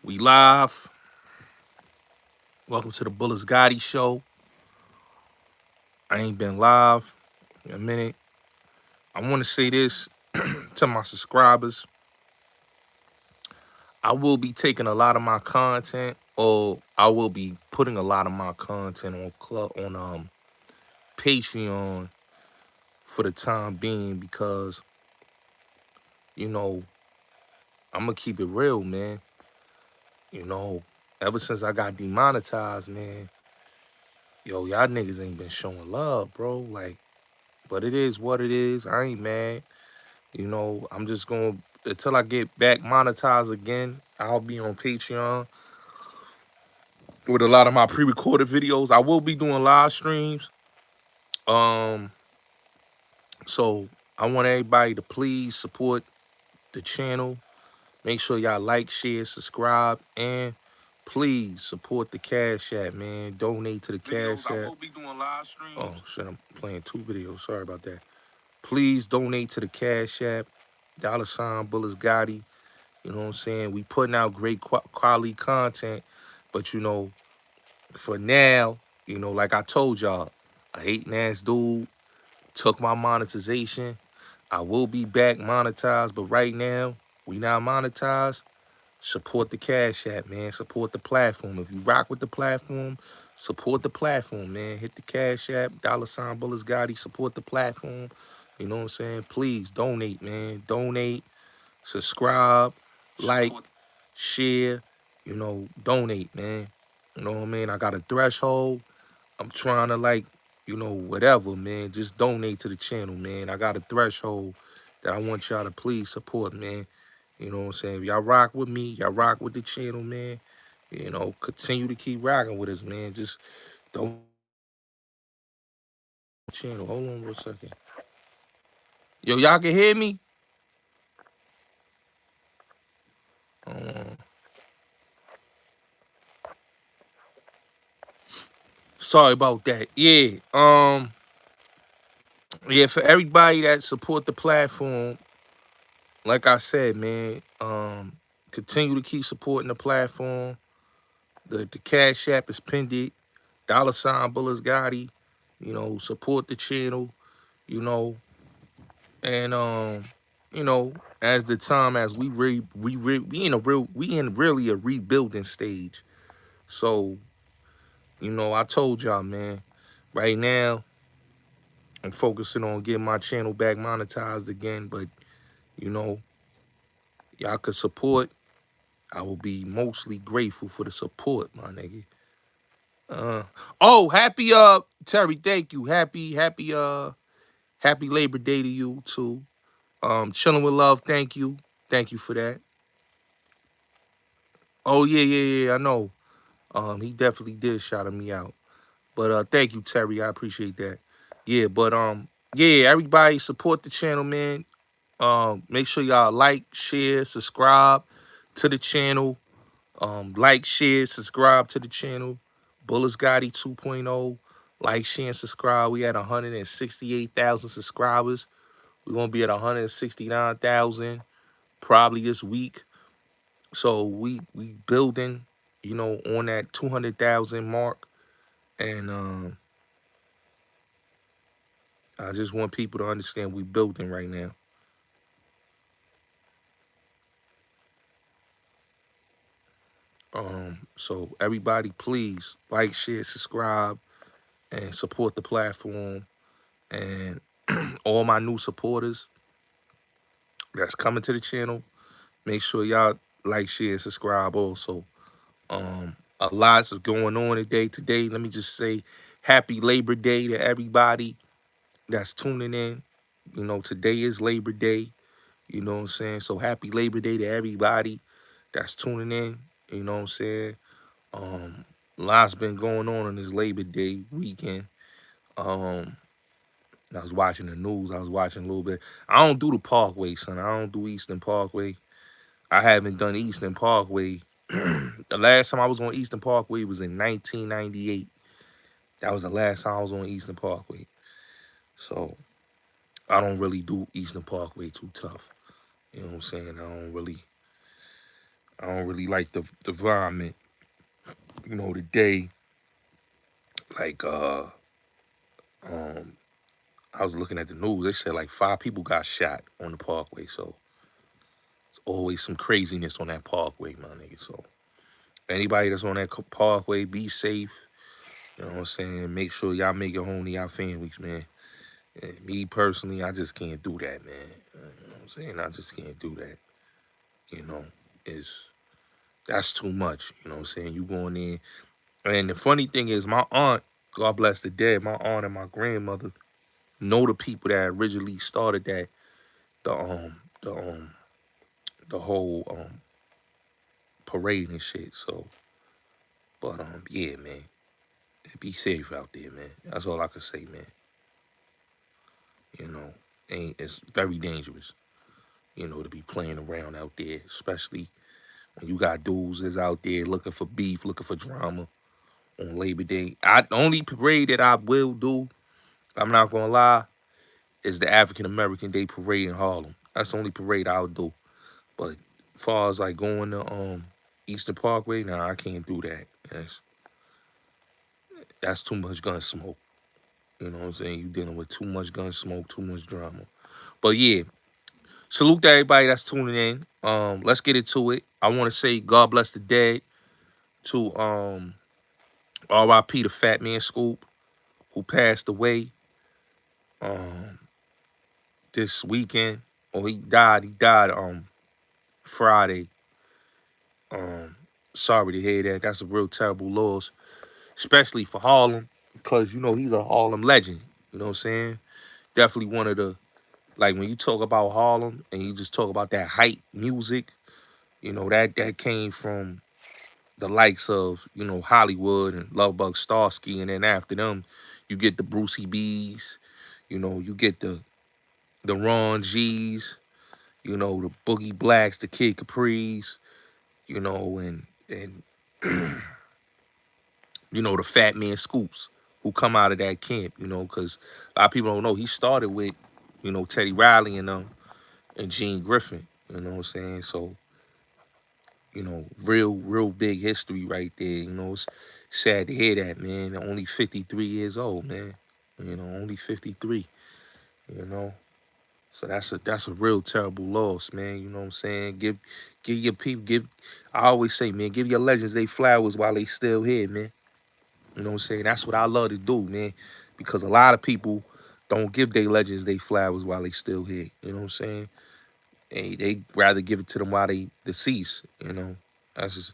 We live. Welcome to the GottiShow. I ain't been live in a minute. I want to say this to my subscribers. I will be taking a lot of my content, or I will be putting a lot of my content on Patreon for the time being because, you know, I'm gonna keep it real, man. You know, ever since I got demonetized, man, y'all niggas ain't been showing love, bro. Like, but it is what it is. I ain't mad. You know, I'm just going to, until I get back monetized again, I'll be on Patreon with a lot of my pre-recorded videos. I will be doing live streams. So I want everybody to please support the channel. Make sure y'all like, share, subscribe, and please support the Cash App, man. Donate to the Cash App. I will be doing live streams. Oh, shit, I'm playing 2 videos. Sorry about that. Please donate to the Cash App. $Bulletz Gotti. You know what I'm saying? We putting out great quality content. But, you know, for now, you know, like I told y'all, a hating-ass dude took my monetization. I will be back monetized, but right now, we not monetized. Support the Cash App, man. Support the platform. If you rock with the platform, support the platform, man. Hit the Cash App, $Bulletz Gotti. Support the platform. You know what I'm saying? Please donate, man. Donate, subscribe, like, share, you know, donate, man. You know what I mean? I got a threshold. I'm trying to, like, you know, whatever, man. Just donate to the channel, man. I got a threshold that I want y'all to please support, man. You know what I'm saying? If y'all rock with me, y'all rock with the channel, man. You know, continue to keep rocking with us, man. Just don't channel. Hold on for a second. Yo, y'all can hear me? Sorry about that. Yeah, for everybody that support the platform, like I said, man, continue to keep supporting the platform. The Cash App is pinned. $Bulletz Gotti. You know, support the channel. You know, and you know, as the time as we in really a rebuilding stage. So, you know, I told y'all, man. Right now, I'm focusing on getting my channel back monetized again, but you know, y'all could support. I will be mostly grateful for the support, my nigga. Oh, happy Terry, thank you. Happy Labor Day to you too. Chilling with love, thank you. Thank you for that. Oh yeah, I know. He definitely did shout me out. But thank you, Terry. I appreciate that. Yeah, but yeah, everybody support the channel, man. Make sure y'all like, share, subscribe to the channel. Like, share, subscribe to the channel. Bulletz Gotti 2.0. Like, share, and subscribe. We had 168,000 subscribers. We're gonna be at 169,000 probably this week. So we building, you know, on that 200,000 mark. And I just want people to understand we building right now. So everybody, please like, share, subscribe, and support the platform. And all my new supporters that's coming to the channel, make sure y'all like, share, subscribe also. A lot is going on today. Today, let me just say happy Labor Day to everybody that's tuning in. You know, today is Labor Day. You know what I'm saying? So happy Labor Day to everybody that's tuning in. You know what I'm saying? Lots been going on this Labor Day weekend. I was watching the news. I was watching a little bit. I don't do the Parkway, son. I don't do Eastern Parkway. I haven't done Eastern Parkway. The last time I was on Eastern Parkway was in 1998. That was the last time I was on Eastern Parkway. So I don't really do Eastern Parkway too tough. You know what I'm saying? I don't really like the environment. You know, today, like um I was looking at the news. They said like 5 people got shot on the parkway. So it's always some craziness on that parkway, my nigga. So anybody that's on that parkway, be safe. You know what I'm saying? Make sure y'all make it home to y'all families, man. And me personally, I just can't do that, man. You know what I'm saying? I just can't do that. You know, it's that's too much. You know what I'm saying? You going in. And the funny thing is, my aunt, God bless the dead, my aunt and my grandmother know the people that originally started that, the the the whole parade and shit. So, but yeah, man, be safe out there, man. That's all I can say, man. You know, ain't it's very dangerous. You know, to be playing around out there, especially when you got dudes that's out there looking for beef, looking for drama on Labor Day. The only parade that I will do, I'm not gonna lie, is the African American Day Parade in Harlem. That's the only parade I'll do. But as far as like going to Eastern Parkway, nah, I can't do that. That's too much gun smoke. You know what I'm saying? You dealing with too much gun smoke, too much drama. But yeah, salute to everybody that's tuning in. Let's get into it. I want to say God bless the dead to R.I.P. the Fatman Scoop, who passed away um this weekend. Or he died Friday. Um Sorry to hear that. That's a real terrible loss, especially for Harlem, because you know he's a Harlem legend. You know what I'm saying? Definitely one of the, like when you talk about Harlem and you just talk about that hype music, you know, that came from the likes of, you know, Hollywood and Lovebug Starsky, and then after them, you get the Brucey B's, you know, you get the Ron G's, you know, the Boogie Blacks, the Kid Capri's, you know, and you know, the Fatman Scoops who come out of that camp, you know, because a lot of people don't know he started with, you know, Teddy Riley and Gene Griffin, you know what I'm saying? So, you know, real big history right there. You know, it's sad to hear that, man. Only 53 years old, man. You know, only 53, you know. So that's a real terrible loss, man. You know what I'm saying? Give your people, I always say, man, give your legends they flowers while they still here, man. You know what I'm saying? That's what I love to do, man. Because a lot of people don't give their legends they flowers while they still here. You know what I'm saying? They rather give it to them while they deceased, you know. That's just,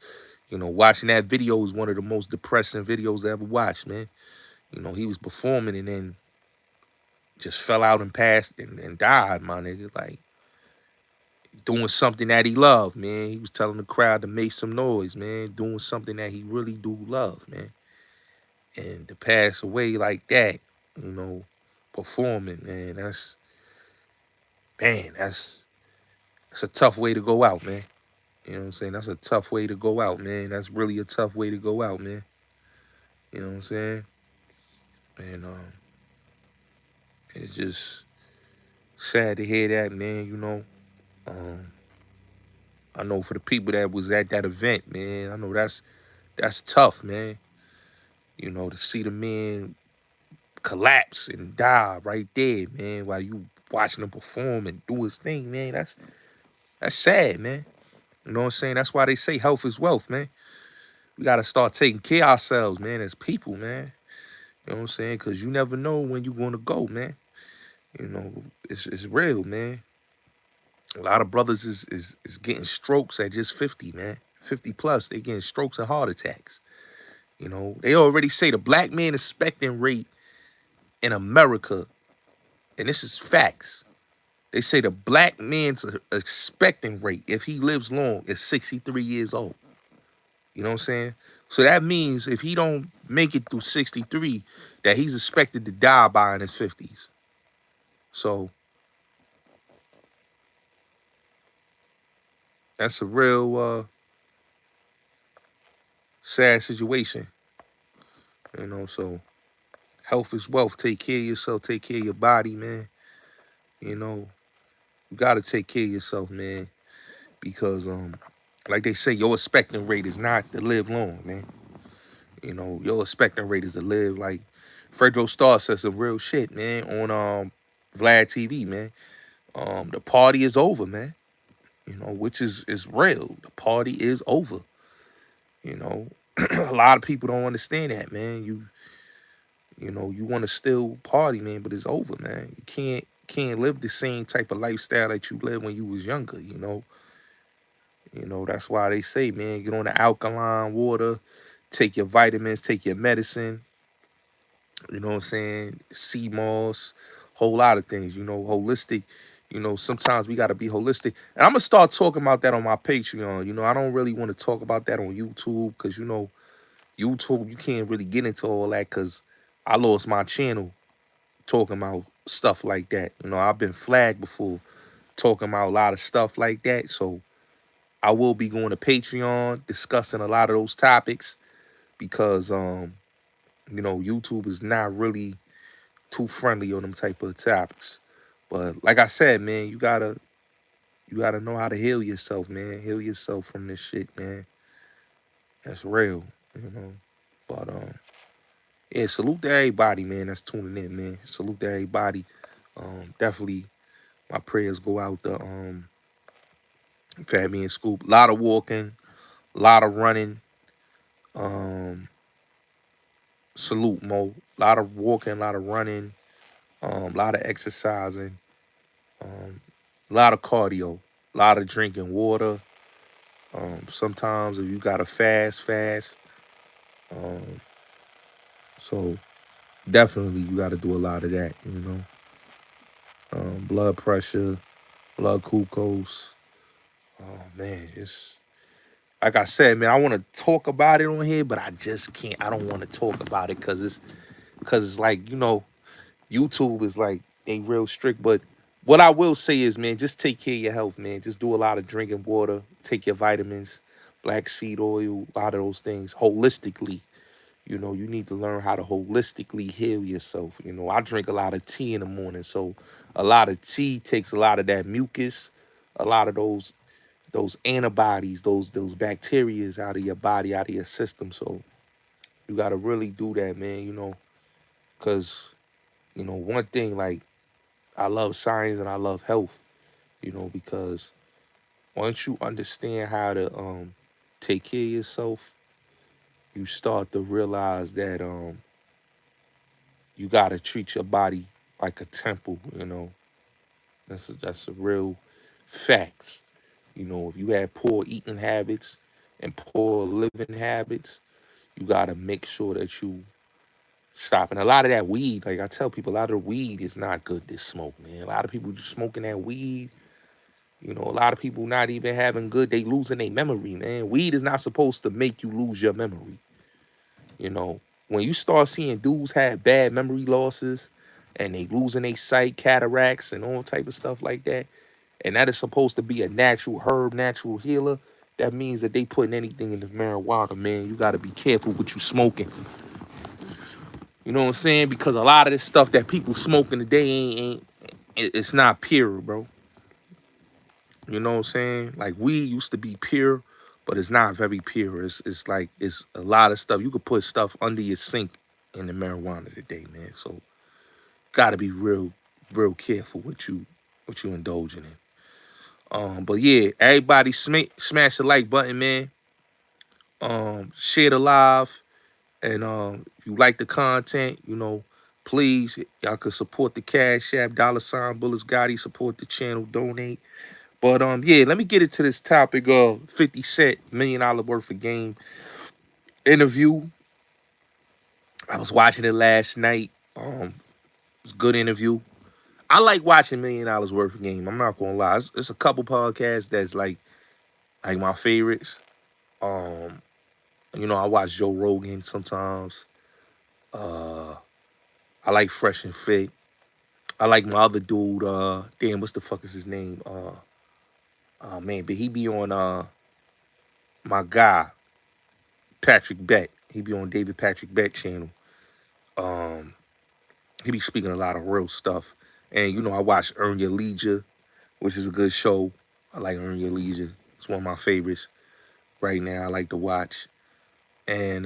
you know, watching that video was one of the most depressing videos I ever watched, man. You know, he was performing and then just fell out and passed and died, my nigga. Like, doing something that he loved, man. He was telling the crowd to make some noise, man. Doing something that he really do love, man. And to pass away like that, you know, performing, man, that's a tough way to go out, man. You know what I'm saying? That's a tough way to go out, man. That's really a tough way to go out, man. You know what I'm saying? And it's just sad to hear that, man. You know, um, I know for the people that was at that event, man, I know that's tough, man. You know, to see the man collapse and die right there, man, while you watching him perform and do his thing, man. That's sad, man. You know what I'm saying? That's why they say health is wealth, man. We gotta start taking care of ourselves, man, as people, man. You know what I'm saying? Because you never know when you're going to go, man. You know, it's real, man. A lot of brothers is getting strokes at just 50, man. 50 plus, they getting strokes and heart attacks. You know, they already say the black man expecting rate in America, and this is facts. They say the black man's expecting rate, if he lives long, is 63 years old. You know what I'm saying? So that means if he don't make it through 63, that he's expected to die by in his 50s. So that's a real sad situation. You know, so health is wealth. Take care of yourself. Take care of your body, man. You know, you gotta take care of yourself, man, because Like they say, your expecting rate is not to live long, man. You know, your expecting rate is to live like Fredro Starr says some real shit, man, on Vlad TV, man. The party is over, man. You know, which is real. The party is over. You know, a lot of people don't understand that, man. You know, you want to still party, man, but it's over, man. You can't live the same type of lifestyle that you lived when you was younger. You know that's why they say, man, get on the alkaline water, take your vitamins, take your medicine. You know what I'm saying? Sea moss, whole lot of things. You know, holistic. You know, sometimes we gotta be holistic, and I'm gonna start talking about that on my Patreon. You know, I don't really want to talk about that on YouTube because you know, YouTube you can't really get into all that because I lost my channel talking about stuff like that. You know, I've been flagged before talking about a lot of stuff like that. So I will be going to Patreon discussing a lot of those topics because you know, YouTube is not really too friendly on them type of topics. But like I said, man, you gotta know how to heal yourself, man. Heal yourself from this shit, man. That's real, you know. But yeah, salute to everybody, man, that's tuning in, man. Salute to everybody. Definitely my prayers go out to Fatman and Scoop. A lot of walking, a lot of running. Salute, Mo. A lot of walking, a lot of running, a lot of exercising, a lot of cardio, a lot of drinking water. Sometimes if you gotta fast. Um, so definitely you gotta do a lot of that, you know. Blood pressure, blood glucose. Oh man, it's like I said, man, I want to talk about it on here, but I just can't. I don't want to talk about it because it's like, you know, YouTube is like they real strict. But what I will say is, man, just take care of your health, man. Just do a lot of drinking water, take your vitamins, black seed oil, a lot of those things holistically. You know, you need to learn how to holistically heal yourself. You know, I drink a lot of tea in the morning, so a lot of tea takes a lot of that mucus, a lot of those antibodies, those bacterias out of your body, out of your system. So you gotta really do that, man. You know, because you know one thing, like I love science and I love health. You know, because once you understand how to take care of yourself, you start to realize that you gotta treat your body like a temple. You know, that's a real fact. You know, if you have poor eating habits and poor living habits, you gotta make sure that you stop. And a lot of that weed, like I tell people, a lot of the weed is not good to smoke, man. A lot of people just smoking that weed. You know, a lot of people not even having good, they losing their memory, man. Weed is not supposed to make you lose your memory. You know, when you start seeing dudes have bad memory losses and they losing their sight, cataracts, and all type of stuff like that, and that is supposed to be a natural herb, natural healer, that means that they putting anything in the marijuana, man. You got to be careful what you smoking. You know what I'm saying? Because a lot of this stuff that people smoking today it's not pure, bro. You know what I'm saying? Like weed used to be pure, but it's not very pure. It's like it's a lot of stuff. You could put stuff under your sink in the marijuana today, man. So gotta be real careful what you indulging in. But yeah, everybody smash the like button, man. Share the live. And if you like the content, you know, please, y'all could support the Cash App, $ Bulletz Gotti, support the channel, donate. But yeah, let me get into this topic of 50 Cent, $1 million worth of game interview. I was watching it last night. It was a good interview. I like watching $1 million worth of game. I'm not gonna lie. It's a couple podcasts that's like my favorites. Um, you know, I watch Joe Rogan sometimes. Uh, I like Fresh and Fit. I like my other dude, damn, what's the fuck is his name? Oh man, but he be on my guy, Patrick Beck. He be on David Patrick Beck channel. Um, he be speaking a lot of real stuff. And you know, I watch Earn Your Leisure, which is a good show. I like Earn Your Leisure. It's one of my favorites. right now I like to watch. And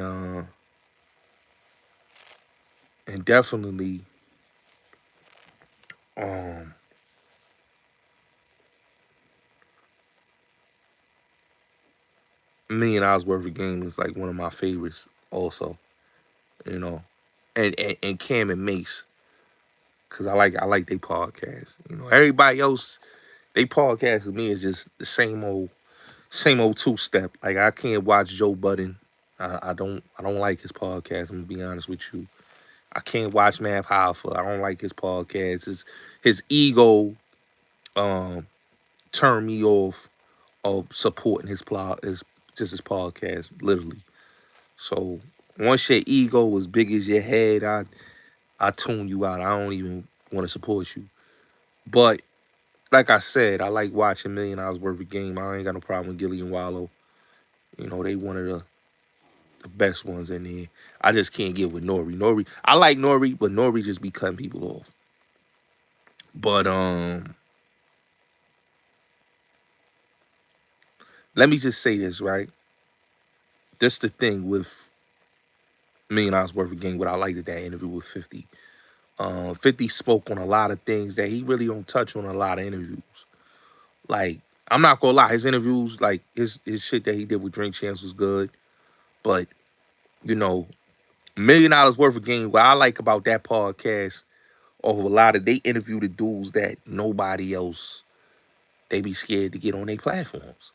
definitely um $1,000,000 worth of game is like one of my favorites also, you know. And Cam and Mace, cause I like their podcast. You know, everybody else, they podcast with me is just the same old two step. Like I can't watch Joe Budden. I don't like his podcast. I'm gonna be honest with you. I can't watch Math Hoffa. I don't like his podcast. His ego um turned me off of supporting his plot is just his podcast, literally. So once your ego as big as your head, I tune you out. I don't even want to support you. But like I said, I like watching $1,000,000 worth of game. I ain't got no problem with Gilly and Wallow. You know, they one of the best ones in there. I just can't get with Nori. I like Nori, but Nori just be cutting people off. But let me just say this, right? This the thing with $1,000,000 worth of game. What I liked at that interview with 50. 50 spoke on a lot of things that he really don't touch on a lot of interviews. Like, I'm not gonna lie, his interviews, like his shit that he did with Drink Champs was good. But, you know, $1,000,000 worth of game, what I like about that podcast, of a lot of they interview the dudes that nobody else, they be scared to get on their platforms.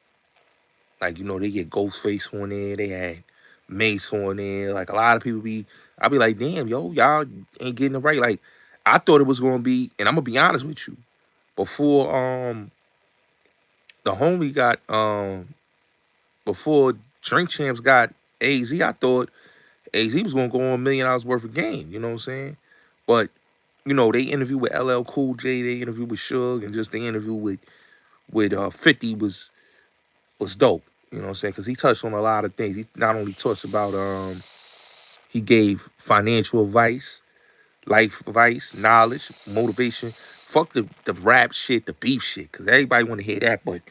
Like, you know, they get Ghostface on there, they had Mase on there. Like a lot of people I be like, damn, yo, y'all ain't getting it right. Like, I thought it was gonna be, and I'm gonna be honest with you, before the homie got before Drink Champs got AZ, I thought AZ was gonna go on $1,000,000 worth of game, you know what I'm saying? But, you know, they interview with LL Cool J, they interview with Suge, and just the interview with 50 was dope. You know what I'm saying? Because he touched on a lot of things. He not only touched about he gave financial advice, life advice, knowledge, motivation. Fuck the rap shit, the beef shit, because everybody want to hear that. But,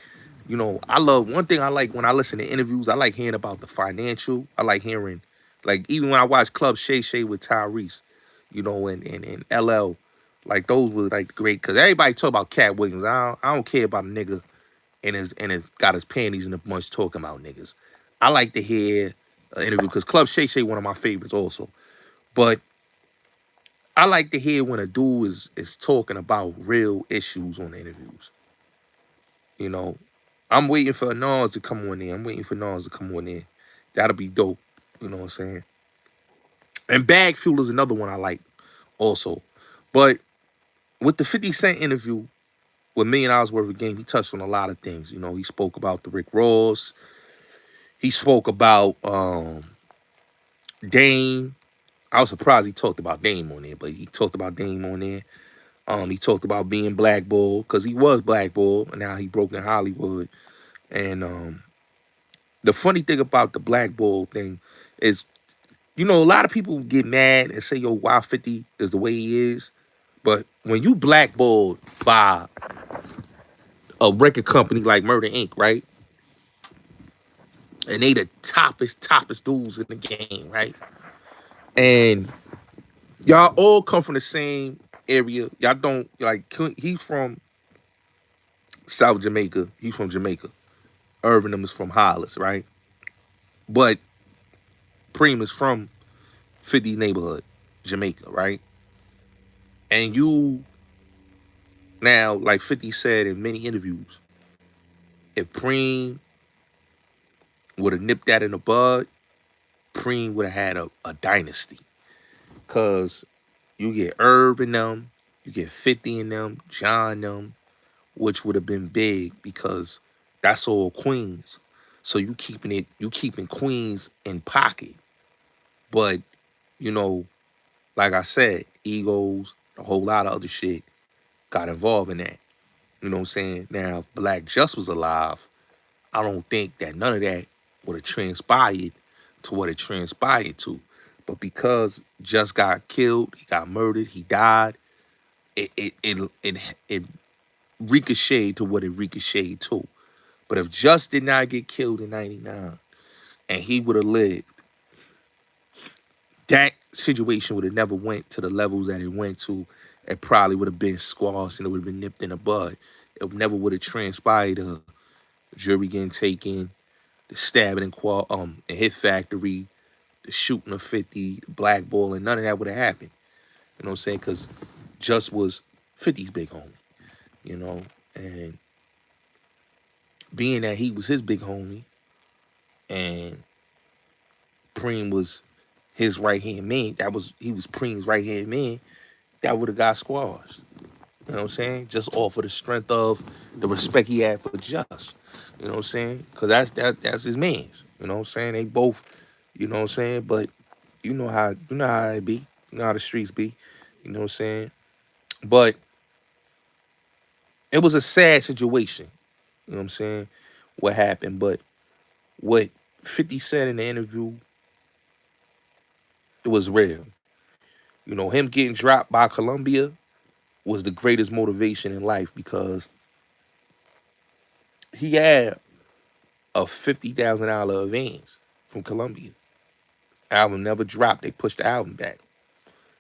you know, I love, one thing I like when I listen to interviews, I like hearing about the financial. I like hearing, like, even when I watch Club Shay Shay with Tyrese, you know, and LL, like, those were, like, great. Because everybody talk about Cat Williams. I don't care about a nigga and his got his panties in a bunch talking about niggas. I like to hear an interview, because Club Shay Shay one of my favorites also. But I like to hear when a dude is talking about real issues on the interviews. You know, I'm waiting for Nas to come on there. I'm waiting for Nas to come on there. That'll be dope. You know what I'm saying? And Bag Fuel is another one I like also. But with the 50 Cent interview with $1,000,000 worth of game, he touched on a lot of things. You know, he spoke about the Rick Ross. He spoke about Dame. I was surprised he talked about Dame on there, but he talked about Dame on there. He talked about being blackballed, because he was blackballed, and now he broke in Hollywood. And the funny thing about the blackball thing is, you know, a lot of people get mad and say, yo, why 50 is the way he is. But when you blackballed by a record company like Murder Inc., right? And they the toppest dudes in the game, right? And y'all all come from the same area. Y'all don't, like, he's from South Jamaica. He's from Jamaica. Irvin them is from Hollis, right? But Preem is from 50 neighborhood, Jamaica, right? And you now, like 50 said in many interviews, if Preem would have nipped that in the bud, Preem would have had a dynasty. Cause you get Irv in them, you get 50 in them, John them, which would have been big because that's all Queens. So you keeping Queens in pocket. But, you know, like I said, egos, a whole lot of other shit got involved in that. You know what I'm saying? Now, if Black Just was alive, I don't think that none of that would have transpired to what it transpired to. But because Just got killed, he got murdered, he died, it ricocheted to what it ricocheted to. But if Just did not get killed in 99, and he would have lived, that situation would have never went to the levels that it went to. It probably would have been squashed and it would have been nipped in the bud. It never would have transpired. Jury getting taken, the stabbing in Hit Factory, the shooting of 50, the blackballing, none of that would have happened. You know what I'm saying? Because Just was 50's big homie, you know, and being that he was his big homie and Preem was his right hand man, he was Preem's right hand man, that would have got squashed. You know what I'm saying? Just off of the strength of the respect he had for Just. You know what I'm saying? Because that's his man's. You know what I'm saying? They both, you know what I'm saying? But you know how it be. You know how the streets be. You know what I'm saying? But it was a sad situation. You know what I'm saying? What happened. But what 50 said in the interview, it was real. You know, him getting dropped by Columbia was the greatest motivation in life because he had a $50,000 advance from Columbia. Album never dropped. They pushed the album back.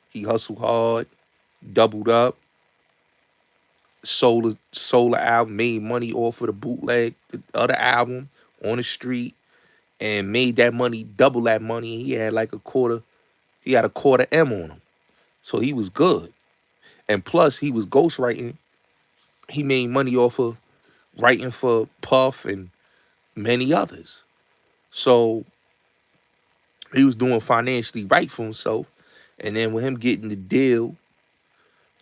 He hustled hard, doubled up, sold the album, made money off of the bootleg, the other album on the street, and made that money, double that money. He had like he had a quarter M on him. So he was good. And plus he was ghostwriting. He made money off of writing for Puff and many others. So he was doing financially right for himself. And then with him getting the deal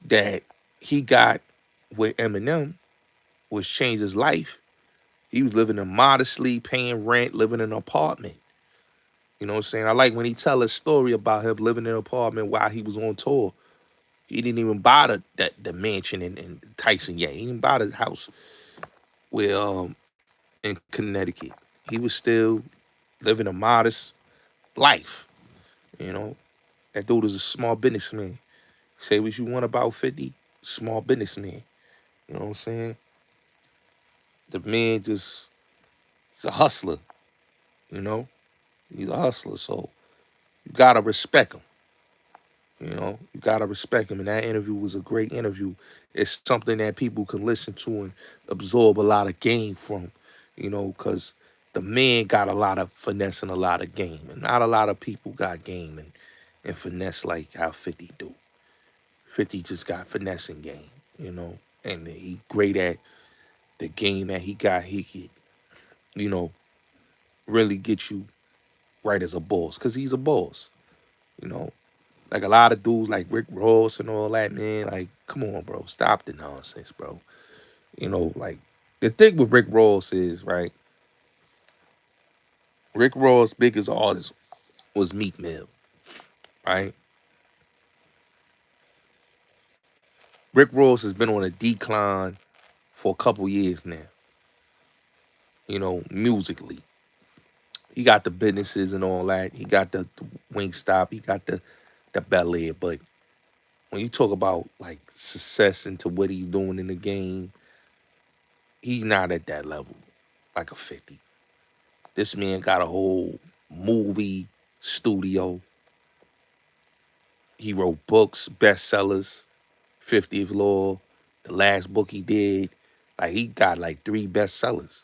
that he got with Eminem, which changed his life, he was living in modestly, paying rent, living in an apartment. You know what I'm saying? I like when he tell a story about him living in an apartment while he was on tour. He didn't even buy the mansion in Tyson yet. He didn't buy the house with in Connecticut. He was still living a modest life. You know, that dude is a small businessman. Say what you want about 50, small businessman. You know what I'm saying? The man he's a hustler, you know? He's a hustler, so you gotta respect him. You know, you gotta respect him. And that interview was a great interview. It's something that people can listen to and absorb a lot of game from, you know, because the man got a lot of finesse and a lot of game. And not a lot of people got game and finesse like how 50 do. 50 just got finesse and game, you know, and he great at the game that he got. He could, you know, really get you right as a boss because he's a boss, you know. Like a lot of dudes like Rick Ross and all that, man, like, come on, bro. Stop the nonsense, bro. You know, like, the thing with Rick Ross is, right, Rick Ross' biggest artist was Meek Mill, right? Rick Ross has been on a decline for a couple years now, you know, musically. He got the businesses and all that. He got the Wingstop. He got the Bel Air. But when you talk about, like, success into what he's doing in the game, he's not at that level like a 50. This man got a whole movie studio. He wrote books, bestsellers, 50th Law, the last book he did. Like, he got like 3 bestsellers.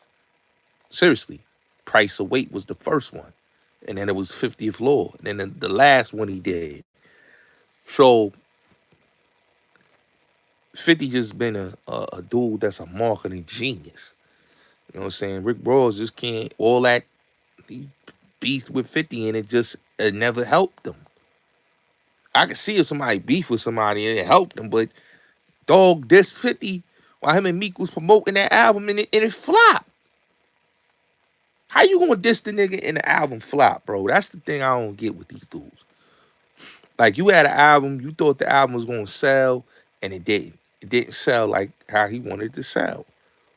Seriously. Price of Weight was the first one. And then it was 50th Law. And then the last one he did. So 50 just been a dude that's a marketing genius. You know what I'm saying? Rick Ross just can't, all that, he beefed with 50 and it never helped him. I could see if somebody beef with somebody and it helped them, but dog, this 50 while him and Meek was promoting that album and it flopped. How you gonna diss the nigga in the album flop, bro? That's the thing I don't get with these dudes. Like, you had an album, you thought the album was gonna sell, and it didn't. It didn't sell like how he wanted it to sell.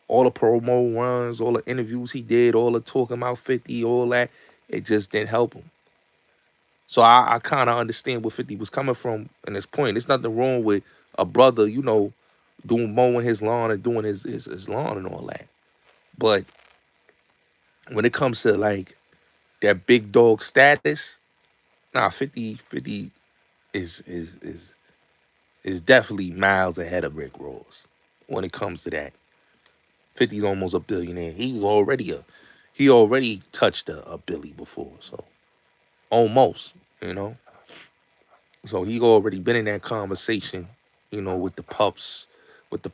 All the promo runs, all the interviews he did, all the talking about 50, all that, it just didn't help him. So I kind of understand where 50 was coming from in this point. There's nothing wrong with a brother, you know, doing mowing his lawn and doing his lawn and all that. But when it comes to, like, that big dog status. Nah, 50 is definitely miles ahead of Rick Ross when it comes to that. 50's almost a billionaire. He already touched a Billy before, so almost, you know. So he already been in that conversation, with the puffs, with the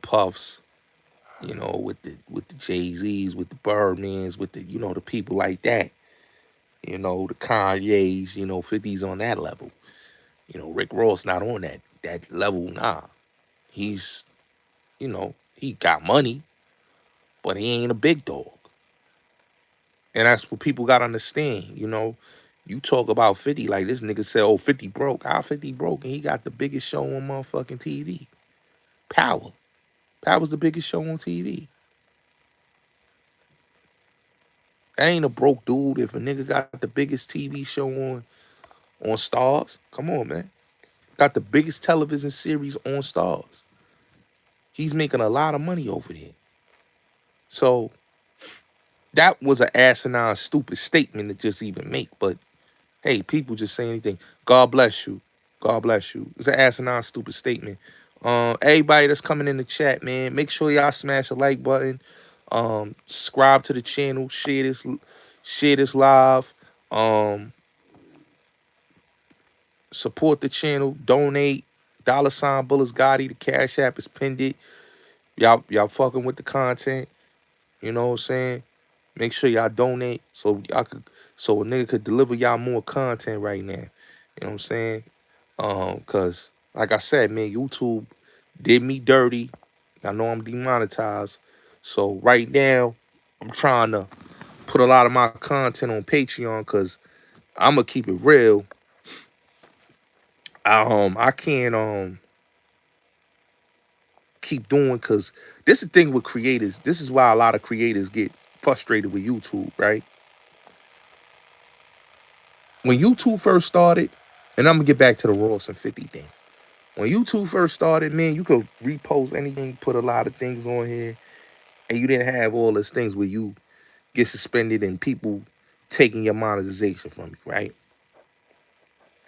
Jay-Z's, with the Birdmans, with the people like that, the Kanye's, 50's on that level. Rick Ross not on that level, nah. He's, he got money, but he ain't a big dog. And that's what people got to understand. You talk about 50 like this nigga said, oh, 50 broke. How 50 broke? And he got the biggest show on motherfucking TV. Power. Power's the biggest show on TV. I ain't a broke dude if a nigga got the biggest TV show on Stars. Come on, man. Got the biggest television series on Stars. He's making a lot of money over there. So that was an asinine, stupid statement to just even make. But hey, people just say anything. God bless you. God bless you. It's an asinine, stupid statement. Everybody that's coming in the chat, man, make sure y'all smash the like button. Subscribe to the channel. Share this live. Support the channel. Donate. $ Bulletz Gotti. The Cash App is pinned it. Y'all fucking with the content. You know what I'm saying? Make sure y'all donate so a nigga could deliver y'all more content right now. You know what I'm saying? Cause like I said, man, YouTube did me dirty. I know I'm demonetized. So right now, I'm trying to put a lot of my content on Patreon because I'm gonna keep it real. I can't keep doing because this is the thing with creators. This is why a lot of creators get frustrated with YouTube, right? When YouTube first started, and I'm gonna get back to the Ross and 50 thing. When YouTube first started, man, you could repost anything, put a lot of things on here, and you didn't have all those things where you get suspended and people taking your monetization from you, right?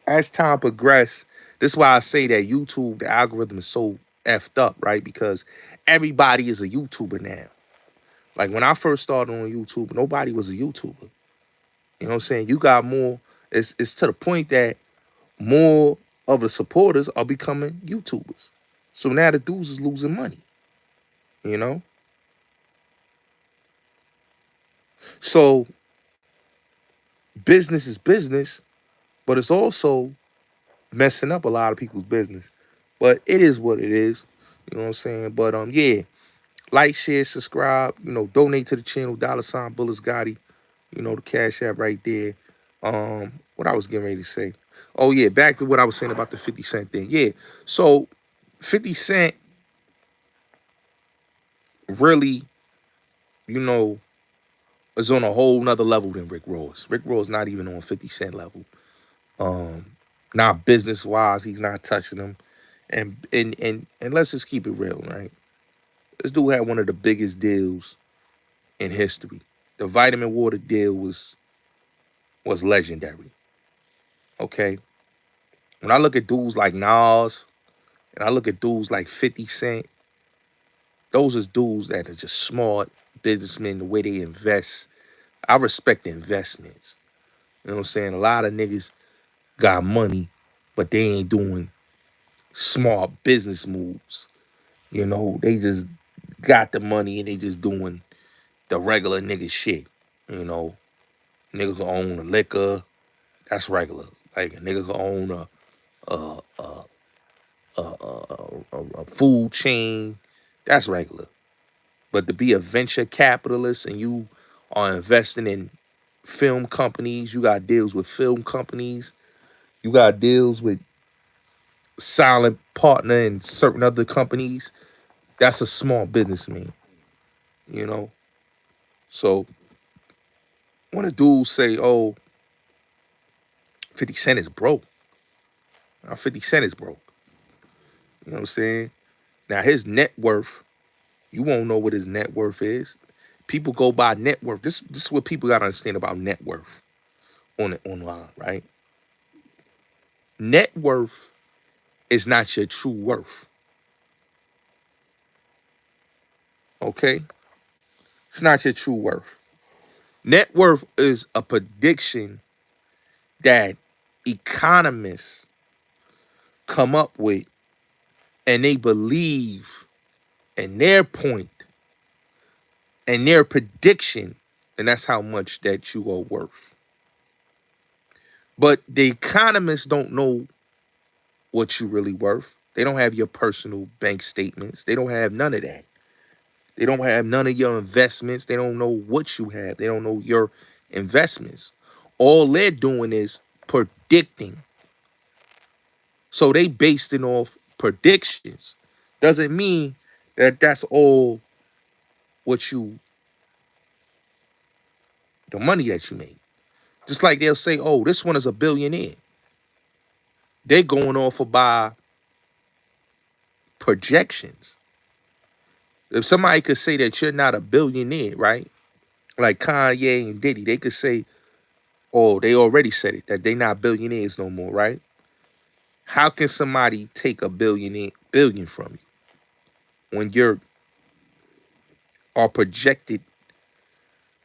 As time progressed, this is why I say that YouTube, the algorithm is so effed up, right? Because everybody is a YouTuber now. Like when I first started on YouTube, nobody was a YouTuber. You know what I'm saying? You got more, it's to the point that more of the supporters are becoming YouTubers. So now the dudes is losing money, you know? So business is business, but it's also messing up a lot of people's business. But it is what it is. You know what I'm saying? But yeah, like, share, subscribe, donate to the channel, $ Bulletz Gotti, the Cash App right there. What I was getting ready to say. Oh yeah, back to what I was saying about the 50 Cent thing. Yeah. So 50 Cent really, you know, is on a whole nother level than Rick Ross. Rick Ross not even on 50 Cent level. Not business wise, he's not touching them. And let's just keep it real, right? This dude had one of the biggest deals in history. The vitamin water deal was legendary. Okay. When I look at dudes like Nas and I look at dudes like 50 Cent, those are dudes that are just smart businessmen, the way they invest. I respect the investments. You know what I'm saying? A lot of niggas got money, but they ain't doing smart business moves. They just got the money and they just doing the regular nigga shit. You know, niggas own a liquor, that's regular. Like a nigga can own a food chain, that's regular. But to be a venture capitalist and you are investing in film companies, you got deals with film companies, you got deals with silent partner and certain other companies, that's a small businessman, you know? So when a dude say, oh, 50 Cent is broke, now 50 Cent is broke. You know what I'm saying? Now his net worth, you won't know what his net worth is. People go by net worth. This is what people got to understand about net worth. online, right? Net worth is not your true worth. Okay? It's not your true worth. Net worth is a prediction that economists come up with, and they believe in their point and their prediction, and that's how much that you are worth. But the economists don't know what you really worth. They don't have your personal bank statements. They don't have none of that. They don't have none of your investments. They don't know what you have. They don't know your investments. All they're doing is predicting. So they based it off predictions. Doesn't mean that that's all what you, the money that you make. Just like they'll say, oh, this one is a billionaire. They're going off of by projections. If somebody could say that you're not a billionaire, right? Like Kanye and Diddy, they could say, oh, they already said it, that they not billionaires no more, right? How can somebody take a billion from you when you're are projected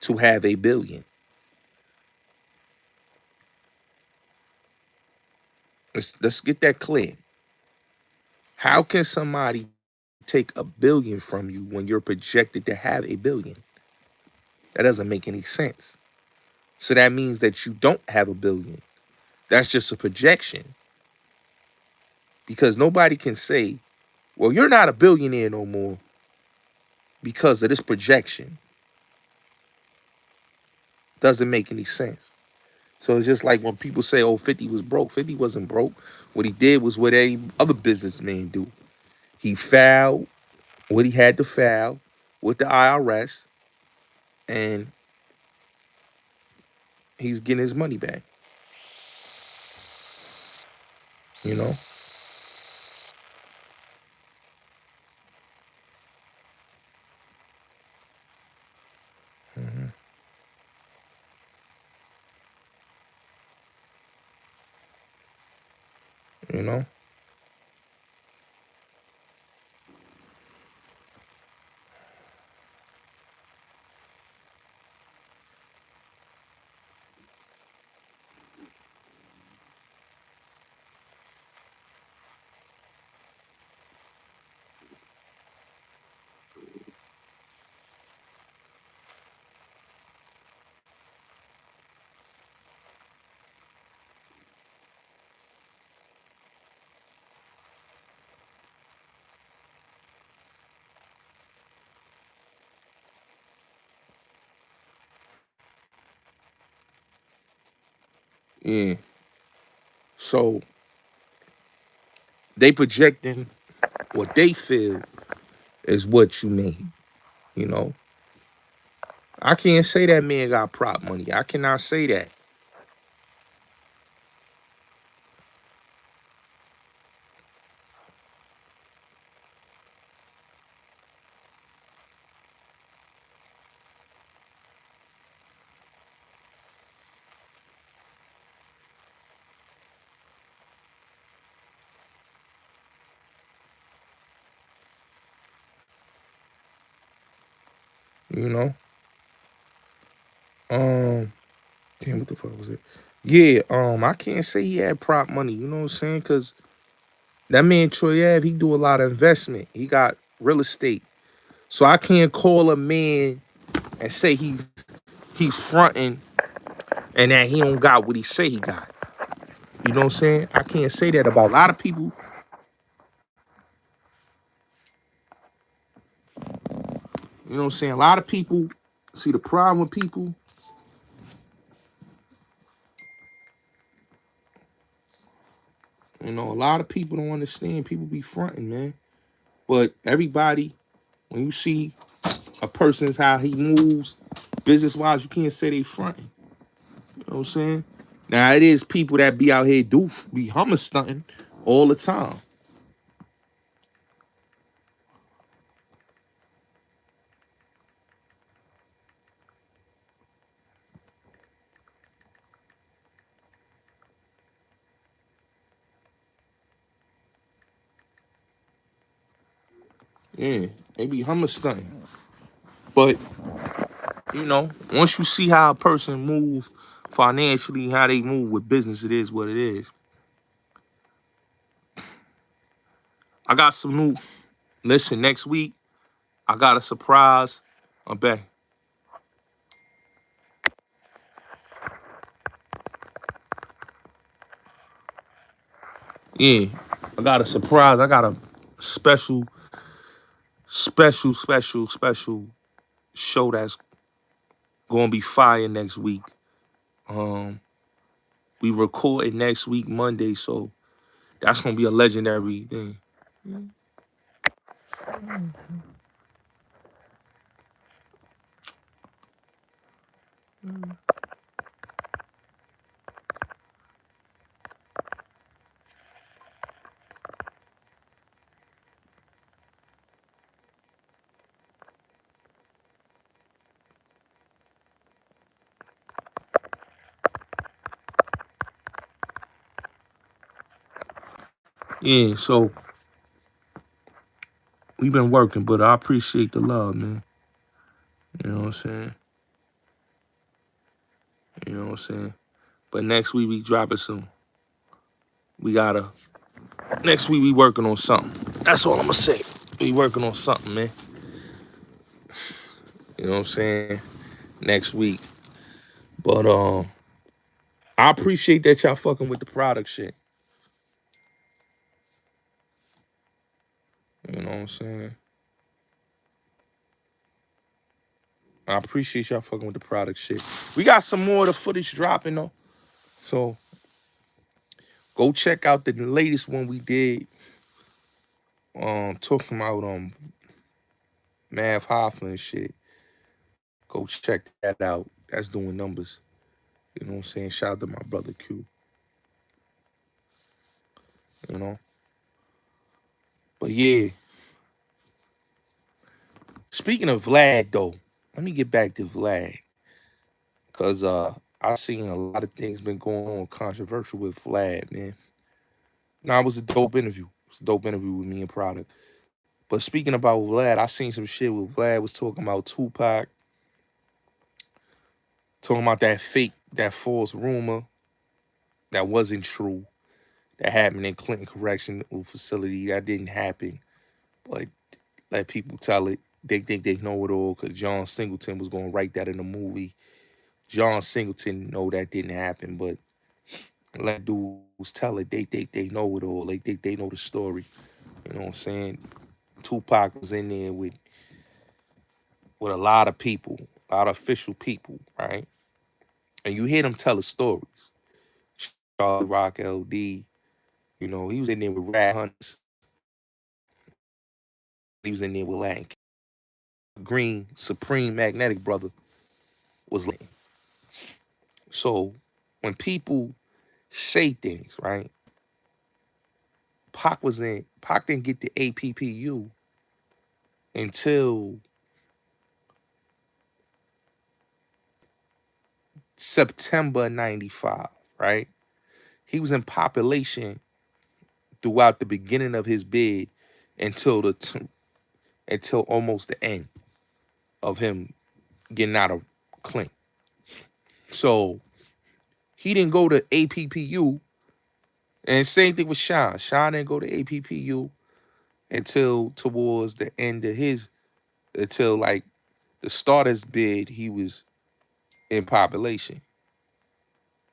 to have a billion? Let's get that clear. How can somebody take a billion from you when you're projected to have a billion? That doesn't make any sense. So that means that you don't have a billion. That's just a projection. Because nobody can say, well, you're not a billionaire no more because of this projection. Doesn't make any sense. So it's just like when people say, oh, 50 was broke. 50 wasn't broke. What he did was what any other businessman do. He filed what he had to file with the IRS, and he's getting his money back. You know? Mm-hmm. You know? Yeah. So they projecting what they feel is what you made. You know? I can't say that man got prop money. I cannot say that. You know? Um, damn, what the fuck was it? Yeah, I can't say he had prop money, you know what I'm saying? Cause that man Troy Ave, he do a lot of investment. He got real estate. So I can't call a man and say he's fronting and that he don't got what he say he got. You know what I'm saying? I can't say that about a lot of people. You know what I'm saying? A lot of people see the problem with people. You know, a lot of people don't understand. People be fronting, man. But everybody, when you see a person's how he moves, business wise, you can't say they fronting. You know what I'm saying? Now it is people that be out here do be hummer stunting all the time. Yeah, they be hummer stunting. But, you know, once you see how a person move financially, how they move with business, it is what it is. I got some new, listen, next week, I got a surprise. I bet. Yeah, I got a surprise. I got a special, special show that's gonna be fire next week. Um, we record it next week, Monday, so that's gonna be a legendary thing. Yeah, so we've been working, but I appreciate the love, man. You know what I'm saying? You know what I'm saying? But next week we dropping some. We gotta. Next week we working on something. That's all I'm gonna say. We working on something, man. You know what I'm saying? Next week. But I appreciate that y'all fucking with the product shit. You know what I'm saying? I appreciate y'all fucking with the product shit. We got some more of the footage dropping though. So go check out the latest one we did. Talking about Mav Hoffman shit. Go check that out. That's doing numbers. You know what I'm saying? Shout out to my brother Q. You know? But yeah. Speaking of Vlad though, let me get back to Vlad. Cause I seen a lot of things been going on controversial with Vlad, man. Now it was a dope interview. It was a dope interview with me and Product. But speaking about Vlad, I seen some shit where Vlad was talking about Tupac, talking about that fake, that false rumor that wasn't true, that happened in Clinton Correctional Facility. That didn't happen. But let people tell it. They think they know it all because John Singleton was going to write that in the movie. John Singleton know that didn't happen, but let dudes tell it. They think they know it all. They think they know the story. You know what I'm saying? Tupac was in there with a lot of people, a lot of official people, right? And you hear them tell the stories. Charlie Rock, LD, you know, he was in there with Rat Hunters. He was in there with Latin Green, Supreme Magnetic Brother was Latin. So when people say things, right? Pac didn't get the APPU until September 95, right? He was in population throughout the beginning of his bid until until almost the end of him getting out of Clinton. So he didn't go to APPU, and same thing with Sean. Sean didn't go to APPU until towards the end of until like the starter's bid, he was in population.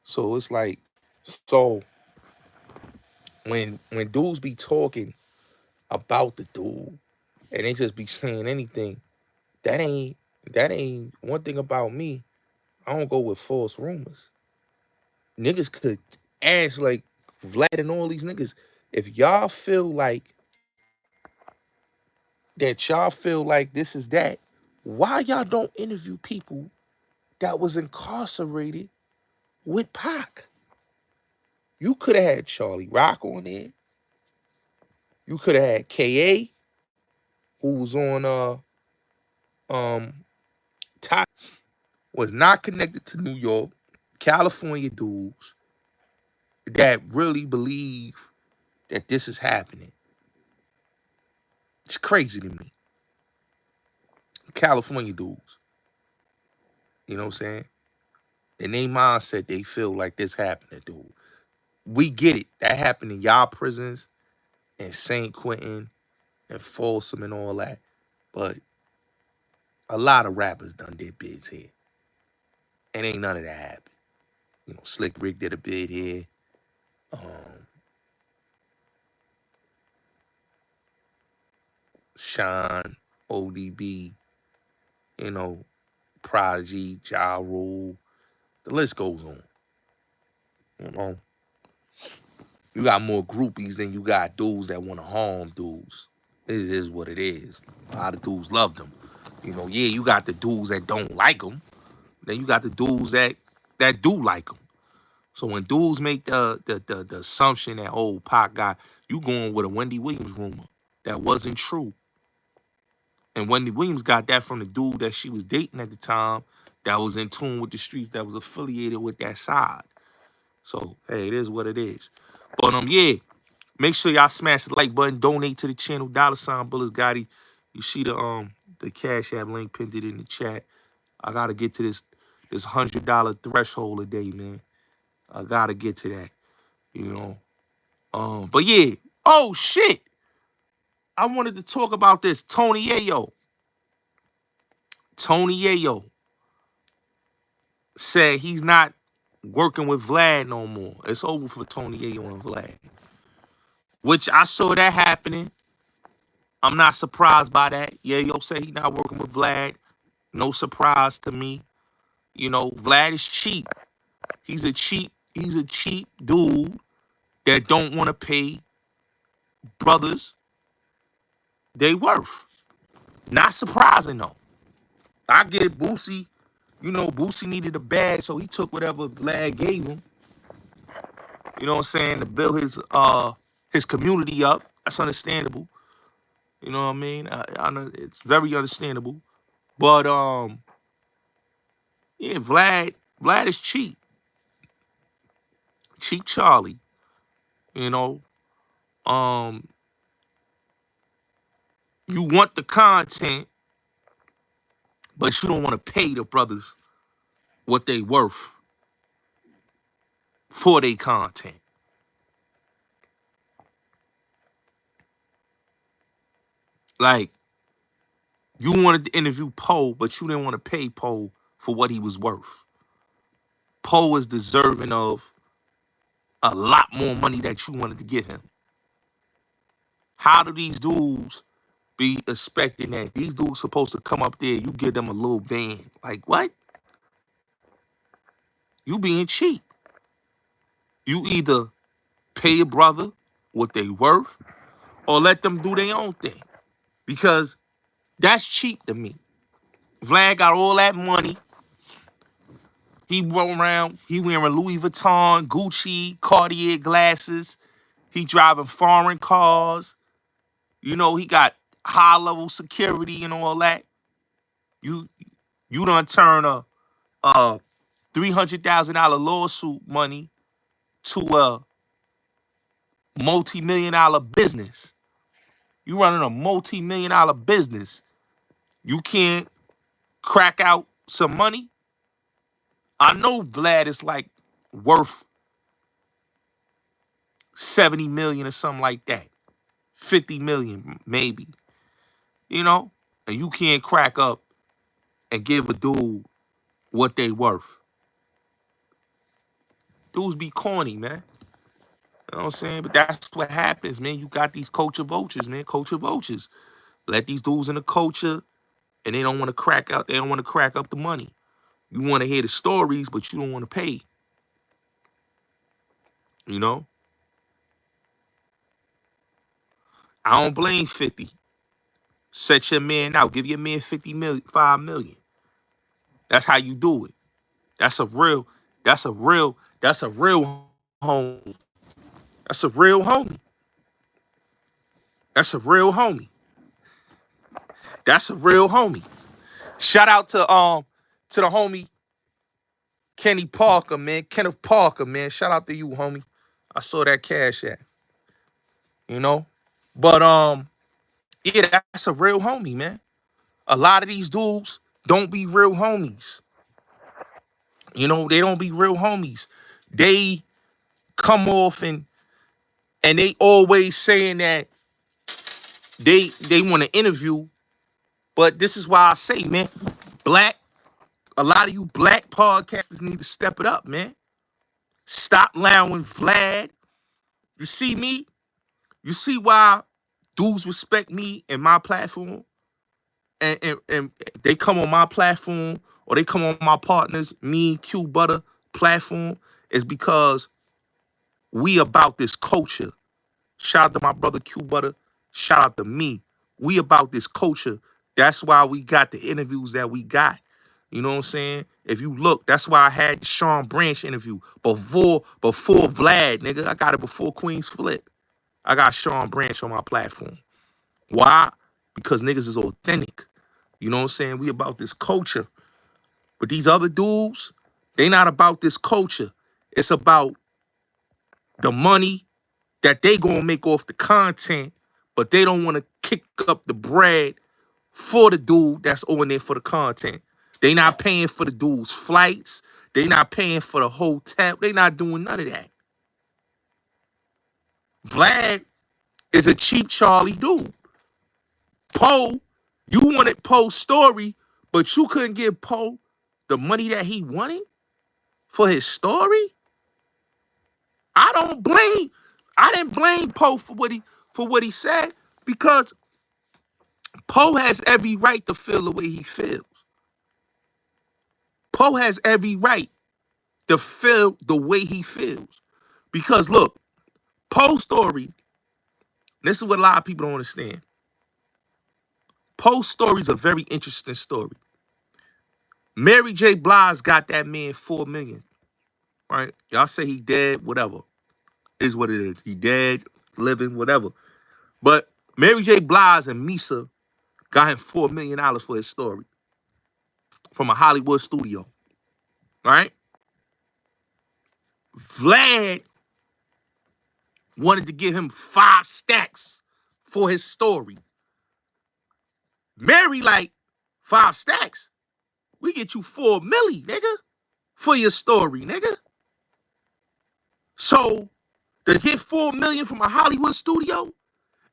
So it's like, so when dudes be talking about the dude and they just be saying anything, that ain't one thing about me. I don't go with false rumors. Niggas could ask like Vlad and all these niggas. If y'all feel like this is that, why y'all don't interview people that was incarcerated with Pac? You could have had Charlie Rock on there. You could have had KA, who was on top, was not connected to New York, California dudes that really believe that this is happening. It's crazy to me. California dudes. You know what I'm saying? In their mindset, they feel like this happened to dude. We get it. That happened in y'all prisons and St. Quentin and Folsom and all that. But a lot of rappers done did bids here. And ain't none of that happened. You know, Slick Rick did a bid here. Sean, ODB, you know, Prodigy, Ja Rule. The list goes on. You know, you got more groupies than you got dudes that want to harm dudes. It is what it is. A lot of dudes love them. You know, yeah, you got the dudes that don't like them. Then you got the dudes that do like them. So when dudes make the assumption that, oh, Pac got, you going with a Wendy Williams rumor that wasn't true. And Wendy Williams got that from the dude that she was dating at the time that was in tune with the streets, that was affiliated with that side. So, hey, it is what it is. But, yeah, make sure y'all smash the like button, donate to the channel, $ Bulletz Gotti. You see the Cash App link pinned it in the chat. I got to get to this $100 threshold a day, man. I got to get to that, you know. But, yeah. Oh, shit. I wanted to talk about this. Tony Yayo. Tony Yayo said he's not working with Vlad no more. It's over for Tony Yayo and Vlad. Which I saw that happening. I'm not surprised by that. Yayo said he's not working with Vlad. No surprise to me. You know, Vlad is cheap. He's a cheap dude that don't want to pay brothers they worth. Not surprising though. I get it, Boosie. You know, Boosie needed a bag, so he took whatever Vlad gave him. You know what I'm saying? To build his community up. That's understandable. You know what I mean? I know it's very understandable. But yeah, Vlad is cheap. Cheap Charlie. You know. You want the content, but you don't want to pay the brothers what they worth for their content. Like, you wanted to interview Poe, but you didn't want to pay Poe for what he was worth. Poe is deserving of a lot more money that you wanted to give him. How do these dudes be expecting that? These dudes supposed to come up there, you give them a little band. Like, what? You being cheap. You either pay a brother what they worth or let them do their own thing. Because that's cheap to me. Vlad got all that money. He run around, he wearing Louis Vuitton, Gucci, Cartier glasses. He driving foreign cars. You know, he got high-level security and all that. You done turn a $300,000 lawsuit money to a multi-million-dollar business. You running a multi-million-dollar business. You can't crack out some money? I know Vlad is like worth 70 million or something like that. 50 million, maybe. You know? And you can't crack up and give a dude what they worth. Dudes be corny, man. You know what I'm saying? But that's what happens, man. You got these culture vultures, man. Culture vultures. Let these dudes in the culture, and they don't want to crack out. They don't want to crack up the money. You want to hear the stories, but you don't want to pay. You know? I don't blame 50. Set your man out. Give your man 50 million, 5 million. That's how you do it. That's a real homie. That's a real homie. That's a real homie. That's a real homie. That's a real homie. Shout out to the homie Kenny Parker, man. Kenneth Parker, man. Shout out to you, homie. I saw that cash at. You know? But Yeah, that's a real homie, man. A lot of these dudes don't be real homies. You know, they don't be real homies. They come off and they always saying that they want to interview, but this is why I say, man, a lot of you black podcasters need to step it up, man. Stop allowing Vlad. You see me? You see why dudes respect me and my platform? And they come on my platform or they come on my partners, me, Q Butter platform, is because we about this culture. Shout out to my brother Q Butter. Shout out to me. We about this culture. That's why we got the interviews that we got. You know what I'm saying? If you look, that's why I had the Sean Branch interview before Vlad, nigga. I got it before Queen's Flip. I got Sean Branch on my platform. Why? Because niggas is authentic. You know what I'm saying? We about this culture. But these other dudes, they not about this culture. It's about the money that they gonna make off the content, but they don't want to kick up the bread for the dude that's on there for the content. They not paying for the dude's flights. They not paying for the hotel. They not doing none of that. Vlad is a cheap Charlie dude. Poe, you wanted Poe's story, but you couldn't give Poe the money that he wanted for his story. I didn't blame Poe for what he said, because Poe has every right to feel the way he feels. Poe has every right to feel the way he feels. Because look, Poe's story, this is what a lot of people don't understand. Poe's story is a very interesting story. Mary J. Blige got that man $4 million, right? Y'all say he dead, whatever. It is what it is. He dead, living, whatever. But Mary J. Blige and Misa got him $4 million for his story from a Hollywood studio, right? Vlad wanted to give him 5 stacks for his story. Mary like, 5 stacks? We get you 4 milli, nigga, for your story, nigga. So, to get 4 million from a Hollywood studio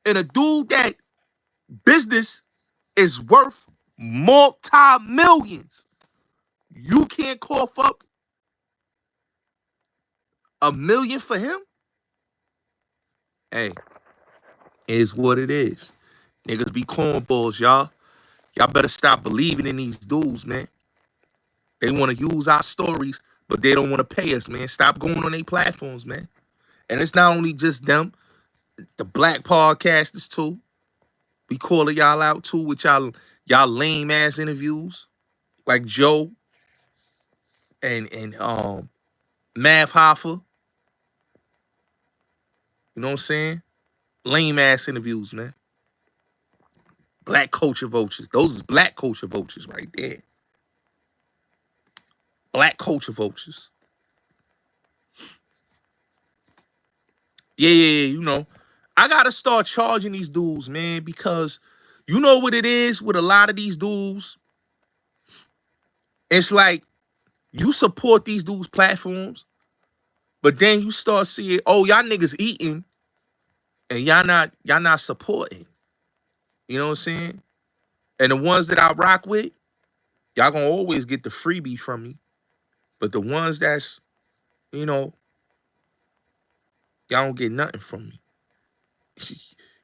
and a dude that business is worth multi-millions, you can't cough up $1 million for him? Hey, is what it is. Niggas be cornballs, y'all. Y'all better stop believing in these dudes, man. They want to use our stories, but they don't want to pay us, man. Stop going on their platforms, man. And it's not only just them, the black podcasters too. We calling y'all out too with y'all lame ass interviews, like Joe and Mav Hoffa. You know what I'm saying? Lame ass interviews, man. Black culture vultures. Those is black culture vultures right there. Black culture vultures. Yeah, you know. I gotta start charging these dudes, man, because you know what it is with a lot of these dudes? It's like you support these dudes' platforms, but then you start seeing, oh, y'all niggas eating and y'all not supporting. You know what I'm saying? And the ones that I rock with, y'all gonna always get the freebie from me. But the ones that's, you know, y'all don't get nothing from me.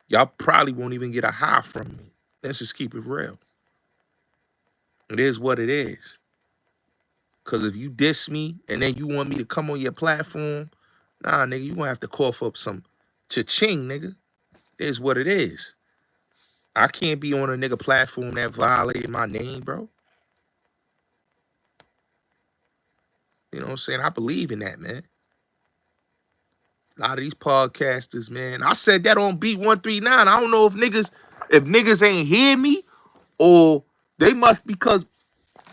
Y'all probably won't even get a high from me. Let's just keep it real. It is what it is. Because if you diss me and then you want me to come on your platform, nah, nigga, you gonna have to cough up some cha-ching, nigga. It is what it is. I can't be on a nigga platform that violated my name, bro. You know what I'm saying? I believe in that, man. A lot of these podcasters, man. I said that on Beat 139. I don't know if niggas ain't hear me or they must, because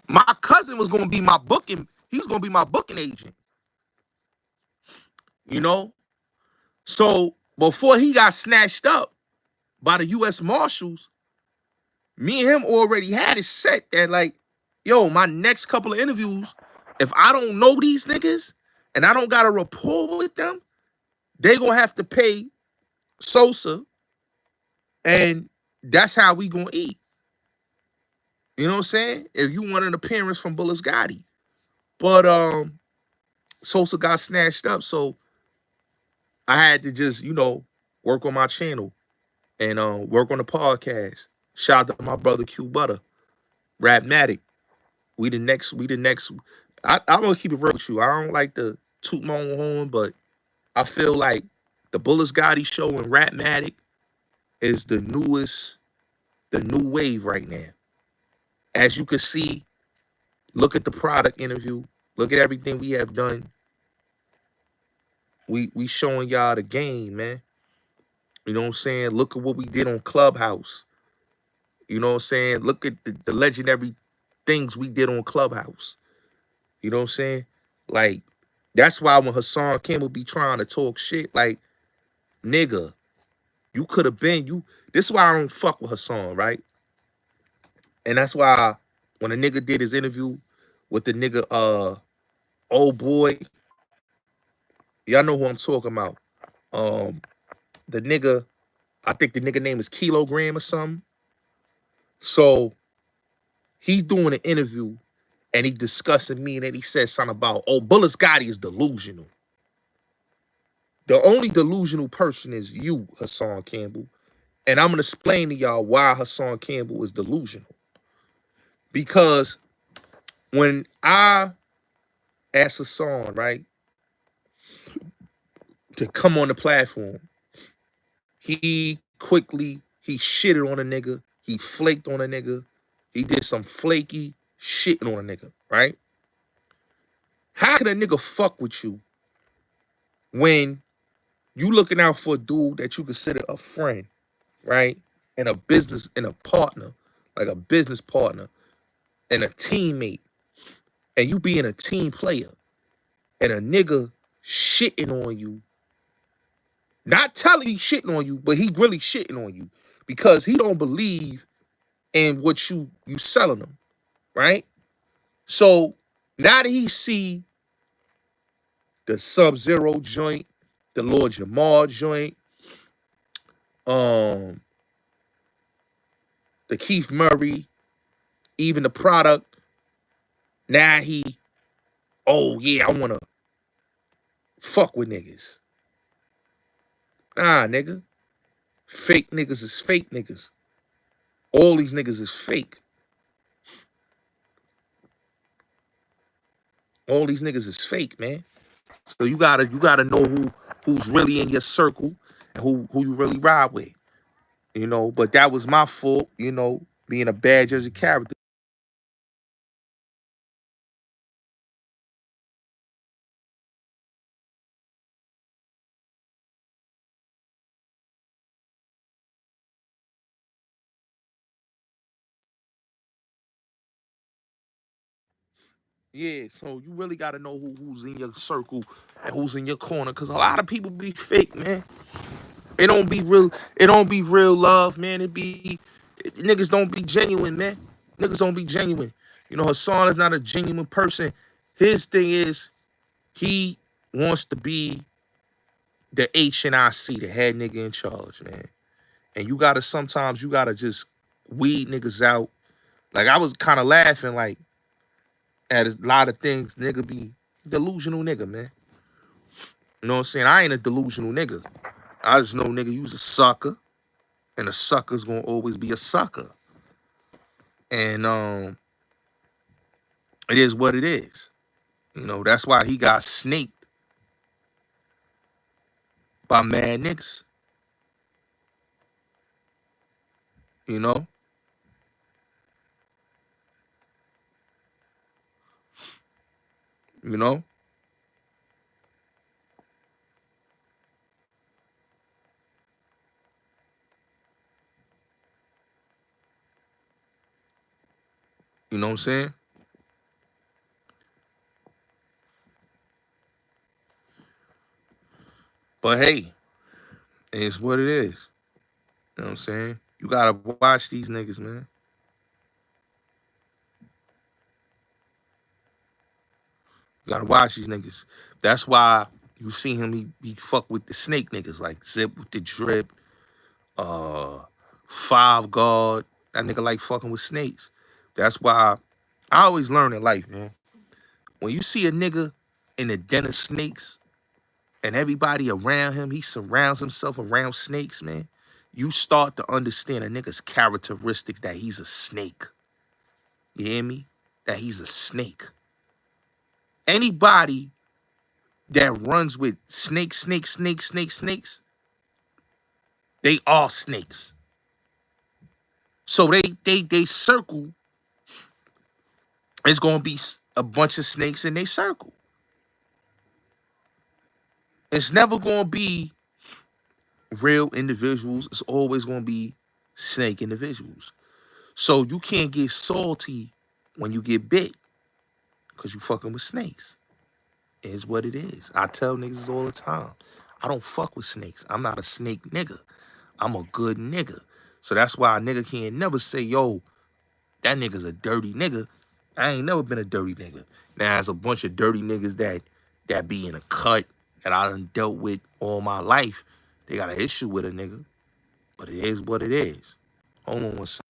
my cousin was gonna be my booking. He was gonna be my booking agent. You know? So before he got snatched up, by the U.S. Marshals, me and him already had it set that like, yo, my next couple of interviews, if I don't know these niggas and I don't got a rapport with them, they gonna have to pay Sosa, and that's how we gonna eat. You know what I'm saying? If you want an appearance from Bulletz Gotti. But Sosa got snatched up, so I had to just, work on my channel and work on the podcast. Shout out to my brother Q Butter, Rapmatic. We the next. I'm gonna keep it real with you. I don't like to toot my own horn, but I feel like the Bulletz Gotti show and Rapmatic is the new wave right now. As you can see, look at the product interview. Look at everything we have done. We showing y'all the game, man. You know what I'm saying? Look at what we did on Clubhouse. You know what I'm saying? Look at the legendary things we did on Clubhouse. You know what I'm saying? Like, that's why when Hassan Campbell be trying to talk shit, like, nigga, you could have been, this is why I don't fuck with Hassan, right? And that's why when a nigga did his interview with the nigga, old boy, y'all know who I'm talking about. The nigga, I think the nigga name is Kilogram or something. So he's doing an interview and he discussing me, and then he said something about, oh, Bulletz Gotti is delusional. The only delusional person is you, Hassan Campbell. And I'm going to explain to y'all why Hassan Campbell is delusional. Because when I asked Hassan, right, to come on the platform, he shitted on a nigga. He flaked on a nigga. He did some flaky shitting on a nigga, right? How can a nigga fuck with you when you looking out for a dude that you consider a friend, right? And a partner, like a business partner and a teammate, and you being a team player, and a nigga shitting on you, not telling you shitting on you, but he really shitting on you because he don't believe in what you selling him, right? So now that he see the Sub-Zero joint, the Lord Jamar joint, the Keith Murray, even the product, now he, oh yeah, I wanna fuck with niggas. Nah, nigga. Fake niggas is fake niggas. All these niggas is fake. All these niggas is fake, man. So you gotta know who's really in your circle and who you really ride with. But that was my fault, being a bad Jersey character. Yeah, so you really gotta know who's in your circle and who's in your corner, cause a lot of people be fake, man. It don't be real. It don't be real love, man. Niggas don't be genuine, man. Niggas don't be genuine. Hassan is not a genuine person. His thing is he wants to be the HNIC, the head nigga in charge, man. And sometimes you gotta just weed niggas out. Like I was kind of laughing, like at a lot of things. Nigga be delusional, nigga, man. You know what I'm saying? I ain't a delusional nigga. I just know, nigga, you's a sucker, and a sucker's gonna always be a sucker. And it is what it is. That's why he got snaked by mad niggas. You know? You know? You know what I'm saying? But hey, it's what it is. You know what I'm saying? You gotta watch these niggas, man. You gotta watch these niggas. That's why you see him, he fuck with the snake niggas, like Zip with the drip, uh, Five Guard. That nigga like fucking with snakes. That's why I always learn in life, man. When you see a nigga in a den of snakes and everybody around him, he surrounds himself around snakes, man. You start to understand a nigga's characteristics that he's a snake. You hear me? That he's a snake. Anybody that runs with snakes, they are snakes. So they circle. It's gonna be a bunch of snakes in they circle. It's never gonna be real individuals. It's always gonna be snake individuals. So you can't get salty when you get bit because you fucking with snakes. It is what it is. I tell niggas all the time. I don't fuck with snakes. I'm not a snake nigga. I'm a good nigga. So that's why a nigga can't never say, yo, that nigga's a dirty nigga. I ain't never been a dirty nigga. Now, there's a bunch of dirty niggas that be in a cut that I done dealt with all my life. They got an issue with a nigga. But it is what it is. Hold on one second.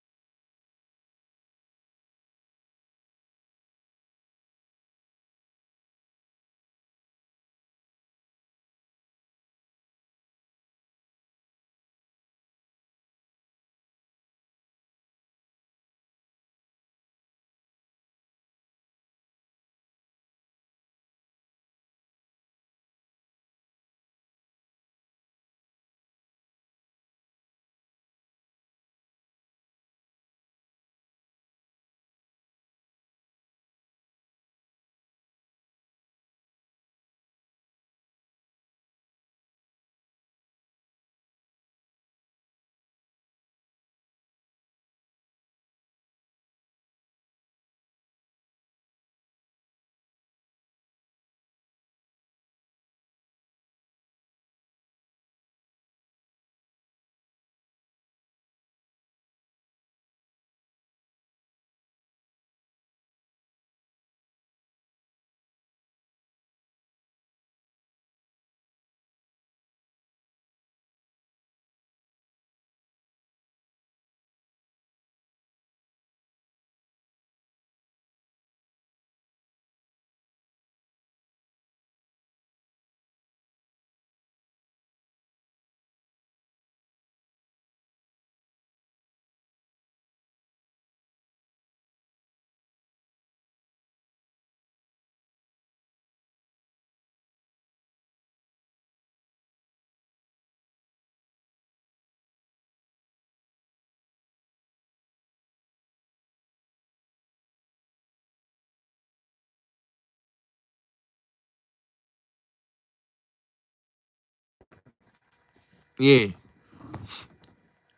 Yeah.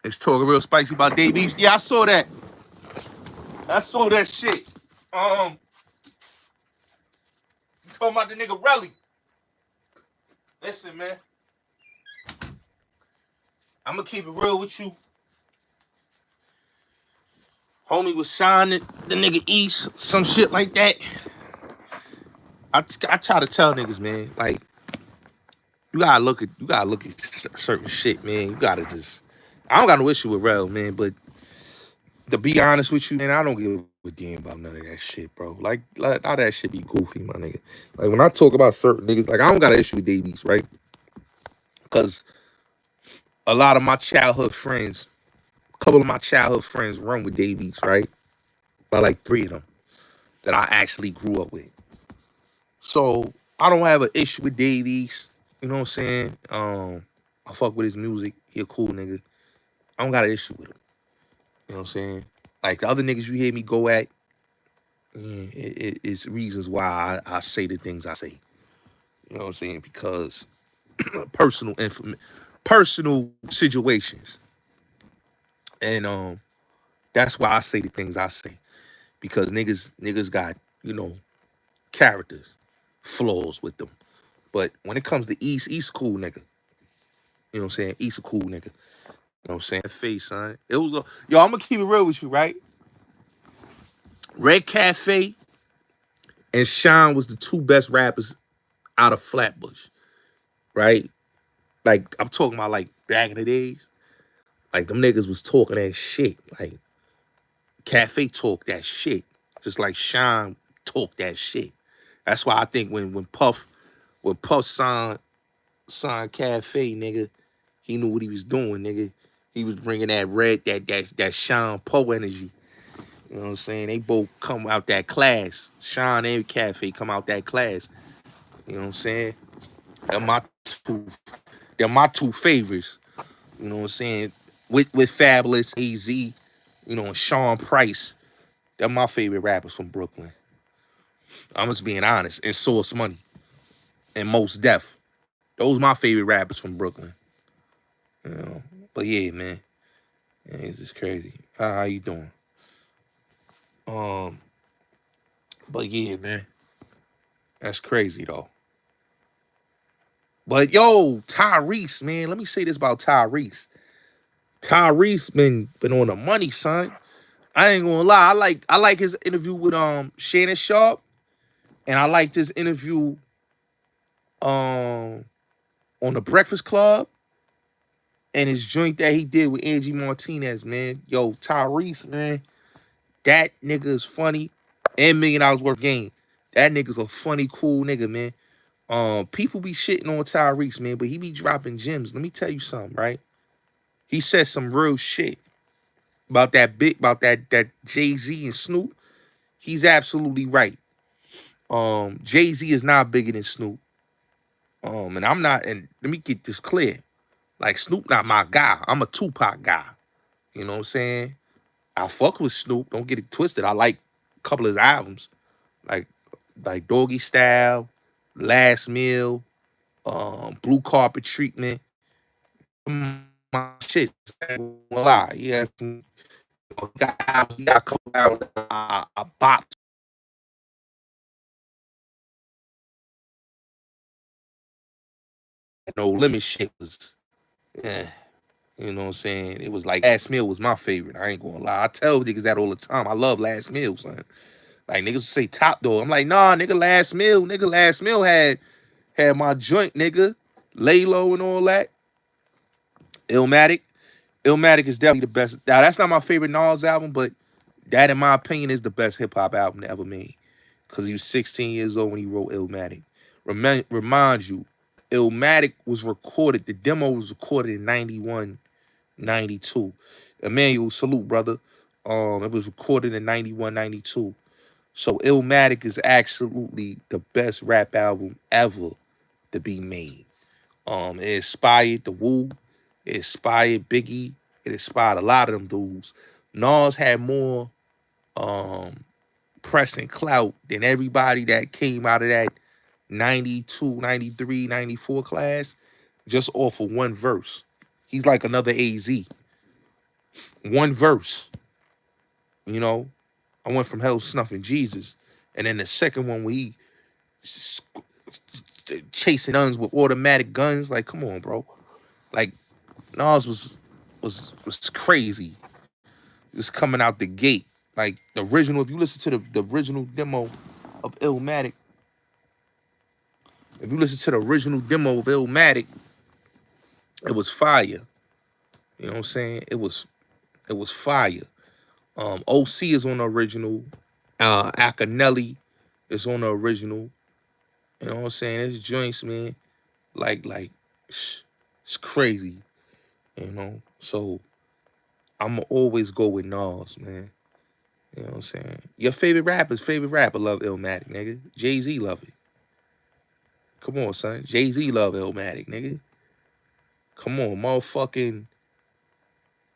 It's talking real spicy about Davies. Yeah, I saw that. I saw that shit. You talking about the nigga Relly. Listen, man. I'm gonna keep it real with you. Homie was signing the nigga East, some shit like that. I try to tell niggas, man, like, you gotta look at certain shit, man. You gotta just I don't got no issue with Rel, man, but to be honest with you, man, I don't give a damn about none of that shit, bro. Like all that shit be goofy, my nigga. Like when I talk about certain niggas, like I don't got an issue with Davies, right? Because a lot of my childhood friends, a couple of my childhood friends run with Davies, right? By like 3 of them that I actually grew up with. So I don't have an issue with Davies. You know what I'm saying? I fuck with his music. He a cool nigga. I don't got an issue with him. You know what I'm saying? Like the other niggas you hear me go at, it's reasons why I say the things I say. You know what I'm saying? Because personal situations. And that's why I say the things I say. Because niggas got, characters, flaws with them. But when it comes to East cool nigga. You know what I'm saying? East a cool nigga. know what I'm saying? Face, son. It was yo, I'm gonna keep it real with you, right? Red Cafe and Sean was the two best rappers out of Flatbush, right? Like, I'm talking about like back in the days. Like, them niggas was talking that shit. Like, Cafe talked that shit. Just like Sean talked that shit. That's why I think when Puff signed Cafe, nigga, he knew what he was doing, nigga. He was bringing that Sean Poe energy. You know what I'm saying? They both come out that class. Sean and Cafe come out that class. You know what I'm saying? They're my two, they're my two favorites. You know what I'm saying? With Fabulous, AZ, you know, and Sean Price. They're my favorite rappers from Brooklyn. I'm just being honest. And Source Money. And Most Def. Those my favorite rappers from Brooklyn. You know. But yeah, man. Yeah, it's just crazy. How you doing? Um, but yeah, man. That's crazy though. But yo, Tyrese, man, let me say this about Tyrese. Tyrese been on the money, son. I ain't gonna lie. I like his interview with Shannon Sharp, and I like this interview on the Breakfast Club, and his joint that he did with Angie Martinez, man. Yo, Tyrese, man, that nigga is funny and $1 million worth of game. That nigga's a funny, cool nigga, man. People be shitting on Tyrese, man, but he be dropping gems. Let me tell you something, right? He said some real shit about that Jay-Z and Snoop. He's absolutely right. Jay-Z is not bigger than Snoop. And I'm not, and let me get this clear. Like, Snoop not my guy. I'm a Tupac guy. You know what I'm saying? I fuck with Snoop. Don't get it twisted. I like a couple of his albums. Like Doggy Style, Last Meal, Blue Carpet Treatment. My shit. I ain't gonna lie. He got a couple albums I bopped. No Limit shit was, eh. You know what I'm saying? It was like Last Meal was my favorite. I ain't gonna lie. I tell niggas that all the time. I love Last Meal, son. Like, niggas say Top Dog. I'm like, nah, nigga, Last Meal. Nigga, Last Meal had my joint, nigga. Lay Low and all that. Illmatic. Illmatic is definitely the best. Now, that's not my favorite Nas album, but that, in my opinion, is the best hip-hop album ever made. Because he was 16 years old when he wrote Illmatic. Remind you, Illmatic was recorded, the demo was recorded in 91, 92. Emmanuel, salute, brother. It was recorded in 91, 92. So Illmatic is absolutely the best rap album ever to be made. It inspired the Wu, it inspired Biggie, it inspired a lot of them dudes. Nas had more press and clout than everybody that came out of that 92, 93, 94 class just off of one verse. He's like another AZ. One verse, you know. I went from Hell Snuffing Jesus. And then the second one where he chasing guns with automatic guns. Like, come on, bro. Like, Nas was crazy. Just coming out the gate. Like, the original, if you listen to the original demo of Illmatic, if you listen to the original demo of Illmatic, it was fire. You know what I'm saying? It was fire. OC is on the original. Akinelli is on the original. You know what I'm saying? It's joints, man. Like, it's crazy. You know? So, I'ma always go with Nas, man. You know what I'm saying? Your favorite rapper love Illmatic, nigga. Jay-Z love it. Come on, son. Jay-Z love Illmatic, nigga. Come on, motherfucking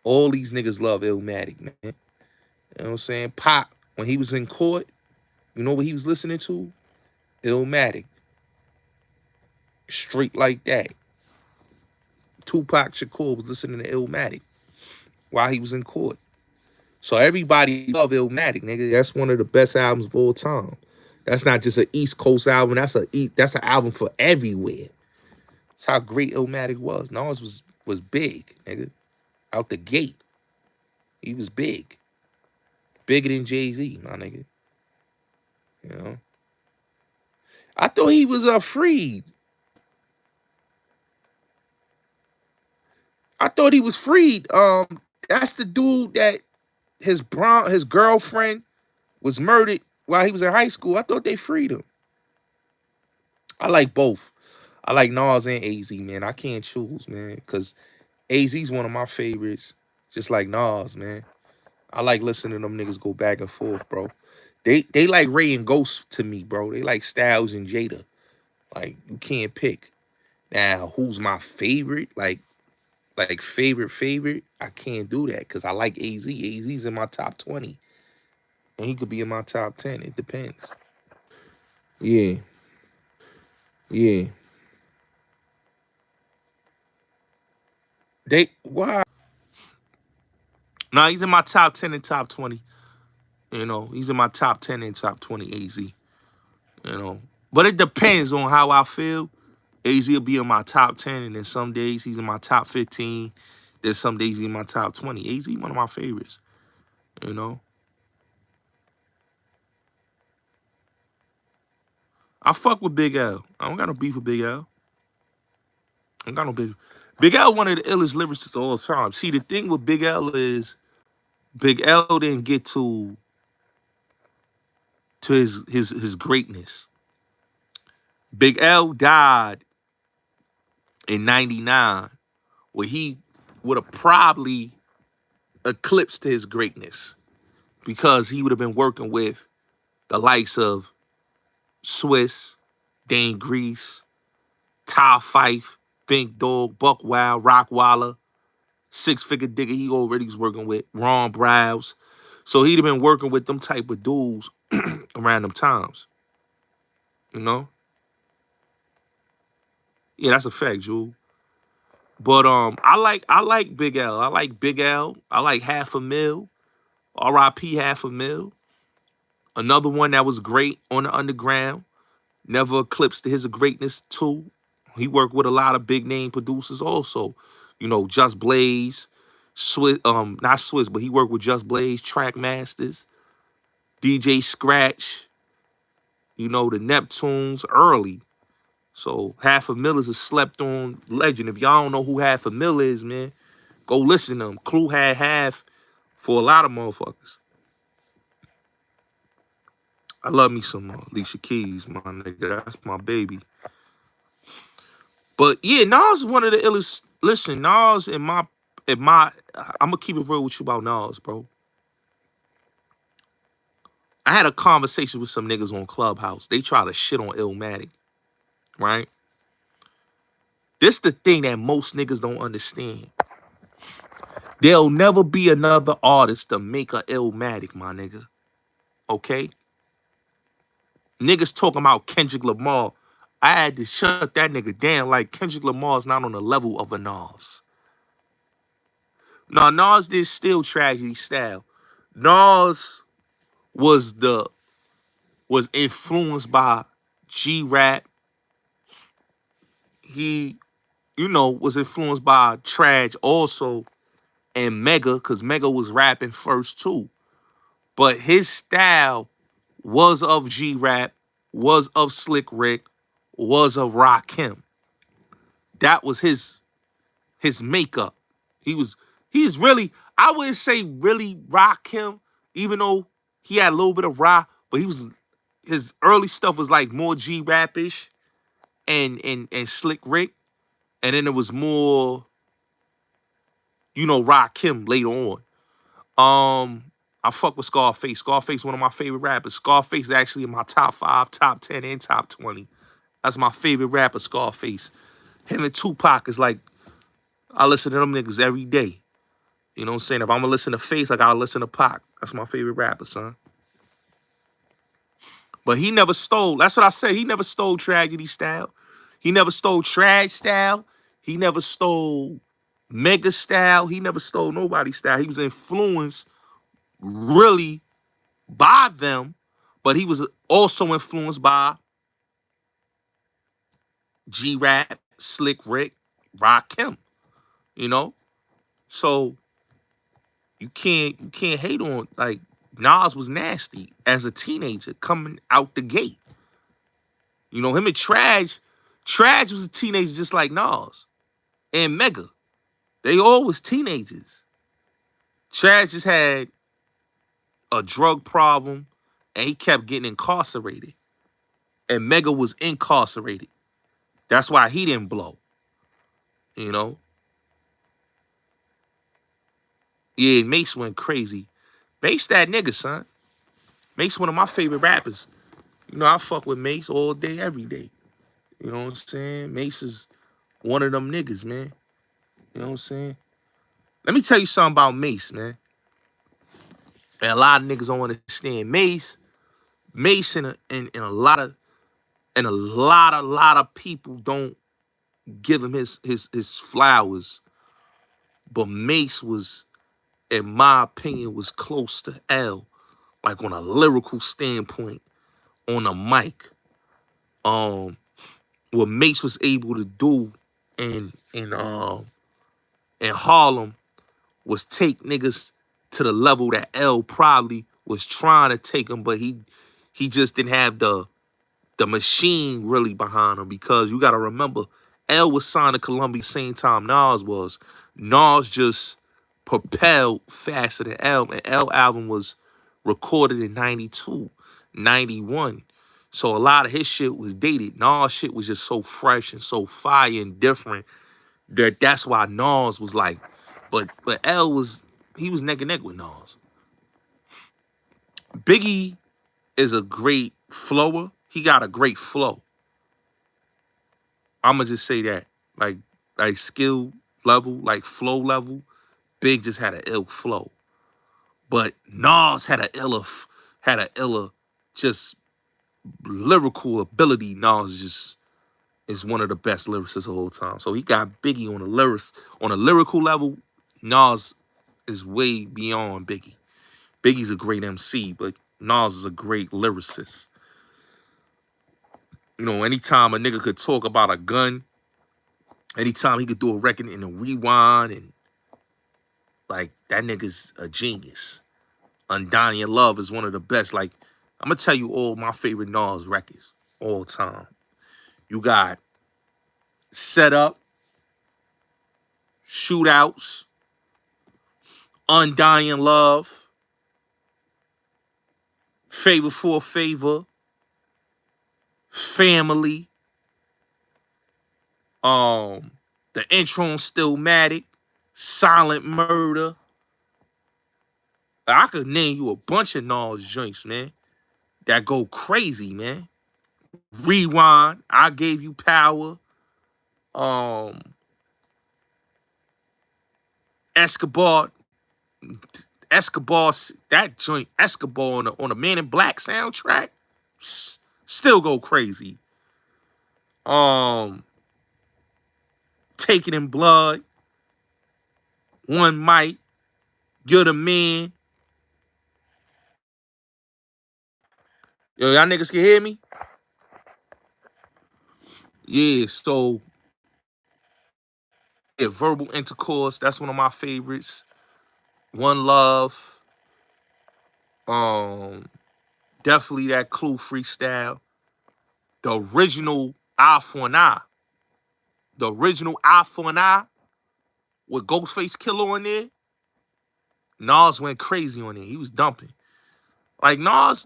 all these niggas love Illmatic, man. You know what I'm saying? Pop, when he was in court, you know what he was listening to? Illmatic. Straight like that. Tupac Shakur was listening to Illmatic while he was in court. So everybody love Illmatic, nigga. That's one of the best albums of all time. That's not just an East Coast album. That's an album for everywhere. That's how great Illmatic was. Nas was big, nigga. Out the gate, he was big, bigger than Jay-Z, my nigga. You know, I thought he was freed. I thought he was freed. That's the dude that his girlfriend was murdered while he was in high school. I thought they freed him. I like both. I like Nas and AZ, man. I can't choose, man, because AZ's one of my favorites, just like Nas, man. I like listening to them niggas go back and forth, bro. They like Ray and Ghost to me, bro. They like Styles and Jada. Like, you can't pick. Now, who's my favorite? Like favorite? I can't do that because I like AZ. AZ's in my top 20. And he could be in my top 10. It depends. Yeah. Yeah. Why? Nah, he's in my top 10 and top 20. You know, he's in my top 10 and top 20 AZ. You know. But it depends on how I feel. AZ will be in my top 10, and then some days he's in my top 15. There's some days he's in my top 20. AZ, one of my favorites. You know. I fuck with Big L. I don't got no beef with Big L. I don't got no beef. Big L, one of the illest lyricists of all time. See, the thing with Big L is Big L didn't get to his greatness. Big L died in 99, where he would have probably eclipsed his greatness because he would have been working with the likes of Swiss, Dane Grease, Ty Fife, Bink Dog, Buck Wild, Rockwaller, Six Figure Digger. He already was working with Ron Browse. So he'd have been working with them type of dudes around them times. You know? Yeah, that's a fact, Jewel. But I like Big L. I like Big L. I like Half a Mil. R.I.P. Half a Mil. Another one that was great on the underground. Never eclipsed his greatness too. He worked with a lot of big name producers also. You know, Just Blaze, Swiss, not Swiss, but he worked with Just Blaze, Track Masters, DJ Scratch, you know, the Neptunes early. So Half a Mil is a slept on legend. If y'all don't know who Half a Mil is, man, go listen to him. Clue had half for a lot of motherfuckers. I love me some Alicia Keys, my nigga. That's my baby. But yeah, Nas is one of the illest. Listen, Nas I'm gonna keep it real with you about Nas, bro. I had a conversation with some niggas on Clubhouse. They try to shit on Illmatic, right? This the thing that most niggas don't understand. There'll never be another artist to make a Illmatic, my nigga. Okay? Niggas talking about Kendrick Lamar. I had to shut that nigga down. Like, Kendrick Lamar is not on the level of a Nas. No, Nas did Still Tragedy style. Nas was influenced by G-Rap. He, you know, was influenced by Trage also and Mega, because Mega was rapping first too. But his style was of G-Rap, was of Slick Rick, was of Rakim. That was his makeup. He's really, I wouldn't say really Rakim, even though he had a little bit of rock, but his early stuff was like more G-Rap-ish and Slick Rick. And then it was more, you know, Rakim later on. I fuck with Scarface. Scarface, one of my favorite rappers. Scarface is actually in my top 5, top 10, and top 20. That's my favorite rapper, Scarface. Him and Tupac is like, I listen to them niggas every day. You know what I'm saying? If I'm gonna listen to Face, I gotta listen to Pac. That's my favorite rapper, son. But he never stole, that's what I said, he never stole Tragedy style. He never stole Trag style. He never stole Mega style. He never stole nobody's style. He was influenced really by them, but he was also influenced by G-Rap, Slick Rick, Rakim, you know? So You can't hate on, like, Nas was nasty as a teenager coming out the gate. You know, him and Trash was a teenager just like Nas and Mega. They all was teenagers. Trash just had a drug problem and he kept getting incarcerated. And Mega was incarcerated. That's why he didn't blow. You know? Yeah, Mase went crazy. Mase that nigga, son. Mase one of my favorite rappers. You know, I fuck with Mase all day, every day. You know what I'm saying? Mase is one of them niggas, man. You know what I'm saying? Let me tell you something about Mase, man. And a lot of niggas don't understand. Mase and a lot of people don't give him his flowers. But Mase was, in my opinion, was close to L, like on a lyrical standpoint, on a mic. What Mase was able to do in Harlem was take niggas to the level that L probably was trying to take him, but he just didn't have the machine really behind him, because you got to remember, L was signed to Columbia same time Nas was. Nas just propelled faster than L, and L album was recorded in 92, 91. So a lot of his shit was dated. Nas shit was just so fresh and so fire and different that's why Nas was like, but L was, he was neck and neck with Nas. Biggie is a great flower. He got a great flow. I'ma just say that. Like skill level, like flow level, Big just had an ill flow. But Nas had a illa just lyrical ability. Nas just is one of the best lyricists of all time. So he got Biggie on a lyrical level. Nas is way beyond Biggie. Biggie's a great MC, but Nas is a great lyricist. You know, anytime a nigga could talk about a gun, anytime he could do a record in a rewind, and like, that nigga's a genius. Undying Love is one of the best. Like, I'm gonna tell you all my favorite Nas records all time. You got Set Up, Shootouts, Undying Love, Favor for a Favor, Family, the intro on Stillmatic, Silent Murder. I could name you a bunch of Nas joints, man, that go crazy, man. Rewind, I Gave You Power, Escobar, that joint Escobar on the Man in Black soundtrack, still go crazy. Taking in Blood, One Mic, You're the Man. Yo, y'all niggas can hear me? Yeah, so yeah, Verbal Intercourse, that's one of my favorites. One Love. Definitely that Clue freestyle. The original Eye for an Eye. The original Eye for an Eye with Ghostface Killah on there. Nas went crazy on it. He was dumping. Like, Nas,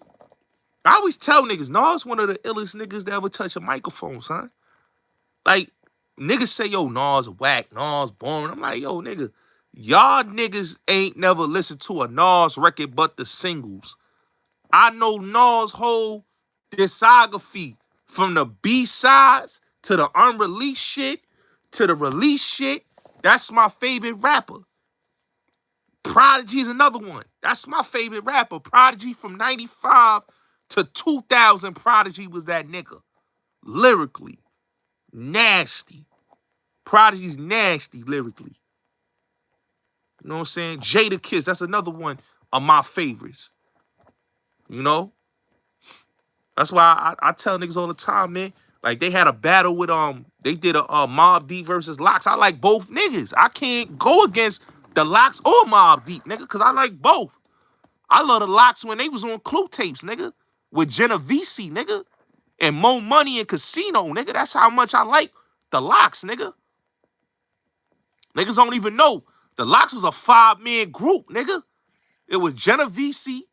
I always tell niggas, Nas one of the illest niggas that ever touch a microphone, son. Like, niggas say, yo, Nas whack, Nas boring. I'm like, yo, nigga, y'all niggas ain't never listened to a Nas record but the singles. I know Nas' whole discography, from the B-sides to the unreleased shit to the release shit. That's my favorite rapper. Prodigy is another one. That's my favorite rapper. Prodigy from 95 to 2000. Prodigy was that nigga. Lyrically. Nasty. Prodigy's nasty lyrically. You know what I'm saying? Jadakiss, that's another one of my favorites. You know? That's why I tell niggas all the time, man. Like, they had a battle with, they did a Mobb Deep versus Lox. I like both niggas. I can't go against The Lox or Mobb Deep, nigga, because I like both. I love the Lox when they was on Clue tapes, nigga, with Genovese, nigga, and Mo Money and Casino, nigga. That's how much I like the Lox, nigga. Niggas don't even know. The Lox was a 5-man group, nigga. It was Genovese,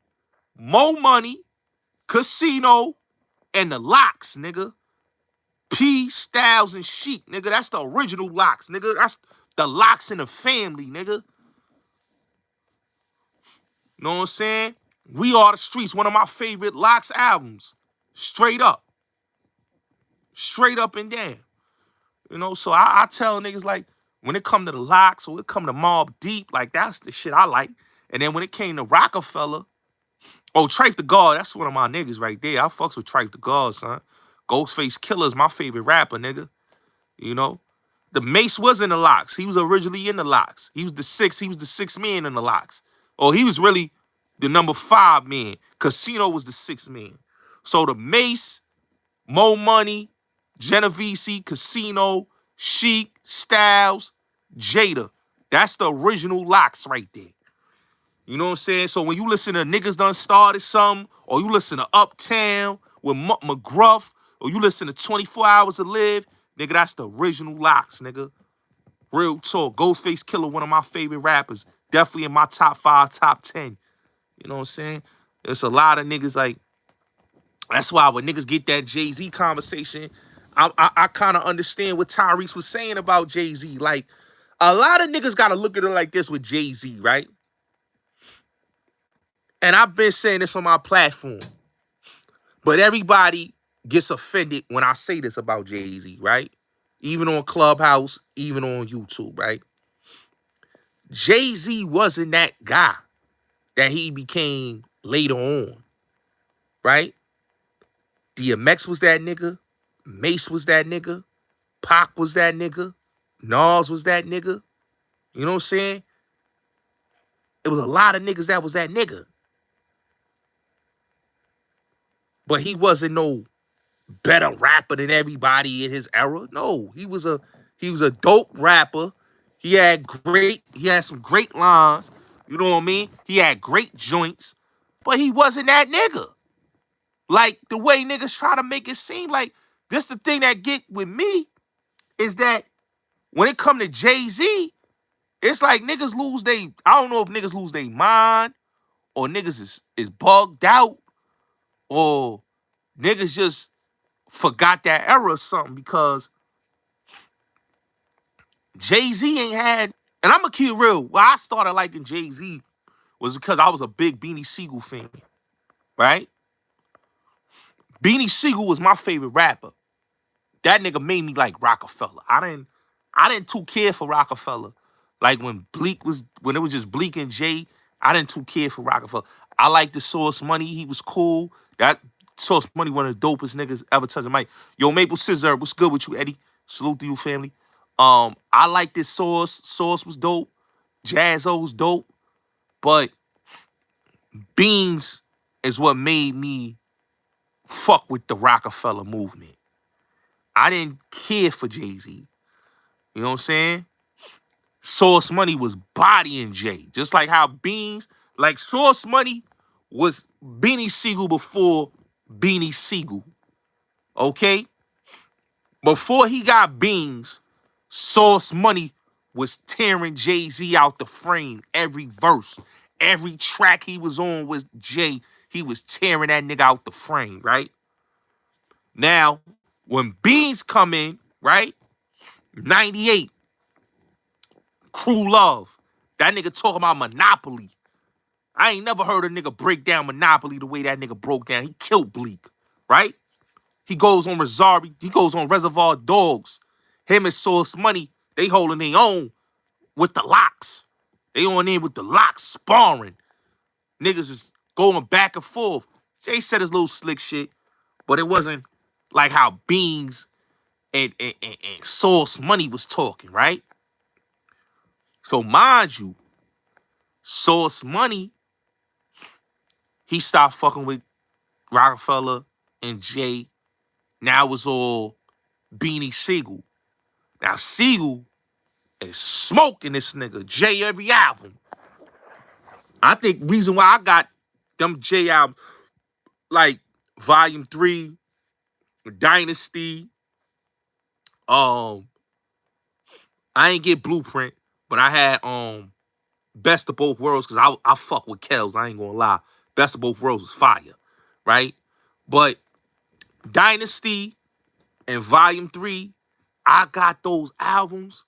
Mo Money, Casino, and the Lox, nigga. P, Styles, and Sheik, nigga. That's the original Lox, nigga. That's the Lox in the family, nigga. Know what I'm saying? We Are the Streets, one of my favorite Lox albums. Straight up. Straight up and down. You know, so I tell niggas, like, when it come to the Lox or it come to Mobb Deep, like, that's the shit I like. And then when it came to Rockefeller, oh, Trife the God, that's one of my niggas right there. I fucks with Trife the God, son. Ghostface Killah is my favorite rapper, nigga. You know? The Mase was in the Lox. He was originally in the Lox. He was the sixth man in the Lox. Or he was really the number 5 man. Casino was the 6th man. So the Mase, Mo Money, Genovese, Casino, Sheik, Styles, Jada. That's the original Lox right there. You know what I'm saying? So when you listen to Niggas Done Started Something, or you listen to Uptown with McGruff, or you listen to 24 Hours to Live, nigga, that's the original Lox, nigga. Real talk. Ghostface Killah, one of my favorite rappers. Definitely in my top 5, top 10. You know what I'm saying? There's a lot of niggas like, that's why when niggas get that Jay-Z conversation, I kind of understand what Tyrese was saying about Jay-Z. Like, a lot of niggas got to look at it like this with Jay-Z, right? And I've been saying this on my platform. But everybody gets offended when I say this about Jay-Z, right? Even on Clubhouse, even on YouTube, right? Jay-Z wasn't that guy that he became later on, right? DMX was that nigga. Mase was that nigga. Pac was that nigga. Nas was that nigga. You know what I'm saying? It was a lot of niggas that was that nigga. But he wasn't no better rapper than everybody in his era. No, he was a dope rapper. He had some great lines. You know what I mean? He had great joints, but he wasn't that nigga. Like the way niggas try to make it seem like this, the thing that get with me is that when it come to Jay-Z, it's like niggas lose they, I don't know if niggas lose their mind or niggas is bugged out or niggas just forgot that era or something, because Jay-Z ain't had, and I'm gonna keep it real, why I started liking Jay-Z was because I was a big Beanie Sigel fan, right? Beanie Sigel was my favorite rapper. That nigga made me like Rockefeller. I didn't too care for Rockefeller. Like when it was just Bleak and Jay, I didn't too care for Rockefeller. I liked the Source Money. He was cool. That Source Money, one of the dopest niggas ever touched the mic. Yo, Maple Scissor, what's good with you, Eddie? Salute to you, family. I like this Source. Source was dope. Jazzo was dope. But Beans is what made me fuck with the Rockefeller movement. I didn't care for Jay-Z. You know what I'm saying? Source Money was bodying Jay. Just like how Beans, like Source Money was Beanie Sigel before Beanie Sigel. Okay? Before he got Beans, Source Money was tearing Jay-Z out the frame. Every verse, every track he was on with Jay, he was tearing that nigga out the frame, right? Now, when Beans come in, right? 98, Crew Love. That nigga talking about Monopoly. I ain't never heard a nigga break down Monopoly the way that nigga broke down. He killed Bleak, right? He goes on Reservoir Dogs. Him and Source Money, they holding their own with the Lox. They on in with the Lox sparring. Niggas is going back and forth. Jay said his little slick shit, but it wasn't like how Beans and Source Money was talking, right? So mind you, Source Money, he stopped fucking with Rockefeller and Jay. Now it's all Beanie Sigel. Now Sigel and smoking this nigga Jay every album. I think reason why I got them Jay albums like Volume 3, Dynasty. I ain't get Blueprint, but I had Best of Both Worlds because I fuck with Kells. I ain't gonna lie. Best of Both Worlds was fire, right? But Dynasty and Volume 3, I got those albums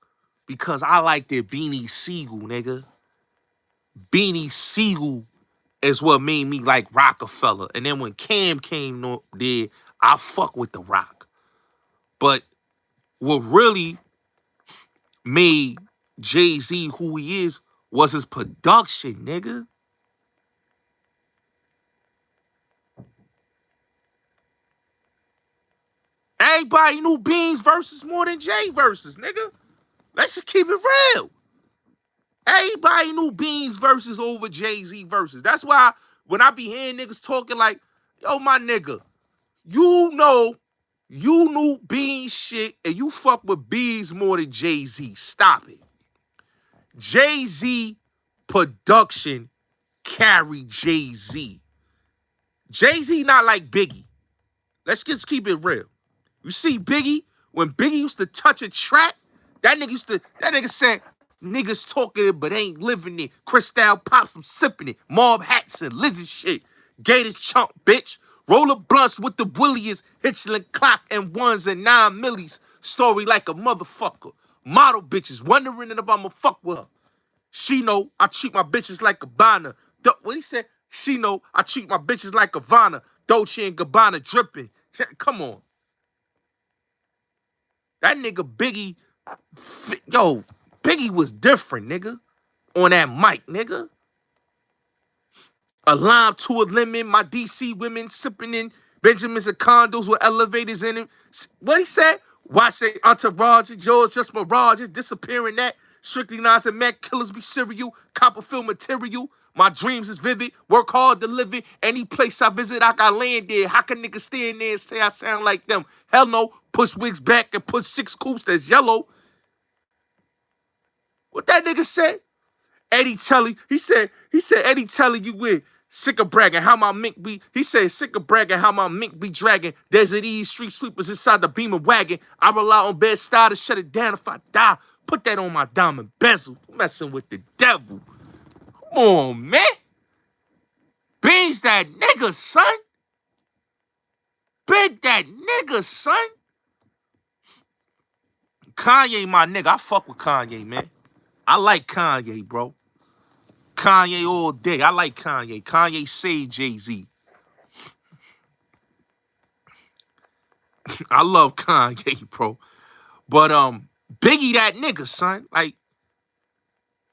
because I like their Beanie Siegel, nigga. Beanie Siegel is what made me like Rockefeller. And then when Cam came there, I fuck with The Rock. But what really made Jay-Z who he is was his production, nigga. Everybody knew Beans versus more than Jay versus, nigga. Let's just keep it real. Everybody knew Beans versus over Jay-Z versus. That's why when I be hearing niggas talking like, yo, my nigga, you knew Beans shit and you fuck with Beans more than Jay-Z. Stop it. Jay-Z production carried Jay-Z. Jay-Z not like Biggie. Let's just keep it real. You see Biggie, when Biggie used to touch a track, that nigga said, niggas talking it but ain't living it. Cristal Pops, I'm sipping it. Mob hats and lizard shit. Gators chump, bitch. Roller blunts with the williest. Hitchling clock and ones and 9 millis. Story like a motherfucker. Model bitches wondering if I'ma fuck with her. She know I treat my bitches like a Gabbana. What he said? She know I treat my bitches like a Vanna. Dolce and Gabbana dripping. Come on. That nigga Biggie, yo, Biggie was different, nigga. On that mic, nigga. A lime to a lemon, my DC women sipping in Benjamins and condos with elevators in them. What he said? Why say entourage and yours just mirage, it's disappearing that. Strictly Nas and Mac killers be serial, Copperfield material. My dreams is vivid, work hard to live it. Any place I visit, I got land there. How can niggas stand there and say I sound like them? Hell no, push wigs back and put 6 coops that's yellow. What that nigga said? Eddie Telly, he said Eddie Telly, you with sick of bragging how my mink be. He said sick of bragging how my mink be dragging. Desert East street sweepers inside the Beamer wagon. I rely on bed style to shut it down if I die. Put that on my diamond bezel. Messing with the devil. Come on, man. Beans that nigga, son. Big that nigga, son. Kanye, my nigga. I fuck with Kanye, man. I like Kanye, bro. Kanye all day. I like Kanye. Kanye saved Jay-Z. I love Kanye, bro. But Biggie that nigga, son. Like,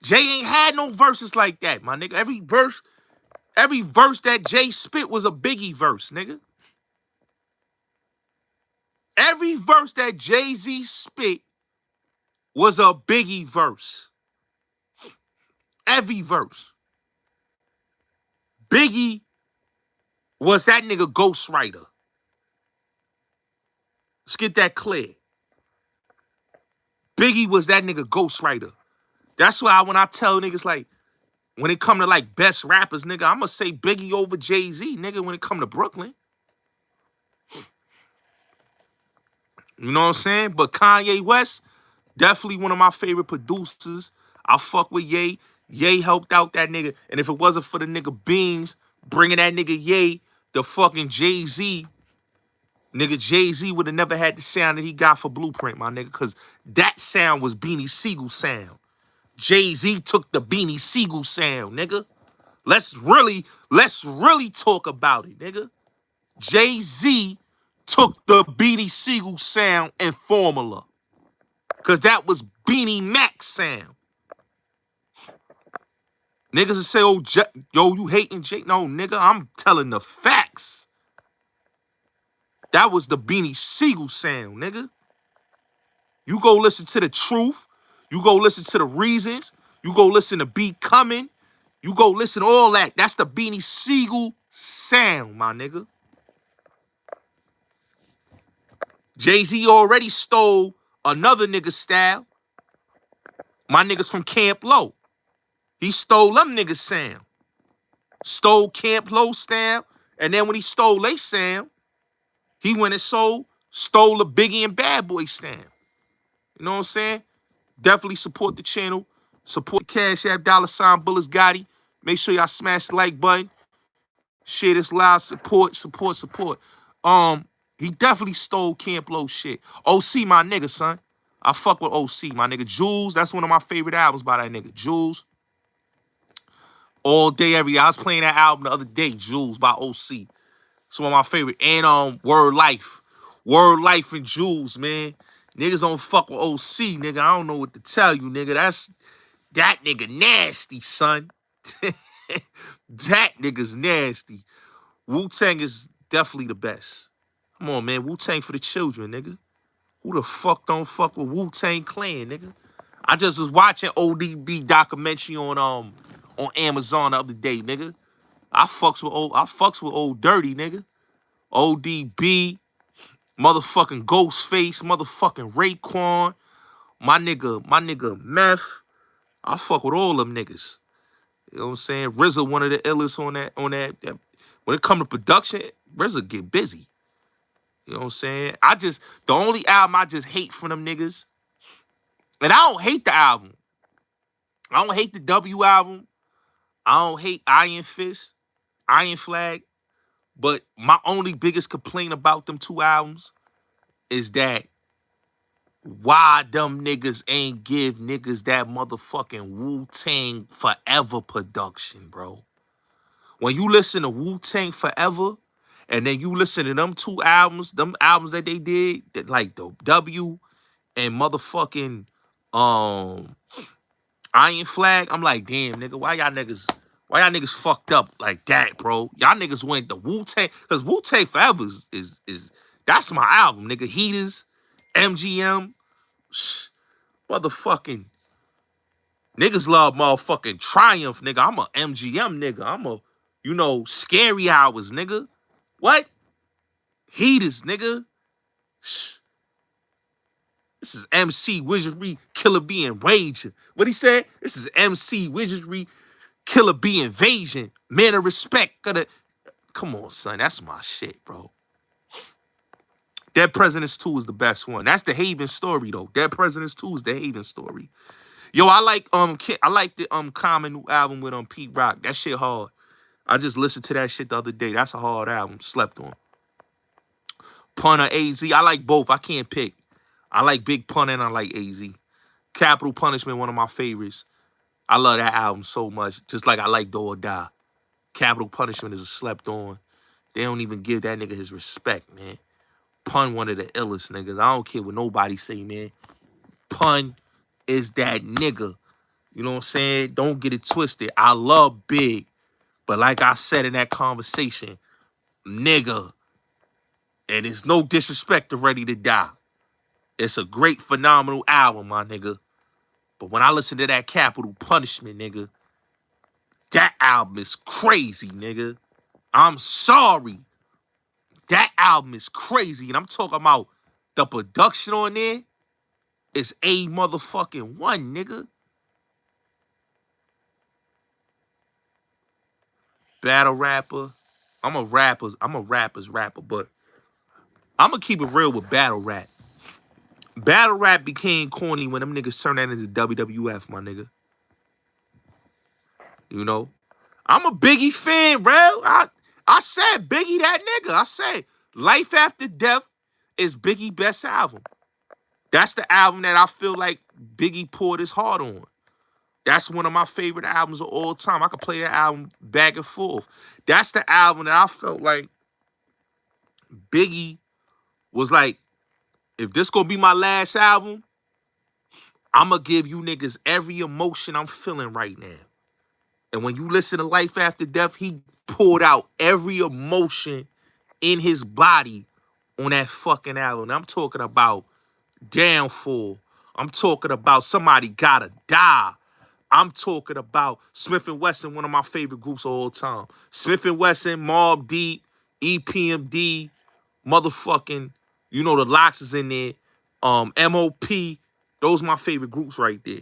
Jay ain't had no verses like that, my nigga. Every verse that Jay spit was a Biggie verse, nigga. Every verse that Jay-Z spit was a Biggie verse. Every verse. Biggie was that nigga ghostwriter. Let's get that clear. Biggie was that nigga ghostwriter. That's why when I tell niggas like, when it come to like best rappers, nigga, I'ma say Biggie over Jay-Z, nigga, when it come to Brooklyn. You know what I'm saying? But Kanye West, definitely one of my favorite producers. I fuck with Ye. Ye helped out that nigga. And if it wasn't for the nigga Beans bringing that nigga Ye, the fucking Jay-Z, nigga Jay-Z would have never had the sound that he got for Blueprint, my nigga, because that sound was Beanie Siegel sound. Jay-Z took the Beanie Siegel sound, nigga. Let's really talk about it, nigga. Jay-Z took the Beanie Siegel sound and formula. Because that was Beanie Mac's sound. Niggas will say, oh, yo, you hating Jay? No, nigga, I'm telling the facts. That was the Beanie Siegel sound, nigga. You go listen to The Truth. You go listen to The Reasons. You go listen to Be Coming. You go listen to all that. That's the Beanie Siegel sound, my nigga. Jay-Z already stole another nigga's style. My niggas from Camp Low. He stole them niggas' sound. Stole Camp Low sound. And then when he stole they sound, he went and stole the Biggie and Bad Boy sound. You know what I'm saying? Definitely support the channel. Support the Cash App, $Bulletz Gotti. Make sure y'all smash the like button. Share this live. Support. He definitely stole Camp Low shit. OC, my nigga, son. I fuck with OC, my nigga. Jules, that's one of my favorite albums by that nigga. Jules. All day, every day. I was playing that album the other day, Jules by OC. It's one of my favorite. And Word Life. Word Life and Jules, man. Niggas don't fuck with OC, nigga. I don't know what to tell you, nigga. That nigga nasty, son. That nigga's nasty. Wu-Tang is definitely the best. Come on, man. Wu-Tang for the children, nigga. Who the fuck don't fuck with Wu-Tang Clan, nigga? I just was watching ODB documentary on Amazon the other day, nigga. I fucks with old Dirty, nigga. ODB, motherfucking Ghostface, motherfucking Raekwon, my nigga Meth. I fuck with all them niggas. You know what I'm saying? RZA, one of the illest on that. When it come to production, RZA get busy. You know what I'm saying? The only album I just hate from them niggas, and I don't hate the album. I don't hate the W album. I don't hate Iron Fist, Iron Flag. But my only biggest complaint about them two albums is that why them niggas ain't give niggas that motherfucking Wu-Tang Forever production, bro. When you listen to Wu-Tang Forever, and then you listen to them albums that they did, like the W and motherfucking Iron Flag, I'm like, damn, nigga, why y'all niggas fucked up like that, bro? Y'all niggas went the Wu-Tang, because Wu-Tang Forever is that's my album, nigga. Heaters, MGM, motherfucking niggas love motherfucking Triumph, nigga. I'm a MGM nigga. I'm a, Scary Hours, nigga. What? Heaters, nigga. This is MC Wizardry, Killer B Invasion. What he said? This is MC Wizardry, Killer B Invasion. Man of respect. Come on, son. That's my shit, bro. Dead Presidents 2 is the best one. That's the Haven story, though. Dead Presidents 2 is the Haven story. Yo, I like the Common new album with Pete Rock. That shit hard. I just listened to that shit the other day. That's a hard album. Slept on. Pun or AZ. I like both. I can't pick. I like Big Pun and I like AZ. Capital Punishment, one of my favorites. I love that album so much. Just like I like Do or Die. Capital Punishment is a slept on. They don't even give that nigga his respect, man. Pun, one of the illest niggas. I don't care what nobody say, man. Pun is that nigga. You know what I'm saying? Don't get it twisted. I love Big. But like I said in that conversation, nigga. And it's no disrespect to Ready to Die. It's a great, phenomenal album, my nigga. But when I listen to that Capital Punishment, nigga, that album is crazy, nigga. I'm sorry. That album is crazy. And I'm talking about the production on there is a motherfucking one, nigga. Battle rapper. I'm a rapper's rapper, but I'm going to keep it real with battle rap. Battle rap became corny when them niggas turned that into WWF, my nigga. You know? I'm a Biggie fan, bro. I said Biggie that nigga. I said Life After Death is Biggie's best album. That's the album that I feel like Biggie poured his heart on. That's one of my favorite albums of all time. I could play that album back and forth. That's the album that I felt like Biggie was like, if this gonna be my last album, I'm gonna give you niggas every emotion I'm feeling right now. And when you listen to Life After Death, he poured out every emotion in his body on that fucking album. I'm talking about Downfall. I'm talking about Somebody Gotta Die. I'm talking about Smith & Wesson, one of my favorite groups of all time. Smith & Wesson, Mobb Deep, EPMD, motherfucking, the Lox is in there. MOP. Those are my favorite groups right there.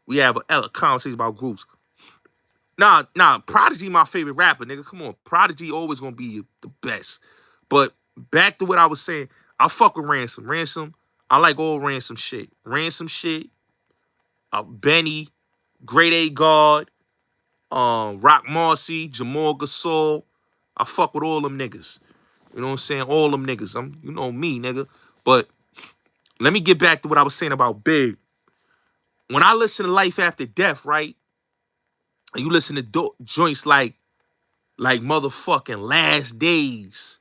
We have a conversation about groups. Nah, Prodigy my favorite rapper, nigga. Come on. Prodigy always gonna be the best. But back to what I was saying, I fuck with Ransom. Ransom, I like all Ransom shit. Ransom shit, Benny, Great A God, Rock Marcy, Jamal Gasol. I fuck with all them niggas. You know what I'm saying? All them niggas. You know me, nigga. But let me get back to what I was saying about Big. When I listen to Life After Death, right? And you listen to joints like motherfucking Last Days.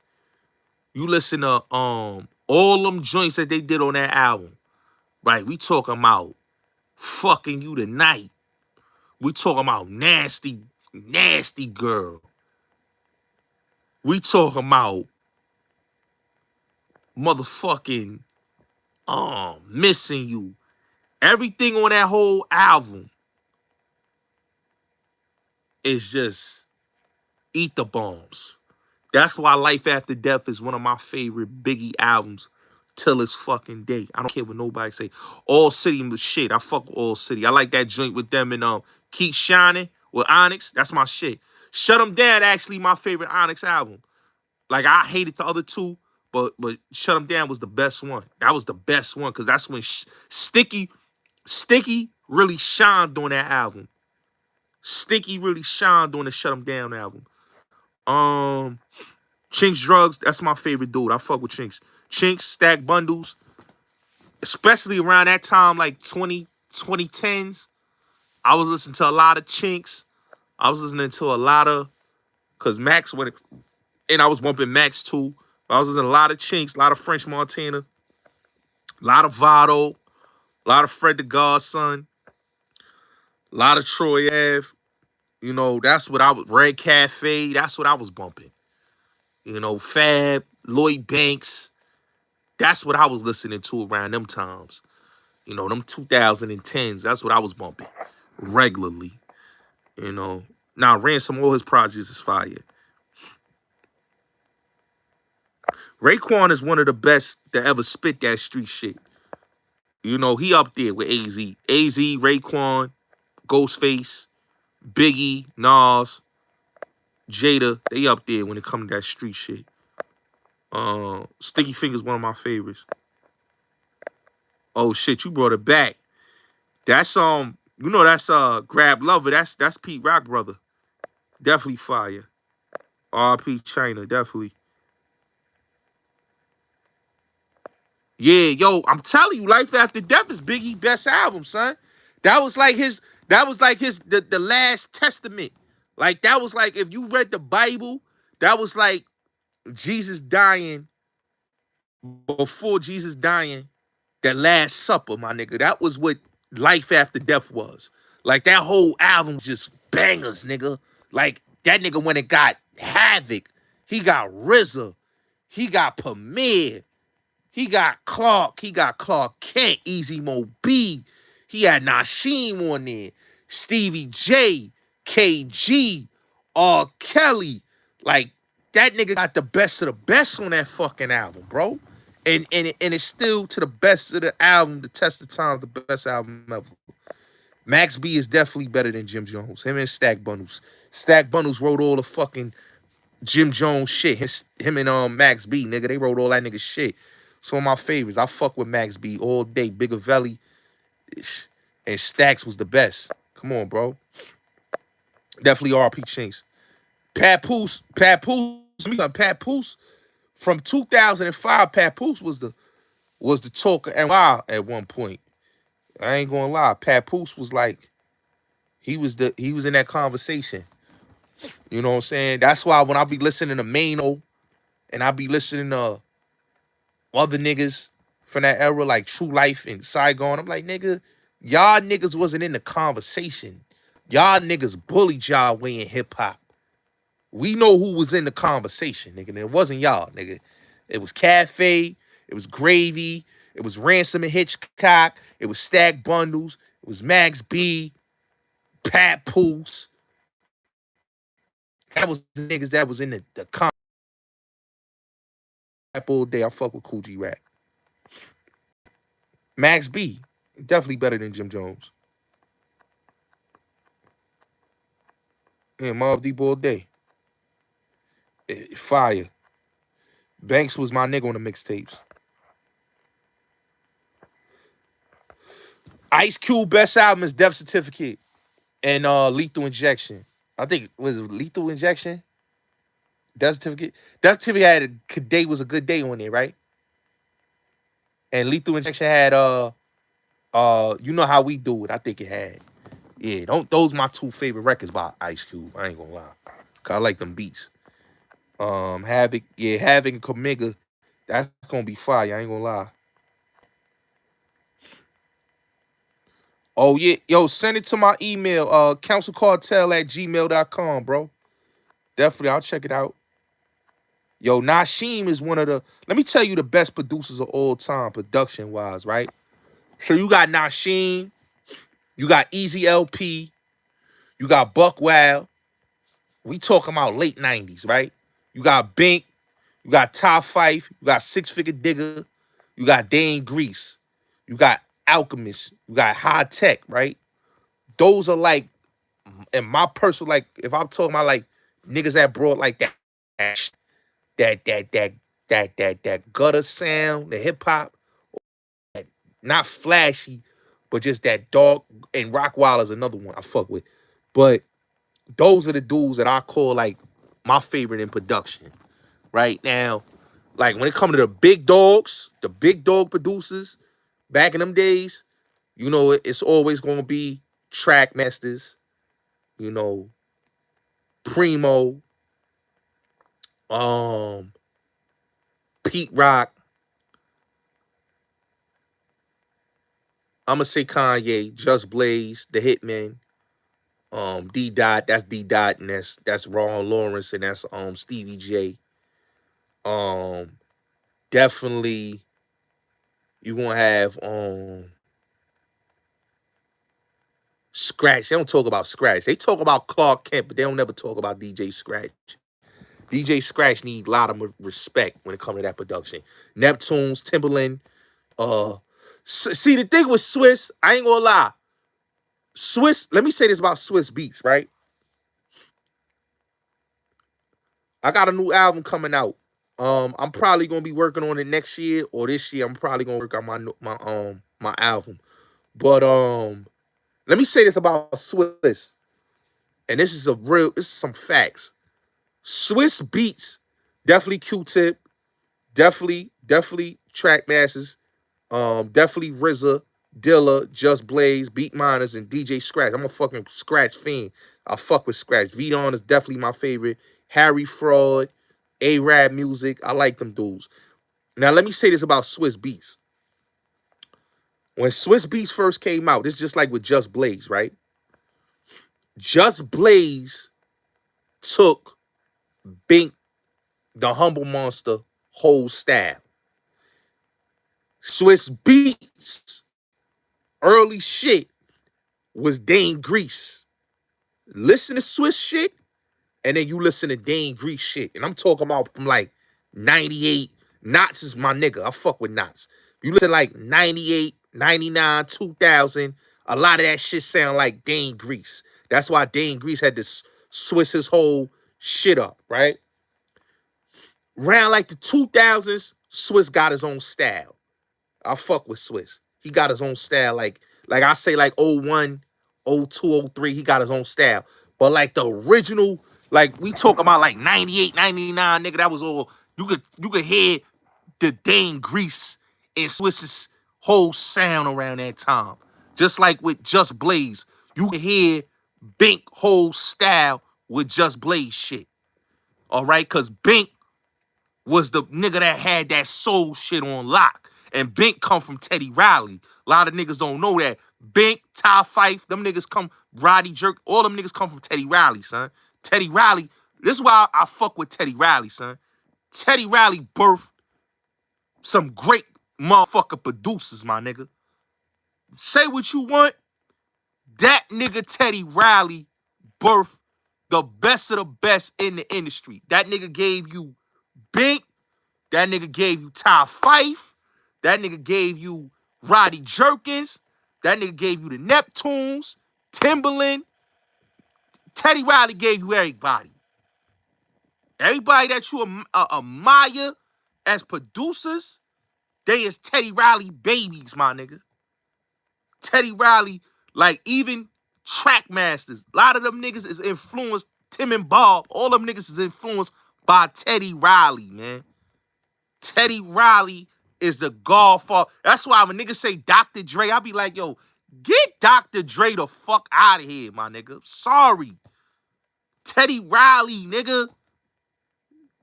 You listen to all them joints that they did on that album. Right? We talking about Fucking You Tonight. We talking about Nasty, Nasty Girl. We talking about motherfucking Missing You. Everything on that whole album is just eat the bombs. That's why Life After Death is one of my favorite Biggie albums till this fucking day. I don't care what nobody say. All City was shit. I fuck with All City. I like that joint with them and Keep Shining with Onyx. That's my shit. Shut 'Em Down actually my favorite Onyx album. Like I hated the other two, but Shut 'Em Down was the best one. That was the best one because that's when Sticky really shined on that album. Sticky really shined on the Shut 'Em Down album. Chinks Drugs, that's my favorite dude. I fuck with Chinks. Chinks, Stack Bundles, especially around that time, like 2010s. I was listening to a lot of Chinks. I was listening to a lot of, because Max went, and I was bumping Max too. I was listening to a lot of Chinks, a lot of French Montana, a lot of Vado, a lot of Fred the Godson, a lot of Troy Ave. You know, that's what I was, Red Cafe, that's what I was bumping. You know, Fab, Lloyd Banks. That's what I was listening to around them times. You know, them 2010s. That's what I was bumping regularly. You know. Now, Ransom, all his projects is fire. Raekwon is one of the best that ever spit that street shit. You know, he up there with AZ. AZ, Raekwon, Ghostface, Biggie, Nas, Jada. They up there when it comes to that street shit. Sticky Fingers, one of my favorites. Oh shit, you brought it back. That's you know that's Grab Lover. That's Pete Rock brother. Definitely fire. RP China, definitely. Yeah, yo, I'm telling you, Life After Death is Biggie best album, son. That was like his, the last testament. Like that was like if you read the Bible, that was like Jesus dying, before Jesus dying, that Last Supper, my nigga. That was what Life After Death was. Like that whole album just bangers, nigga. Like that nigga when it got Havoc, he got RZA, he got Premier, he got Clark Kent, Easy Mo B, he had Nasheem on there, Stevie J, KG, R. Kelly. Like that nigga got the best of the best on that fucking album, bro. And it's still to the best of the album, the test of time, the best album ever. Max B is definitely better than Jim Jones. Him and Stack Bundles. Stack Bundles wrote all the fucking Jim Jones shit. Him and Max B, nigga, they wrote all that nigga shit. Some of my favorites. I fuck with Max B all day. Bigger Valley and Stacks was the best. Come on, bro. Definitely RP Chinks. Papoose from 2005. Papoose was the talker and wow at one point. I ain't gonna lie. Papoose was like, he was in that conversation. You know what I'm saying? That's why when I be listening to Mano and I be listening to other niggas from that era, like True Life and Saigon, I'm like, nigga, y'all niggas wasn't in the conversation. Y'all niggas bullied y'all way in hip hop. We know who was in the conversation, nigga. And it wasn't y'all, nigga. It was Cafe, it was Gravy, it was Ransom and Hitchcock, it was Stack Bundles, it was Max B, Pat Poose. That was the niggas that was in the con all day. I fuck with Cool G Rap. Max B, definitely better than Jim Jones. Yeah, Mobb Deep all day. Fire. Banks was my nigga on the mixtapes. Ice Cube best album is Death Certificate and Lethal Injection. I think was it Lethal Injection? Death Certificate. Death Certificate had a day was a good day on there, right? And Lethal Injection had you know how we do it. I think it had. Yeah, don't those my two favorite records by Ice Cube. I ain't gonna lie. Cause I like them beats. Havoc, yeah, Havoc and Kamega, that's gonna be fire. I ain't gonna lie. Oh yeah, yo, send it to my email, counselcartel@gmail.com, bro. Definitely, I'll check it out. Yo, Nasheem is one of the, let me tell you the best producers of all time, production-wise, right? So you got Nasheem, you got Easy LP, you got Buck Wild. We talking about late 90s, right? You got Bink, you got Top Fife, you got Six Figure Digger, you got Dane Grease, you got Alchemist, you got High Tech, right? Those are like, in my personal, like, if I'm talking about like niggas that brought like that gutter sound, the hip hop, not flashy, but just that dark. And Rockwell is another one I fuck with. But those are the dudes that I call like my favorite in production right now. Like when it comes to the big dogs, the big dog producers back in them days, you know, it's always gonna be Track Masters, you know, Primo, um, Pete Rock. I'ma say Kanye, Just Blaze, The Hitman, D Dot, that's D Dot, and that's Ron Lawrence, and that's Stevie J. Um, Definitely you gonna have Scratch. They don't talk about Scratch. They talk about Clark Kent, but they don't never talk about DJ Scratch. DJ Scratch need a lot of respect when it comes to that production. Neptunes, Timberland. See the thing with Swiss, I ain't gonna lie. Swiss, let me say this about Swiss Beats, right? I got a new album coming out. I'm probably gonna be working on it next year or this year. I'm probably gonna work on my album. But let me say this about Swiss, and this is some facts. Swiss Beats, definitely Q-Tip, definitely Trackmasters, definitely RZA, Dilla, Just Blaze, Beat Miners, and DJ Scratch. I'm a fucking Scratch fiend. I fuck with Scratch. Vdon is definitely my favorite. Harry Fraud, A-Rab Music. I like them dudes. Now, let me say this about Swiss Beats. When Swiss Beats first came out, it's just like with Just Blaze, right? Just Blaze took Bink, the Humble Monster, whole style. Swiss Beats, early shit, was Dane Grease. Listen to Swiss shit, and then you listen to Dane Grease shit. And I'm talking about from like 98. Knots is my nigga. I fuck with Knots. If you listen to like 98, 99, 2000, a lot of that shit sound like Dane Grease. That's why Dane Grease had to Swiss his whole shit up, right? Around like the 2000s, Swiss got his own style. I fuck with Swiss. He got his own style. Like I say, like 01, 02, 03, he got his own style. But like the original, like we talk about like 98, 99, nigga, that was all, you could hear the Dane Grease and Swiss's whole sound around that time. Just like with Just Blaze, you could hear Bink whole style with Just Blaze shit. All right, because Bink was the nigga that had that soul shit on lock. And Bink come from Teddy Riley. A lot of niggas don't know that. Bink, Ty Fife, them niggas come, Roddy Jerk, all them niggas come from Teddy Riley, son. Teddy Riley, this is why I fuck with Teddy Riley, son. Teddy Riley birthed some great motherfucker producers, my nigga. Say what you want. That nigga Teddy Riley birthed the best of the best in the industry. That nigga gave you Bink. That nigga gave you Ty Fife. That nigga gave you Roddy Jerkins. That nigga gave you the Neptunes, Timberland. Teddy Riley gave you everybody. Everybody that you admire as producers, they is Teddy Riley babies, my nigga. Teddy Riley, like even track masters. A lot of them niggas is influenced, Tim and Bob, all them niggas is influenced by Teddy Riley, man. Teddy Riley is the godfather. That's why when niggas say Dr. Dre, I be like, yo, get Dr. Dre the fuck out of here, my nigga. Sorry. Teddy Riley, nigga.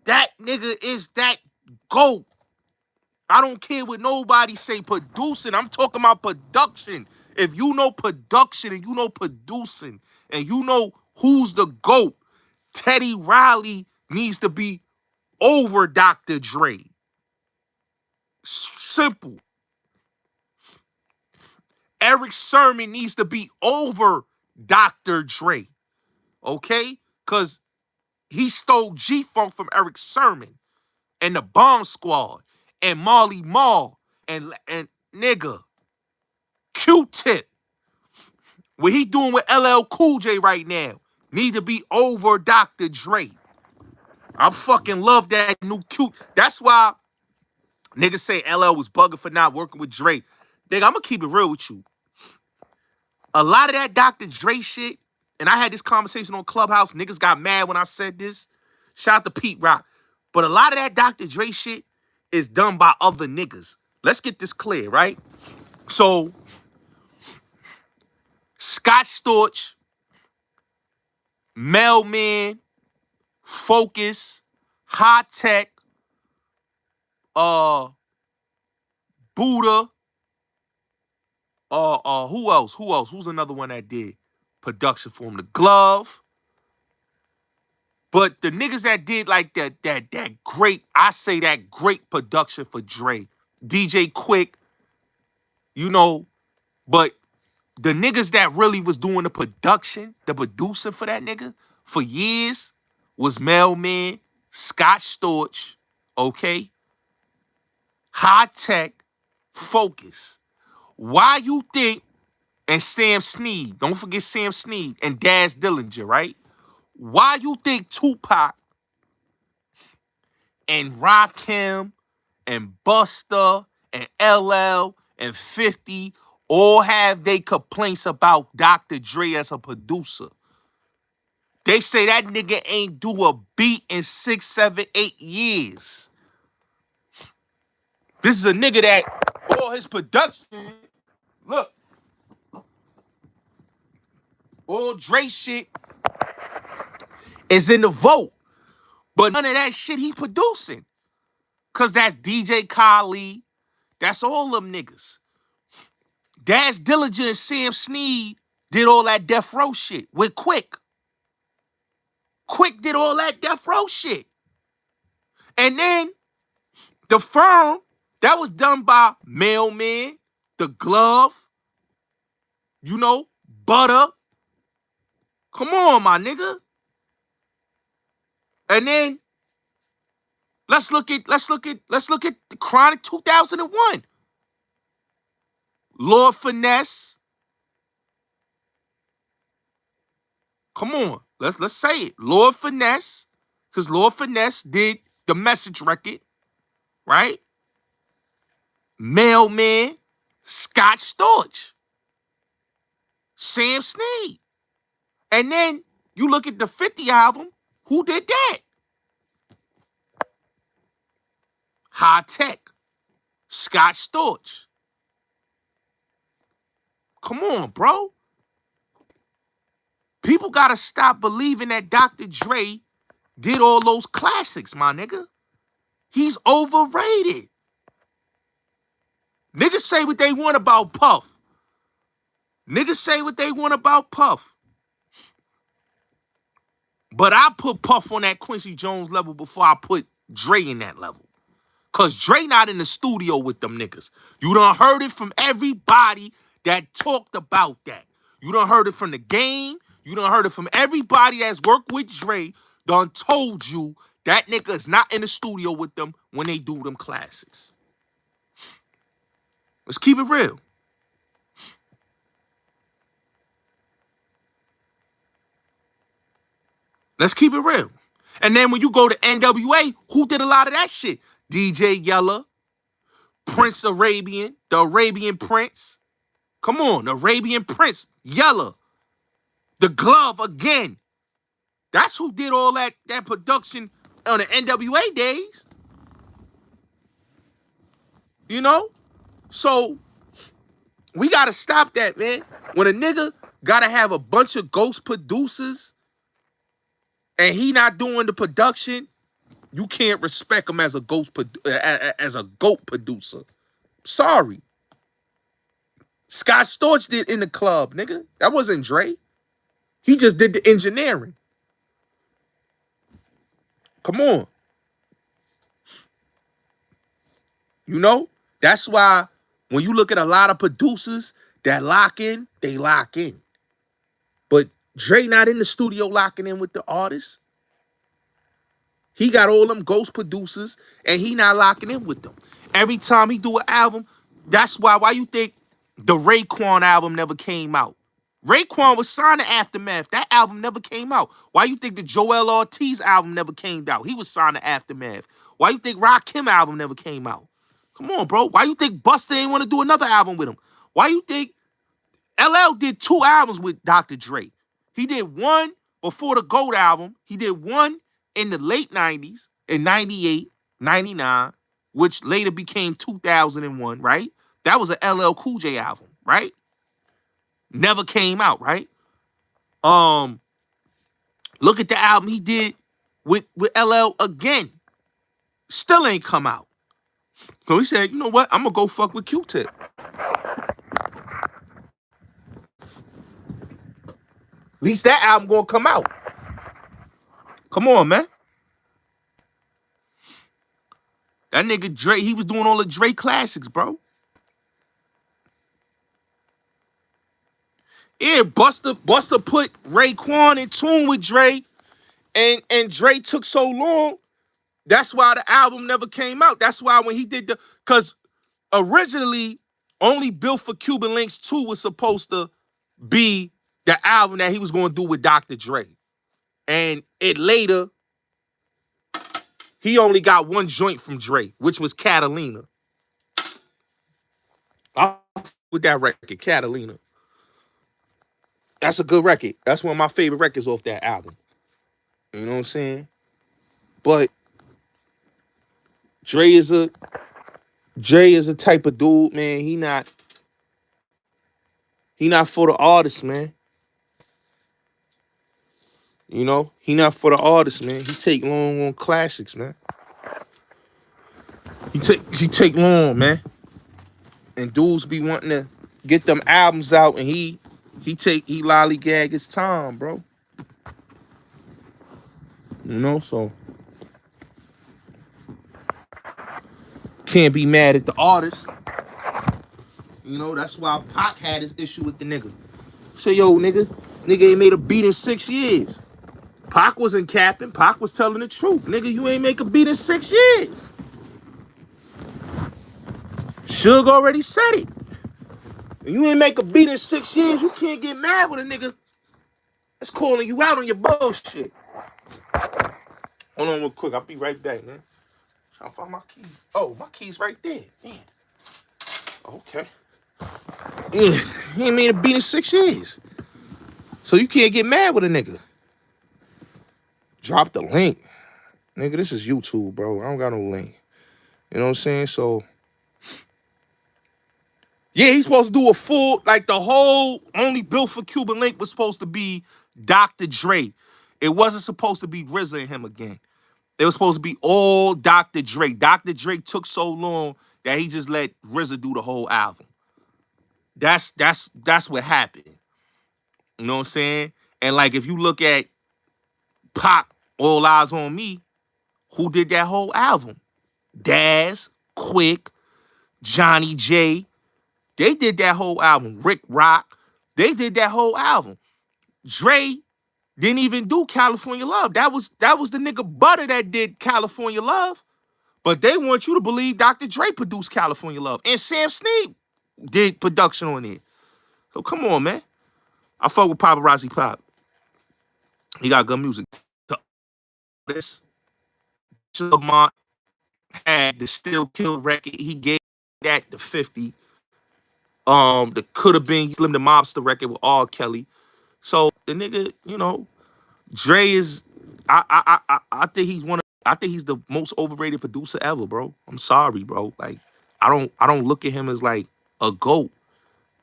That nigga is that GOAT. I don't care what nobody say producing. I'm talking about production. If you know production and you know producing and you know who's the GOAT, Teddy Riley needs to be over Dr. Dre. Simple. Eric Sermon needs to be over Dr. Dre. Okay? Because he stole G-Funk from Eric Sermon and the Bomb Squad and Marley Marl and nigga, Q-Tip. What he doing with LL Cool J right now need to be over Dr. Dre. I fucking love that new Q. That's why niggas say LL was bugging for not working with Dre. Nigga, I'm gonna keep it real with you. A lot of that Dr. Dre shit, and I had this conversation on Clubhouse. Niggas got mad when I said this. Shout out to Pete Rock. But a lot of that Dr. Dre shit is done by other niggas. Let's get this clear, right? So, Scott Storch, Mailman, Focus, High Tech, Buddha, who else? Who's another one that did production for him? The Glove. But the niggas that did like that great, I say that great production for Dre. DJ Quick, you know, but the niggas that really was doing the production, the producer for that nigga for years was Mailman, Scott Storch, okay? High Tech, Focus. Why you think, and Sam Snead, don't forget Sam Snead and Daz Dillinger, right? Why you think Tupac and Rakim and Busta and LL and 50 all have their complaints about Dr. Dre as a producer? They say that nigga ain't do a beat in 6, 7, 8 years. This is a nigga that all his production, look, all Dre shit is in the vote. But none of that shit he producing. Cause that's DJ Khaled. That's all them niggas. Daz Dillinger and Sam Snead did all that Death Row shit with Quick. Quick did all that Death Row shit. And then the Firm, that was done by Mailman, The Glove, you know, Butter. Come on, my nigga. And then let's look at the Chronic 2001. Lord Finesse. Come on, let's say it. Lord Finesse, because Lord Finesse did the Message record, right? Mailman, Scott Storch, Sam Snead. And then you look at the 50 album, who did that? High Tech, Scott Storch. Come on, bro. People gotta stop believing that Dr. Dre did all those classics, my nigga. He's overrated. Niggas say what they want about Puff. Niggas say what they want about Puff. But I put Puff on that Quincy Jones level before I put Dre in that level. Cause Dre not in the studio with them niggas. You done heard it from everybody that talked about that. You done heard it from the game. You done heard it from everybody that's worked with Dre. Done told you that nigga is not in the studio with them when they do them classics. Let's keep it real. Let's keep it real. And then when you go to NWA, who did a lot of that shit? DJ Yella, Prince Arabian, the Arabian Prince. Come on, the Arabian Prince, Yella, the Glove again. That's who did all that production on the NWA days. You know? So we gotta stop that, man. When a nigga gotta have a bunch of ghost producers and he not doing the production, you can't respect him as a as a GOAT producer. Sorry. Scott Storch did In the Club, nigga. That wasn't Dre. He just did the engineering. Come on. You know? That's why when you look at a lot of producers that lock in, they lock in. But Dre not in the studio locking in with the artists. He got all them ghost producers and he not locking in with them. Every time he do an album, that's why you think the Raekwon album never came out. Raekwon was signed to Aftermath. That album never came out. Why you think the Joel Ortiz album never came out? He was signed to Aftermath. Why you think Rakim album never came out? Come on, bro. Why you think Busta ain't want to do another album with him? Why you think LL did 2 albums with Dr. Dre? He did one before the GOAT album. He did one in the late 90s, in 98, 99, which later became 2001, right? That was an LL Cool J album, right? Never came out, right? Look at the album he did with LL again. Still ain't come out. So he said, you know what? I'm going to go fuck with Q-Tip. At least that album going to come out. Come on, man. That nigga Dre, he was doing all the Dre classics, bro. Yeah, Busta put Raekwon in tune with Dre, and Dre took so long. That's why the album never came out. That's why when he did because originally only Built for Cuban Links 2 was supposed to be the album that he was going to do with Dr. Dre. And it later, he only got one joint from Dre, which was Catalina. With that record, Catalina. That's a good record. That's one of my favorite records off that album. You know what I'm saying? But Dre is a type of dude, man. He not for the artist, man. You know, he not for the artist, man. He take long on classics, man. He take long, man. And dudes be wanting to get them albums out, and he lollygag his time, bro. You know, so can't be mad at the artist. You know, that's why Pac had his issue with the nigga. Say, yo, nigga ain't made a beat in 6 years. Pac wasn't capping. Pac was telling the truth. Nigga, you ain't make a beat in 6 years. Suge already said it. If you ain't make a beat in 6 years, you can't get mad with a nigga that's calling you out on your bullshit. Hold on real quick. I'll be right back, man. Trying to find my keys. Oh, my keys right there. Man. Okay. Yeah, he ain't made a beat in 6 years. So you can't get mad with a nigga. Drop the link. Nigga, this is YouTube, bro. I don't got no link. You know what I'm saying? So, yeah, he's supposed to do a full, like the whole only Built for Cuban Link was supposed to be Dr. Dre. It wasn't supposed to be RZA and him again. It was supposed to be all Dr. Dre. Dr. Dre took so long that he just let RZA do the whole album. That's what happened. You know what I'm saying? And like if you look at Pac, All Eyes on Me, who did that whole album? Daz, Quick, Johnny J. They did that whole album. Rick Rock. They did that whole album. Dre didn't even do California Love. That was the nigga Butter that did California Love. But they want you to believe Dr. Dre produced California Love. And Sam Snead did production on it. So come on, man. I fuck with Paparazzi Pop. He got good music. The this. Lamont had the Still Kill record. He gave that to 50. The Could Have Been Slim the Mobster record with R. Kelly. So the nigga, you know, Dre is. I think he's one of. I think he's the most overrated producer ever, bro. I'm sorry, bro. Like, I don't look at him as like a GOAT.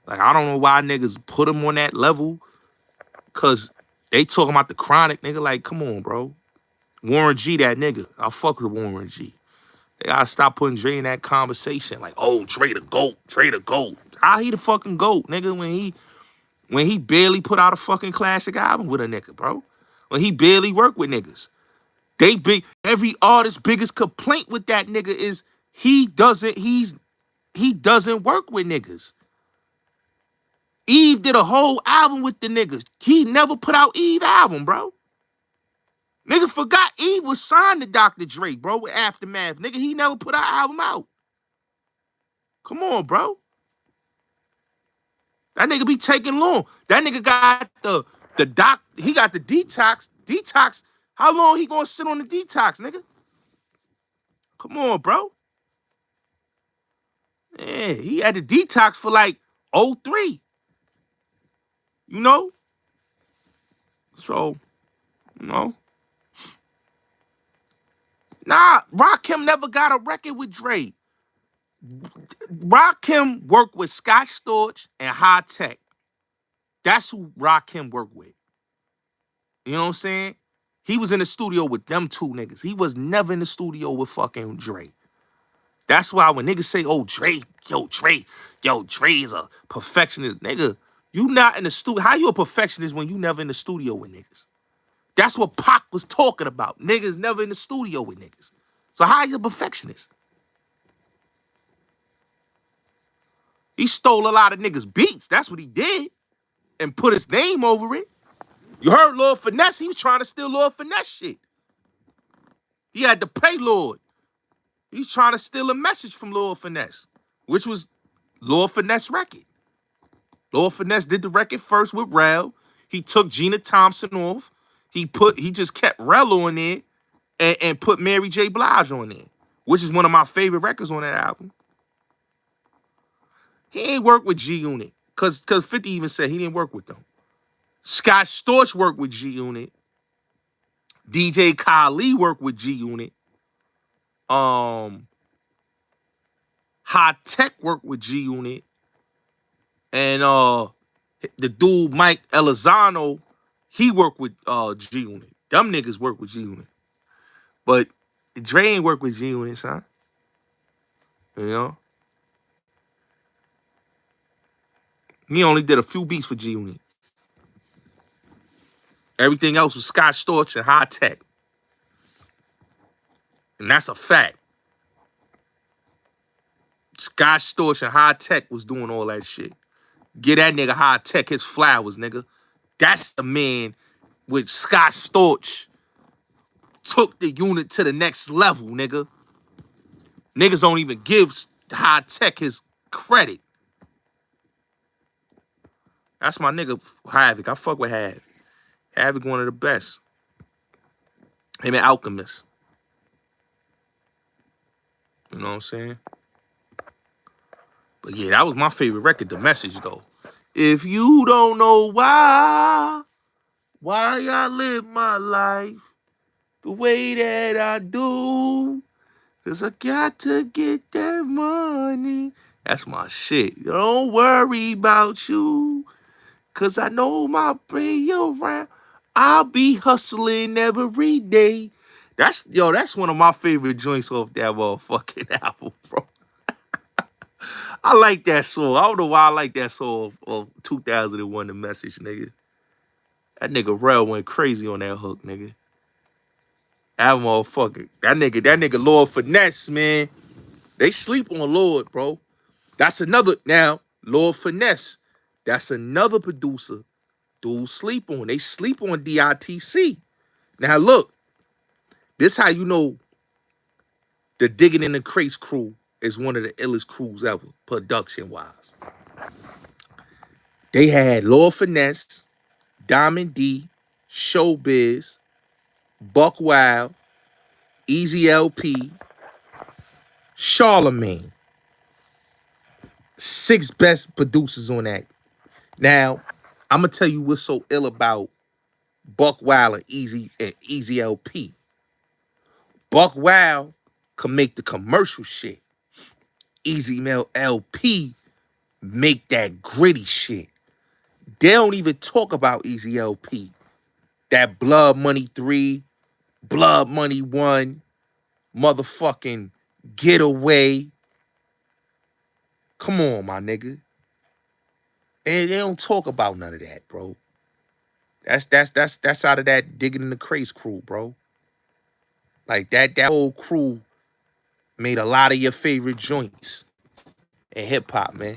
Like, I don't know why niggas put him on that level. Cause they talking about the Chronic, nigga. Like, come on, bro. Warren G, that nigga. I fuck with Warren G. They gotta stop putting Dre in that conversation. Like, oh, Dre the GOAT, Dre the GOAT. How he the fucking GOAT, nigga, when he barely put out a fucking classic album with a nigga, bro. When he barely worked with niggas. Every artist's biggest complaint with that nigga is he doesn't work with niggas. Eve did a whole album with the niggas. He never put out Eve album, bro. Niggas forgot Eve was signed to Dr. Dre, bro, with Aftermath. Nigga, he never put our album out. Come on, bro. That nigga be taking long. That nigga got he got the detox. Detox, how long he gonna sit on the detox, nigga? Come on, bro. Yeah, he had the detox for like 03. You know? So, you know. Nah, Rakim never got a record with Dre. Rakim worked with Scott Storch and High Tech. That's who Rakim worked with. You know what I'm saying? He was in the studio with them two niggas. He was never in the studio with fucking Dre. That's why when niggas say, oh, Dre is a perfectionist. Nigga, you not in the studio. How you a perfectionist when you never in the studio with niggas? That's what Pac was talking about. Niggas never in the studio with niggas. So how you a perfectionist? He stole a lot of niggas' beats. That's what he did. And put his name over it. You heard Lord Finesse? He was trying to steal Lord Finesse shit. He had to pay Lord. He was trying to steal a message from Lord Finesse, which was Lord Finesse record. Lord Finesse did the record first with Rel. He took Gina Thompson off. He just kept Rel on there and put Mary J. Blige on there, which is one of my favorite records on that album. He ain't worked with G Unit. Cause 50 even said he didn't work with them. Scott Storch worked with G Unit. DJ Khaled worked with G Unit. High Tech worked with G Unit. And the dude Mike Elizondo, he worked with G Unit. Them niggas work with G Unit. But Dre ain't work with G Unit, son. You know? He only did a few beats for G Unit. Everything else was Scott Storch and High Tech. And that's a fact. Scott Storch and High Tech was doing all that shit. Get that nigga High Tech his flowers, nigga. That's the man with Scott Storch took the unit to the next level, nigga. Niggas don't even give High Tech his credit. That's my nigga Havoc. I fuck with Havoc. Havoc one of the best. Him and Alchemist. You know what I'm saying? But yeah, that was my favorite record, The Message, though. If you don't know why I live my life the way that I do, 'cause I got to get that money. That's my shit. Don't worry about you, 'cause I know my brain around. I'll be hustling every day. That's one of my favorite joints off that motherfucking album, bro. I like that song. I don't know why I like that song of 2001, The Message, nigga. That nigga Rel went crazy on that hook, nigga. That motherfucker. That nigga Lord Finesse, man. They sleep on Lord, bro. That's another, now, Lord Finesse. That's another producer dudes sleep on. They sleep on DITC. Now, look. This how you know the Digging in the Crates crew is one of the illest crews ever, production-wise. They had Lord Finesse, Diamond D, Showbiz, Buck Wild, Easy LP, Charlemagne. 6 best producers on that. Now, I'm gonna tell you what's so ill about Buck Wild and Easy LP. Buck Wild can make the commercial shit. Easy Mail LP make that gritty shit. They don't even talk about Easy LP. That Blood Money 3, Blood Money 1, motherfucking Getaway. Come on, my nigga. And they don't talk about none of that, bro. That's out of that Digging in the Crates crew, bro. Like that whole crew made a lot of your favorite joints in hip hop, man.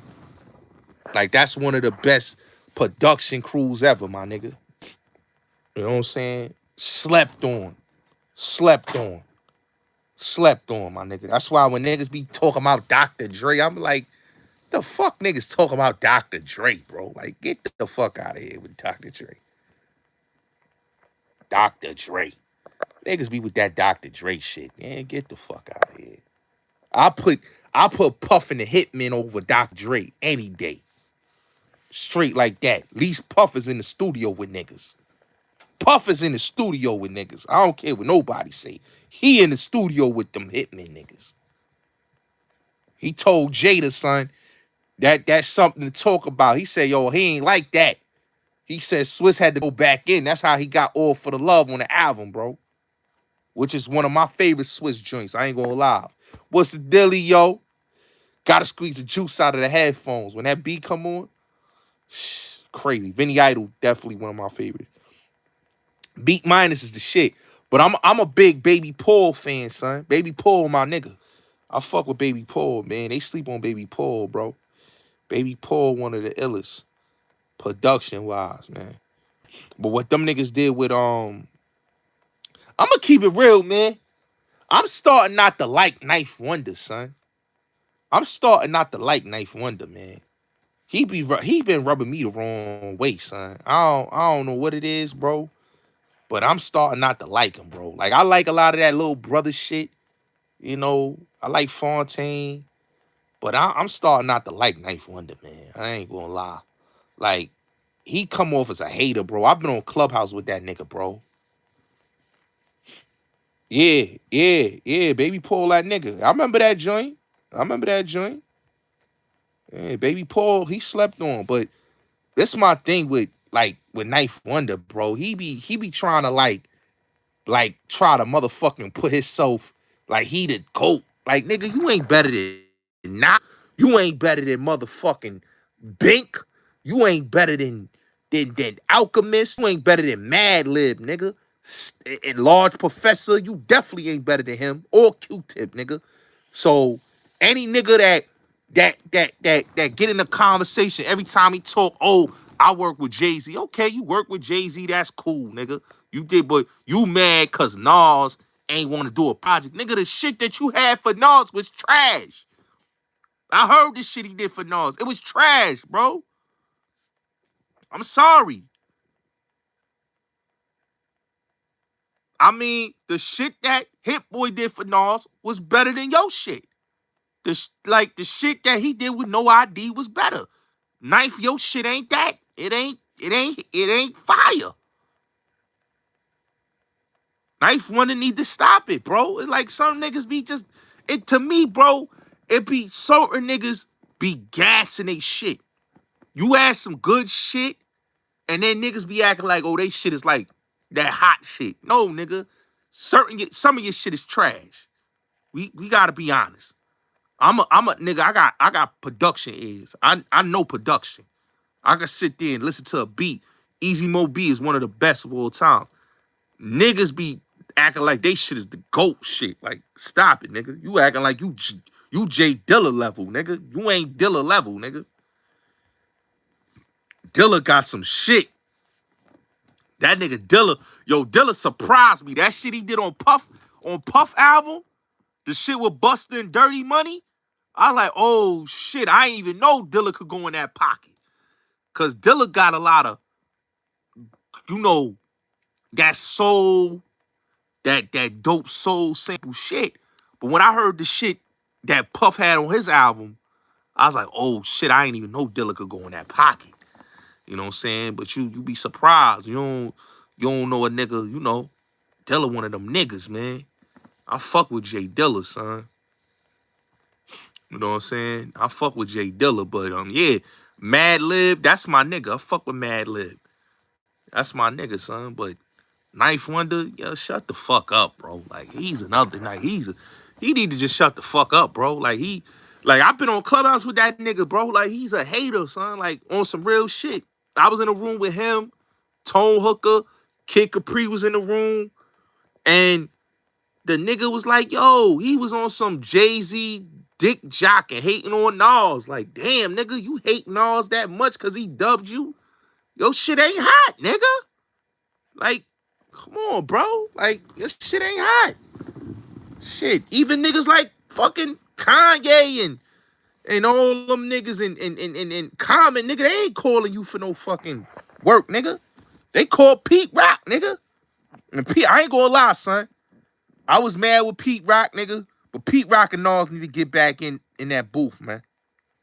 Like that's one of the best production crews ever, my nigga. You know what I'm saying? Slept on, slept on, slept on, my nigga. That's why when niggas be talking about Dr. Dre, I'm like, the fuck niggas talking about Dr. Dre, bro? Like, get the fuck out of here with Dr. Dre. Dr. Dre. Niggas be with that Dr. Dre shit. Man, get the fuck out of here. I put Puff and the Hitman over Dr. Dre any day. Straight like that. At least Puff is in the studio with niggas. Puff is in the studio with niggas. I don't care what nobody say. He in the studio with them Hitman niggas. He told Jada, son, that's something to talk about. He said, yo, he ain't like that. He said Swiss had to go back in. That's how he got All for the Love on the album, bro. Which is one of my favorite Swiss joints. I ain't gonna lie. What's the dilly, yo? Gotta squeeze the juice out of the headphones. When that beat come on, crazy. Vinny Idol, definitely one of my favorites. Beat Minus is the shit. But I'm a big Baby Paul fan, son. Baby Paul, my nigga. I fuck with Baby Paul, man. They sleep on Baby Paul, bro. Baby Paul, one of the illest production-wise, man. But what them niggas did with I'ma keep it real, man. I'm starting not to like Knife Wonder, son. I'm starting not to like Knife Wonder, man. He been rubbing me the wrong way, son. I don't know what it is, bro. But I'm starting not to like him, bro. Like I like a lot of that little brother shit. You know, I like Fontaine. But I'm starting not to like Knife Wonder, man. I ain't gonna lie. Like, he come off as a hater, bro. I've been on Clubhouse with that nigga, bro. Yeah. Baby Paul, that nigga. I remember that joint. Yeah, Baby Paul, he slept on. But that's my thing with Knife Wonder, bro. He be trying to try to motherfucking put himself like he the GOAT. Like, nigga, you ain't better than Nas. You ain't better than motherfucking Bink. You ain't better than Alchemist. You ain't better than Mad Lib, nigga. And Large Professor, you definitely ain't better than him. Or Q-Tip, nigga. So any nigga that get in a conversation every time he talk, oh, I work with Jay-Z. Okay, you work with Jay-Z, that's cool, nigga. You did, but you mad cause Nas ain't want to do a project. Nigga, the shit that you had for Nas was trash. I heard the shit he did for Nas. It was trash, bro. I'm sorry. I mean, the shit that Hit Boy did for Nas was better than your shit. The shit that he did with No ID was better. Knife, your shit ain't that. It ain't fire. Knife Wonder need to stop it, bro. It's like some niggas be just, it to me, bro, it be certain niggas be gassing they shit. You ask some good shit, and then niggas be acting like, oh, they shit is like that hot shit. No, nigga. Some of your shit is trash. We gotta be honest. I'm a nigga, I got production ears. I know production. I can sit there and listen to a beat. Easy Mo B is one of the best of all time. Niggas be acting like they shit is the GOAT shit. Like, stop it, nigga. You acting like you Jay Dilla level, nigga. You ain't Dilla level, nigga. Dilla got some shit. That nigga Dilla surprised me. That shit he did on Puff album, the shit with Busta and Dirty Money. I was like, oh shit, I ain't even know Dilla could go in that pocket. Cause Dilla got a lot of, that soul, that dope soul sample shit. But when I heard the shit that Puff had on his album, I was like, oh shit, I ain't even know Dilla could go in that pocket. You know what I'm saying? But you be surprised. You don't know a nigga, you know, Dilla one of them niggas, man. I fuck with Jay Dilla, son. You know what I'm saying? I fuck with Jay Dilla, but yeah, Mad Lib, that's my nigga. I fuck with Mad Lib. That's my nigga, son. But Knife Wonder, yo, shut the fuck up, bro. Like, he's another night. He need to just shut the fuck up, bro. Like, I've been on Clubhouse with that nigga, bro. Like, he's a hater, son. Like, on some real shit. I was in a room with him, Tone Hooker, Kid Capri was in the room, and the nigga was like, yo, he was on some Jay-Z dick jock and hating on Nas. Like, damn, nigga, you hate Nas that much because he dubbed you? Yo, shit ain't hot, nigga. Like, come on, bro. Like, your shit ain't hot. Shit, even niggas like fucking Kanye and all them niggas and Common, nigga, they ain't calling you for no fucking work, nigga. They call Pete Rock, nigga. And Pete, I ain't gonna lie, son. I was mad with Pete Rock, nigga. But Pete Rock and Nas need to get back in that booth, man.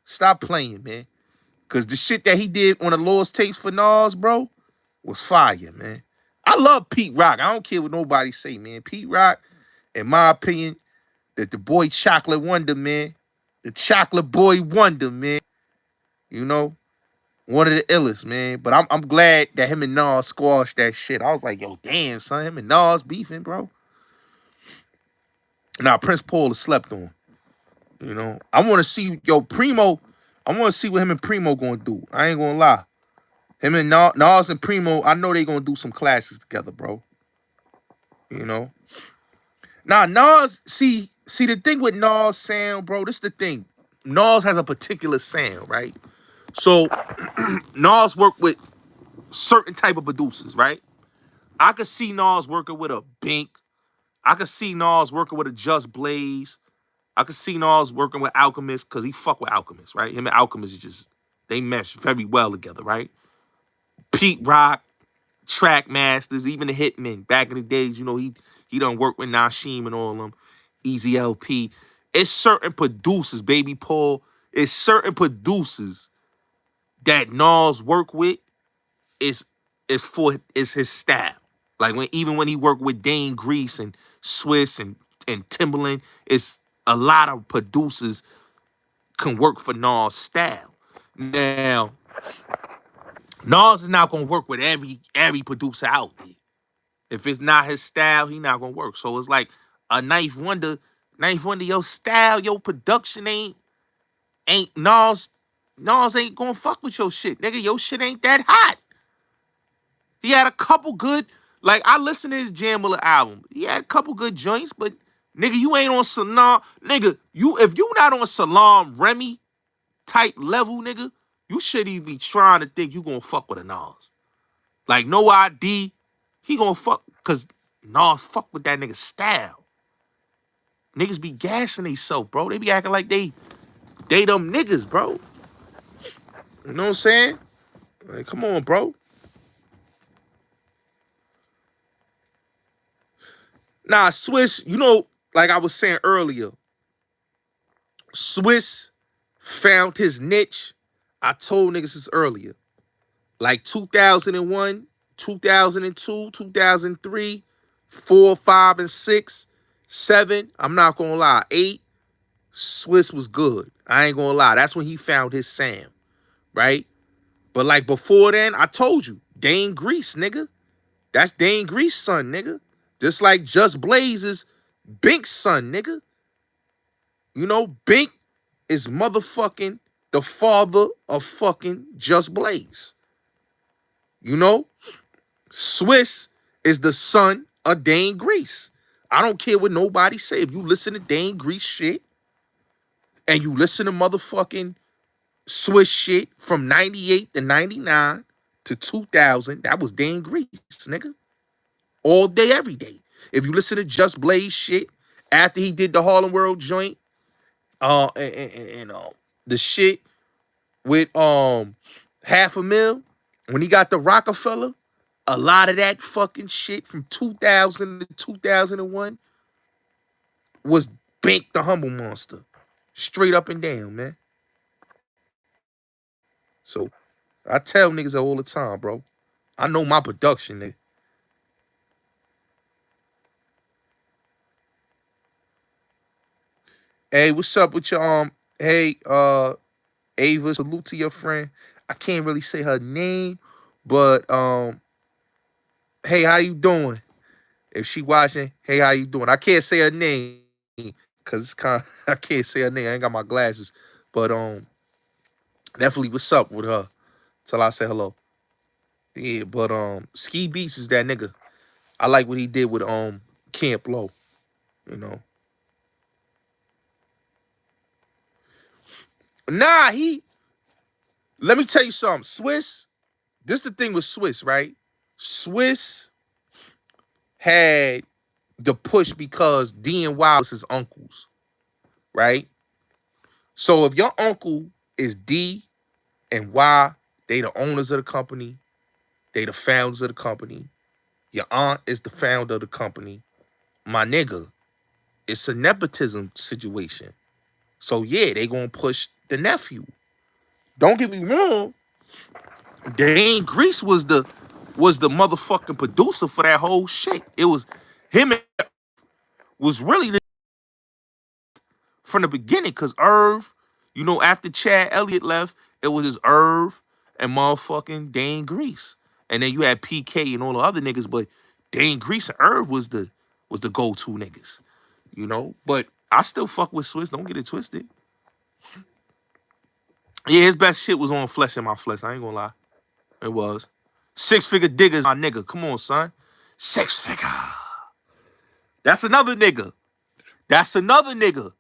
Stop playing, man. Because the shit that he did on the Lost Tapes for Nas, bro, was fire, man. I love Pete Rock. I don't care what nobody say, man. Pete Rock, in my opinion, that the boy Chocolate Wonder, man. The Chocolate Boy Wonder, man. You know, one of the illest, man. But I'm glad that him and Nas squashed that shit. I was like, yo, damn, son. Him and Nas beefing, bro. Now, Prince Paul is slept on. You know, I want to see, yo, Primo. I want to see what him and Primo going to do. I ain't going to lie. Him and Nas and Primo, I know they going to do some classes together, bro. You know? Now, Nas, see the thing with Nas sound, bro, this is the thing. Nas has a particular sound, right? So, Nas work with certain type of producers, right? I could see Nas working with a Bink. I could see Nas working with a Just Blaze. I could see Nas working with Alchemist because he fuck with Alchemist, right? Him and Alchemist is just, they mesh very well together, right? Pete Rock, Track Masters, even the Hitmen. Back in the days, you know, he done work with Nasheem and all of them. Easy LP. It's certain producers, Baby Paul. It's certain producers that Nas work with is his style. Like even when he worked with Dane Grease and Swiss and Timbaland, it's a lot of producers can work for Nas' style. Now, Nas is not gonna work with every producer out there. If it's not his style, he not gonna work. So it's like a Knife Wonder, your style, your production ain't Nas ain't gonna fuck with your shit, nigga. Your shit ain't that hot. He had a couple good, like I listened to his Jamila album. He had a couple good joints, but nigga, you ain't on Salam. Nigga, if you not on Salam Remy type level, nigga, you shouldn't even be trying to think you gonna fuck with a Nas. Like No ID, he gonna fuck, cause Nas fuck with that nigga style. Niggas be gassing themselves, bro. They be acting like they them niggas, bro. You know what I'm saying? Like, come on, bro. Nah, Swiss, you know, like I was saying earlier, Swiss found his niche. I told niggas this earlier. Like 2001, 2002, 2003, 4, 5, and 6, 7. I'm not gonna lie. 8, Swiss was good. I ain't gonna lie. That's when he found his Sam, right? But like before then, I told you, Dane Grease, nigga. That's Dane Grease' son, nigga. Just like Just Blaze's Bink's son, nigga. You know, Bink is motherfucking the father of fucking Just Blaze. You know? Swiss is the son of Dane Grease. I don't care what nobody say. If you listen to Dane Grease shit and you listen to motherfucking Swiss shit from 98 to 99 to 2000, that was Dane Grease, nigga. All day, every day. If you listen to Just Blaze shit after he did the Harlem World joint, and the shit with $500,000 when he got the Rockefeller, A lot of that fucking shit from 2000 to 2001 was Bank the Humble Monster. Straight up and down, man. So I tell niggas that all the time, bro. I know my production, nigga. Hey, what's up with your hey, Ava, salute to your friend. I can't really say her name, but hey, how you doing? If she watching, hey, how you doing? I can't say her name because it's kind I can't say her name. I ain't got my glasses. But definitely what's up with her till I say hello. Yeah, but Ski Beats is that nigga. I like what he did with Camp Low, you know. Nah, he let me tell you something. Swiss, this the thing with Swiss, right? Swiss had the push because D and Y was his uncles, right? So if your uncle is D and Y, they the owners of the company, they the founders of the company. Your aunt is the founder of the company. My nigga, it's a nepotism situation. So yeah, they gonna push the nephew. Don't get me wrong. Dane Grease was the motherfucking producer for that whole shit. It was him was really from the beginning, because Irv, you know, after Chad Elliott left, it was his Irv and motherfucking Dane Grease. And then you had PK and all the other niggas, but Dane Grease and Irv was the go-to niggas, you know? But I still fuck with Swiss, don't get it twisted. Yeah, his best shit was on Flesh in My Flesh, I ain't gonna lie. It was. Six Figure Diggers, my nigga. Come on, son. Six Figure. That's another nigga. That's another nigga.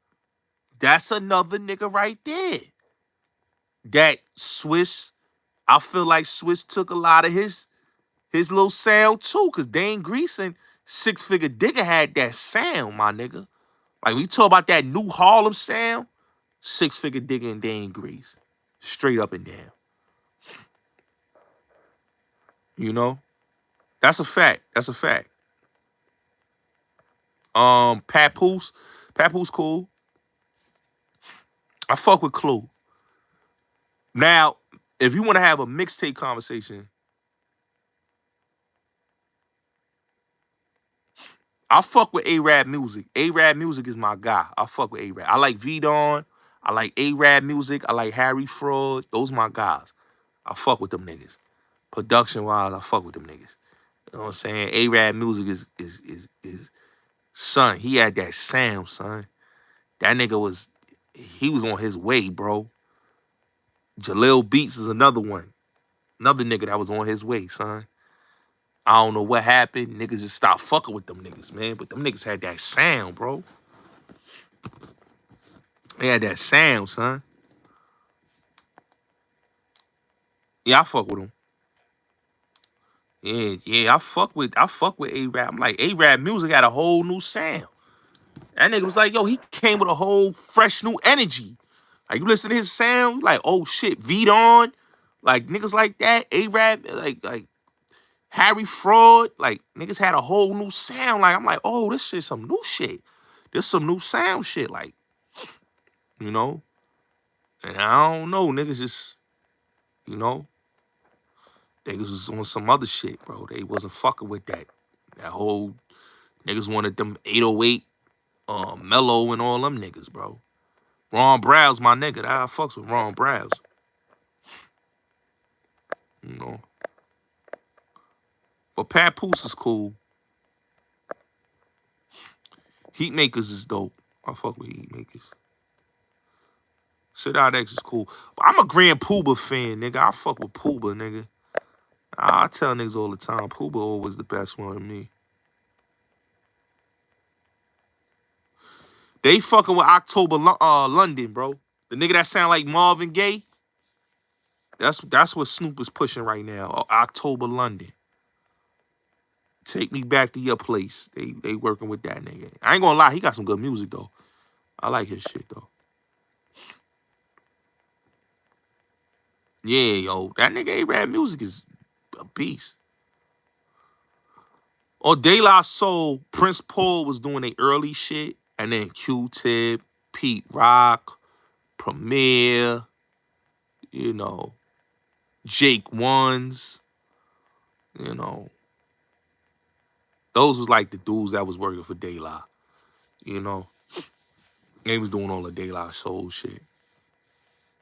That's another nigga right there. That Swiss, I feel like Swiss took a lot of his little sound too, because Dane Grease and Six Figure Digger had that sound, my nigga. Like we talk about that new Harlem sound, Six Figure Digger and Dane Grease. Straight up and down. You know? That's a fact. That's a fact. Papoose. Papoose cool. I fuck with Clue. Now, if you want to have a mixtape conversation, I fuck with A-Rap music. A-Rap music is my guy. I fuck with A-Rap. I like V-Don. I like A-Rap music. I like Harry Fraud. Those my guys. I fuck with them niggas. Production-wise, I fuck with them niggas. You know what I'm saying? A-Rap music is son. He had that sound, son. That nigga he was on his way, bro. Jaleel Beats is another one. Another nigga that was on his way, son. I don't know what happened. Niggas just stopped fucking with them niggas, man. But them niggas had that sound, bro. They had that sound, son. Yeah, I fuck with them. Yeah, I fuck with A-Rap. I'm like, A-Rap music had a whole new sound. That nigga was like, yo, he came with a whole fresh new energy. Like, you listen to his sound, you like, oh shit, V-Don. Like, niggas like that, A-Rap, like Harry Fraud, like, niggas had a whole new sound. Like, I'm like, oh, this shit some new shit. This some new sound shit, like, you know? And I don't know, niggas just, you know, niggas was on some other shit, bro. They wasn't fucking with that. That whole, niggas wanted them 808, Mellow and all them niggas, bro. Ron Browse, my nigga. I fucks with Ron Browse. You know. But Papoose is cool. Heatmakers is dope. I fuck with Heatmakers. Shit Out X is cool. But I'm a Grand Pooba fan, nigga. I fuck with Pooba, nigga. I tell niggas all the time, Pooba always the best one to me. They fucking with October London, bro. The nigga that sound like Marvin Gaye. That's what Snoop is pushing right now. October London. Take Me Back to Your Place. They working with that nigga. I ain't gonna lie, he got some good music though. I like his shit though. Yeah, yo, that nigga A-Rap music is a beast. On De La Soul, Prince Paul was doing the early shit, and then Q-Tip, Pete Rock, Premier, you know, Jake Ones, you know. Those was like the dudes that was working for De La, you know. They was doing all the De La Soul shit,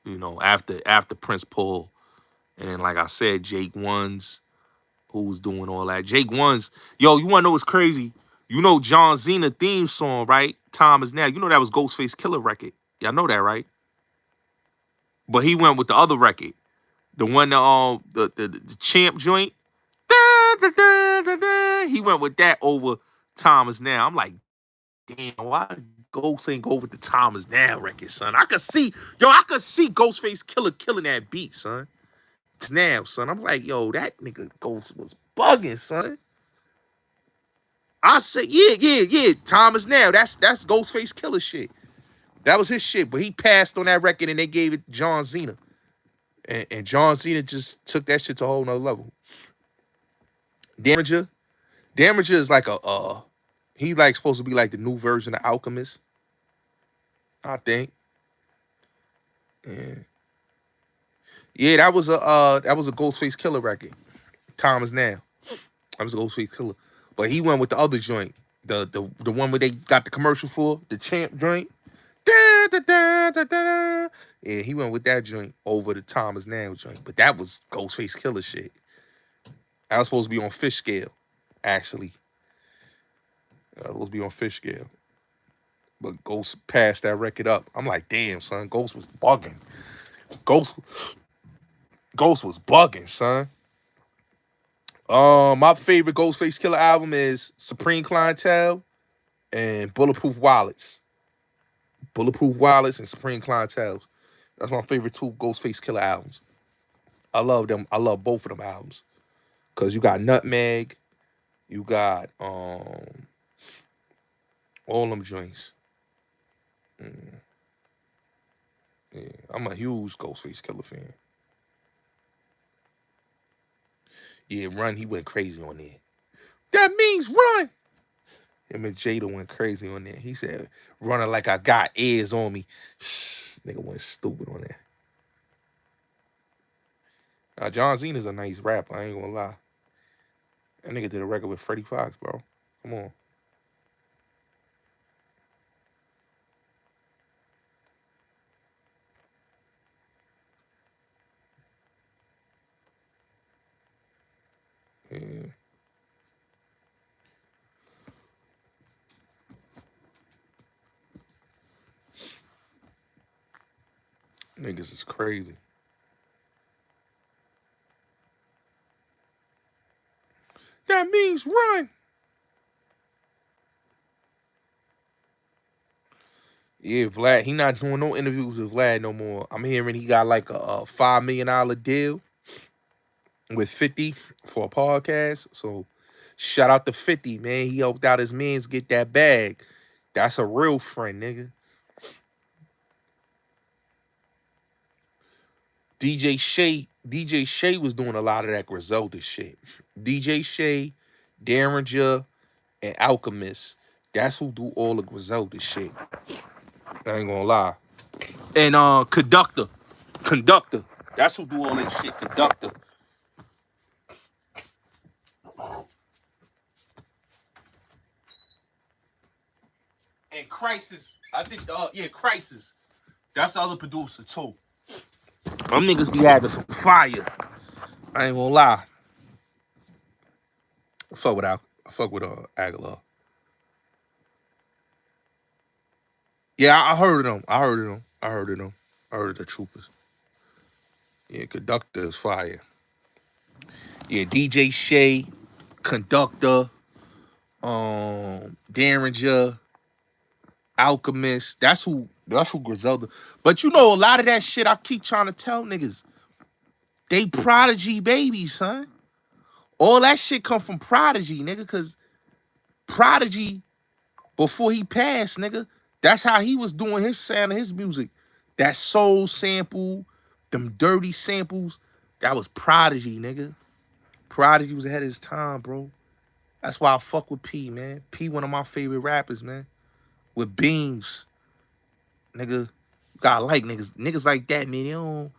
you know, after Prince Paul. And then, like I said, Jake Ones, who was doing all that. Jake Ones, yo, you wanna know what's crazy? You know John Cena theme song, right? Time Is Now. You know that was Ghostface Killah record. Y'all know that, right? But he went with the other record. The one the champ joint. Da, da, da, da, da. He went with that over Time Is Now. I'm like, damn, why Ghost ain't go with the Time Is Now record, son? I could see Ghostface Killah killing that beat, son. Now, son. I'm like, yo, that nigga Ghost was bugging, son. I said, yeah. Time Is Now. That's Ghostface Killah shit. That was his shit, but he passed on that record and they gave it to John Cena. And John Cena just took that shit to a whole nother level. Damager. Damager is like he like supposed to be like the new version of Alchemist, I think. Yeah, that was a Ghostface Killah record. Time Is Now. That was a Ghostface Killah. But he went with the other joint. The one where they got the commercial for, the champ joint. Da, da, da, da, da. Yeah, he went with that joint over the Time Is Now joint. But that was Ghostface Killah shit. That was supposed to be on Fish Scale, actually. That was supposed to be on Fish Scale. But Ghost passed that record up. I'm like, damn, son. Ghost was bugging. Ghost was bugging, son. My favorite Ghostface Killah album is Supreme Clientele and Bulletproof Wallets. Bulletproof Wallets and Supreme Clientele. That's my favorite two Ghostface Killah albums. I love them. I love both of them albums. Cause you got Nutmeg, you got all them joints. Yeah, I'm a huge Ghostface Killah fan. Yeah, Run, he went crazy on there. That means run. Him and Jada went crazy on there. He said, running like I got ears on me. Nigga went stupid on that. Now, John Cena's a nice rapper, I ain't gonna lie. That nigga did a record with Freddie Fox, bro. Come on. Yeah. Niggas is crazy. That means run. Yeah, Vlad, he not doing no interviews with Vlad no more. I'm hearing he got like a $5 million deal with 50 for a podcast. So shout out to 50, man. He helped out his mans get that bag. That's a real friend, nigga. DJ Shay was doing a lot of that Griselda shit. DJ Shay, Derringer, and Alchemist. That's who do all the Griselda shit. I ain't gonna lie. And Conductor. That's who do all that shit. Conductor. And Crisis. I think Crisis. That's the other producer too. Them niggas be having some fire. I ain't gonna lie. I fuck with Aguilar. Yeah, I heard of them. I heard of the Troopers. Yeah, Conductor is fire. Yeah, DJ Shay, Conductor, Derringer, Alchemist. That's who Griselda. But you know, a lot of that shit I keep trying to tell niggas. They Prodigy babies, son. All that shit come from Prodigy, nigga, cause Prodigy, before he passed, nigga, that's how he was doing his sound of his music. That soul sample, them dirty samples, that was Prodigy, nigga. Prodigy was ahead of his time, bro. That's why I fuck with P, man. P, one of my favorite rappers, man. With Beams, nigga. You gotta like niggas. Niggas like that, man. They don't.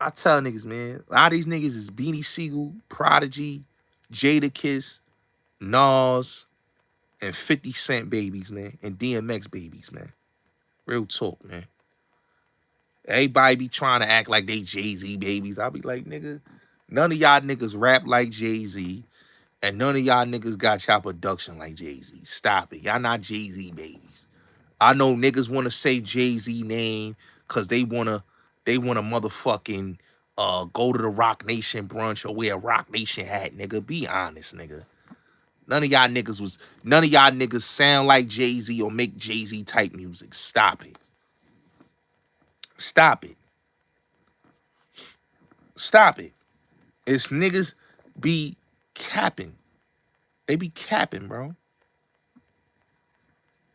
I tell niggas, man. A lot of these niggas is Beanie Siegel, Prodigy, Jada Kiss, Nas, and 50 Cent babies, man. And DMX babies, man. Real talk, man. Everybody be trying to act like they Jay-Z babies. I be like, nigga, none of y'all niggas rap like Jay-Z. And none of y'all niggas got y'all production like Jay-Z. Stop it. Y'all not Jay-Z babies. I know niggas want to say Jay-Z name because they wanna motherfucking go to the Rock Nation brunch or wear a Rock Nation hat, nigga. Be honest, nigga. None of y'all niggas sound like Jay-Z or make Jay-Z type music. Stop it. Stop it. Stop it. It's niggas be capping. They be capping, bro.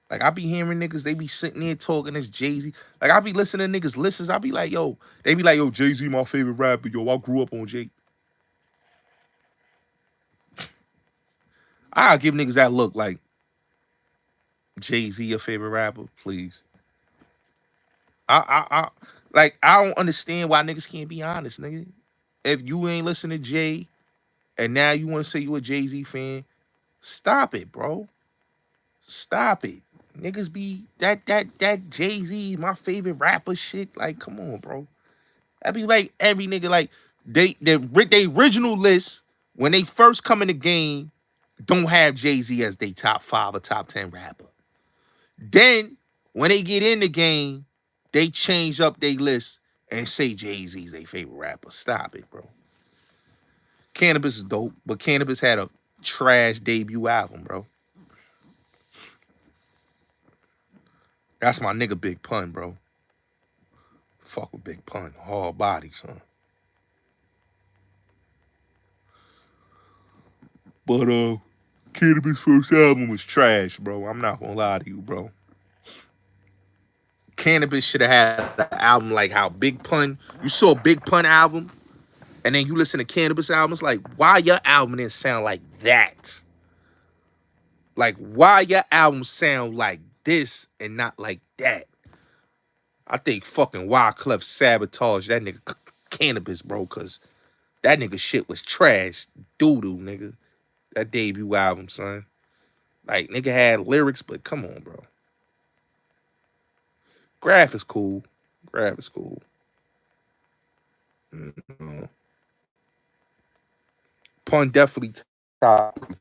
Like, I be hearing niggas, they be sitting there talking as Jay-Z. Like, I be listening to niggas' lists. I be like, yo, they be like, yo, Jay-Z my favorite rapper. Yo, I grew up on Jay. I give niggas that look like, Jay-Z your favorite rapper, please. I don't understand why niggas can't be honest, nigga. If you ain't listening to Jay and now you want to say you a Jay-Z fan, stop it, bro. Stop it. Niggas be that Jay-Z, my favorite rapper shit. Like, come on, bro. I be like every nigga, like, they original list, when they first come in the game, don't have Jay-Z as they top 5 or top 10 rapper. Then, when they get in the game, they change up their list and say Jay-Z's their favorite rapper. Stop it, bro. Cannabis is dope, but Cannabis had a trash debut album, bro. That's my nigga Big Pun, bro. Fuck with Big Pun. Hard body, son. But Cannabis' first album was trash, bro. I'm not gonna lie to you, bro. Cannabis should have had an album like how Big Pun, you saw Big Pun album, and then you listen to Cannabis albums, like, why your album didn't sound like that? Like, why your album sound like this and not like that? I think fucking Wyclef sabotaged that nigga Cannabis, bro, because that nigga shit was trash. Doo-doo, nigga. That debut album, son. Like, nigga had lyrics, but come on, bro. Graph is cool. Graph is cool. Mm-hmm. Pun definitely top.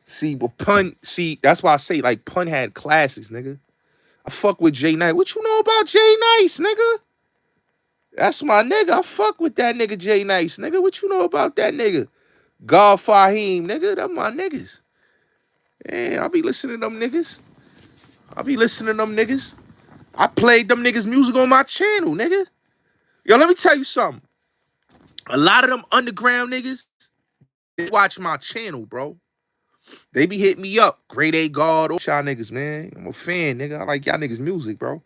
See, but Pun, see, that's why I say, like, Pun had classics, nigga. I fuck with Jay Nice. What you know about Jay Nice, nigga? That's my nigga. I fuck with that nigga Jay Nice, nigga. What you know about that nigga? God Fahim, nigga. That's my niggas. Yeah, I be listening to them niggas. I played them niggas' music on my channel, nigga. Yo, let me tell you something. A lot of them underground niggas, they watch my channel, bro. They be hitting me up. Grade A God, y'all niggas, man. I'm a fan, nigga. I like y'all niggas' music, bro.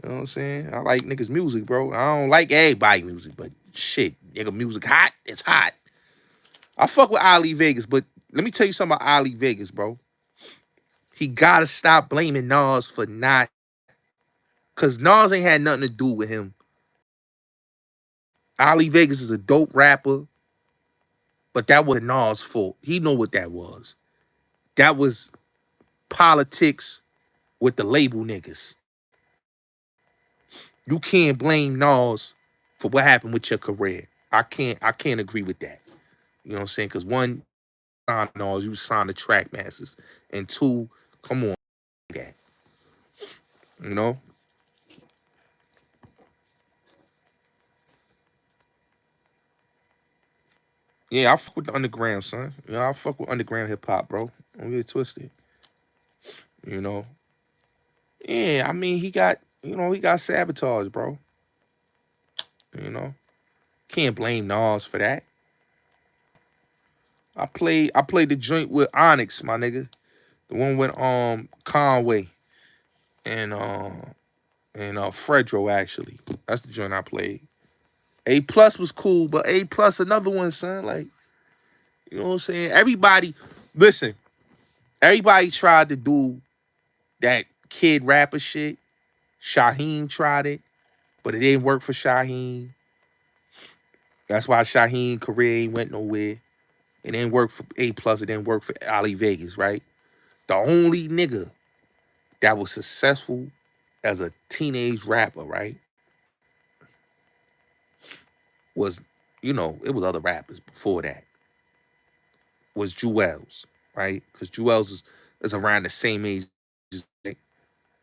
You know what I'm saying? I like niggas' music, bro. I don't like everybody music, but shit, nigga, music hot, it's hot. I fuck with Ali Vegas, but let me tell you something about Ali Vegas, bro. He gotta stop blaming Nas for not, cause Nas ain't had nothing to do with him. Ali Vegas is a dope rapper, but that wasn't Nas' fault. He know what that was. That was politics with the label niggas. You can't blame Nas for what happened with your career. I can't agree with that. You know what I'm saying? Cause one, Nas, you signed the track masters. And two, come on, that. You know? Yeah, I fuck with the underground, son. You know, I fuck with underground hip hop, bro. Don't get it twisted. You know? Yeah, I mean, he got sabotaged, bro. You know? Can't blame Nas for that. I played the joint with Onyx, my nigga. The one with Conway and Fredro, actually. That's the joint I played. A plus was cool, but A plus another one, son. Like, you know what I'm saying? Everybody, Listen, everybody tried to do that kid rapper shit. Shaheem tried it, but it didn't work for Shaheem. That's why Shaheem career ain't went nowhere. It didn't work for A Plus. It didn't work for Ali Vegas, right? The only nigga that was successful as a teenage rapper, right, was, it was other rappers before that, was Jewels, right? Because Jewels is around the same age as me.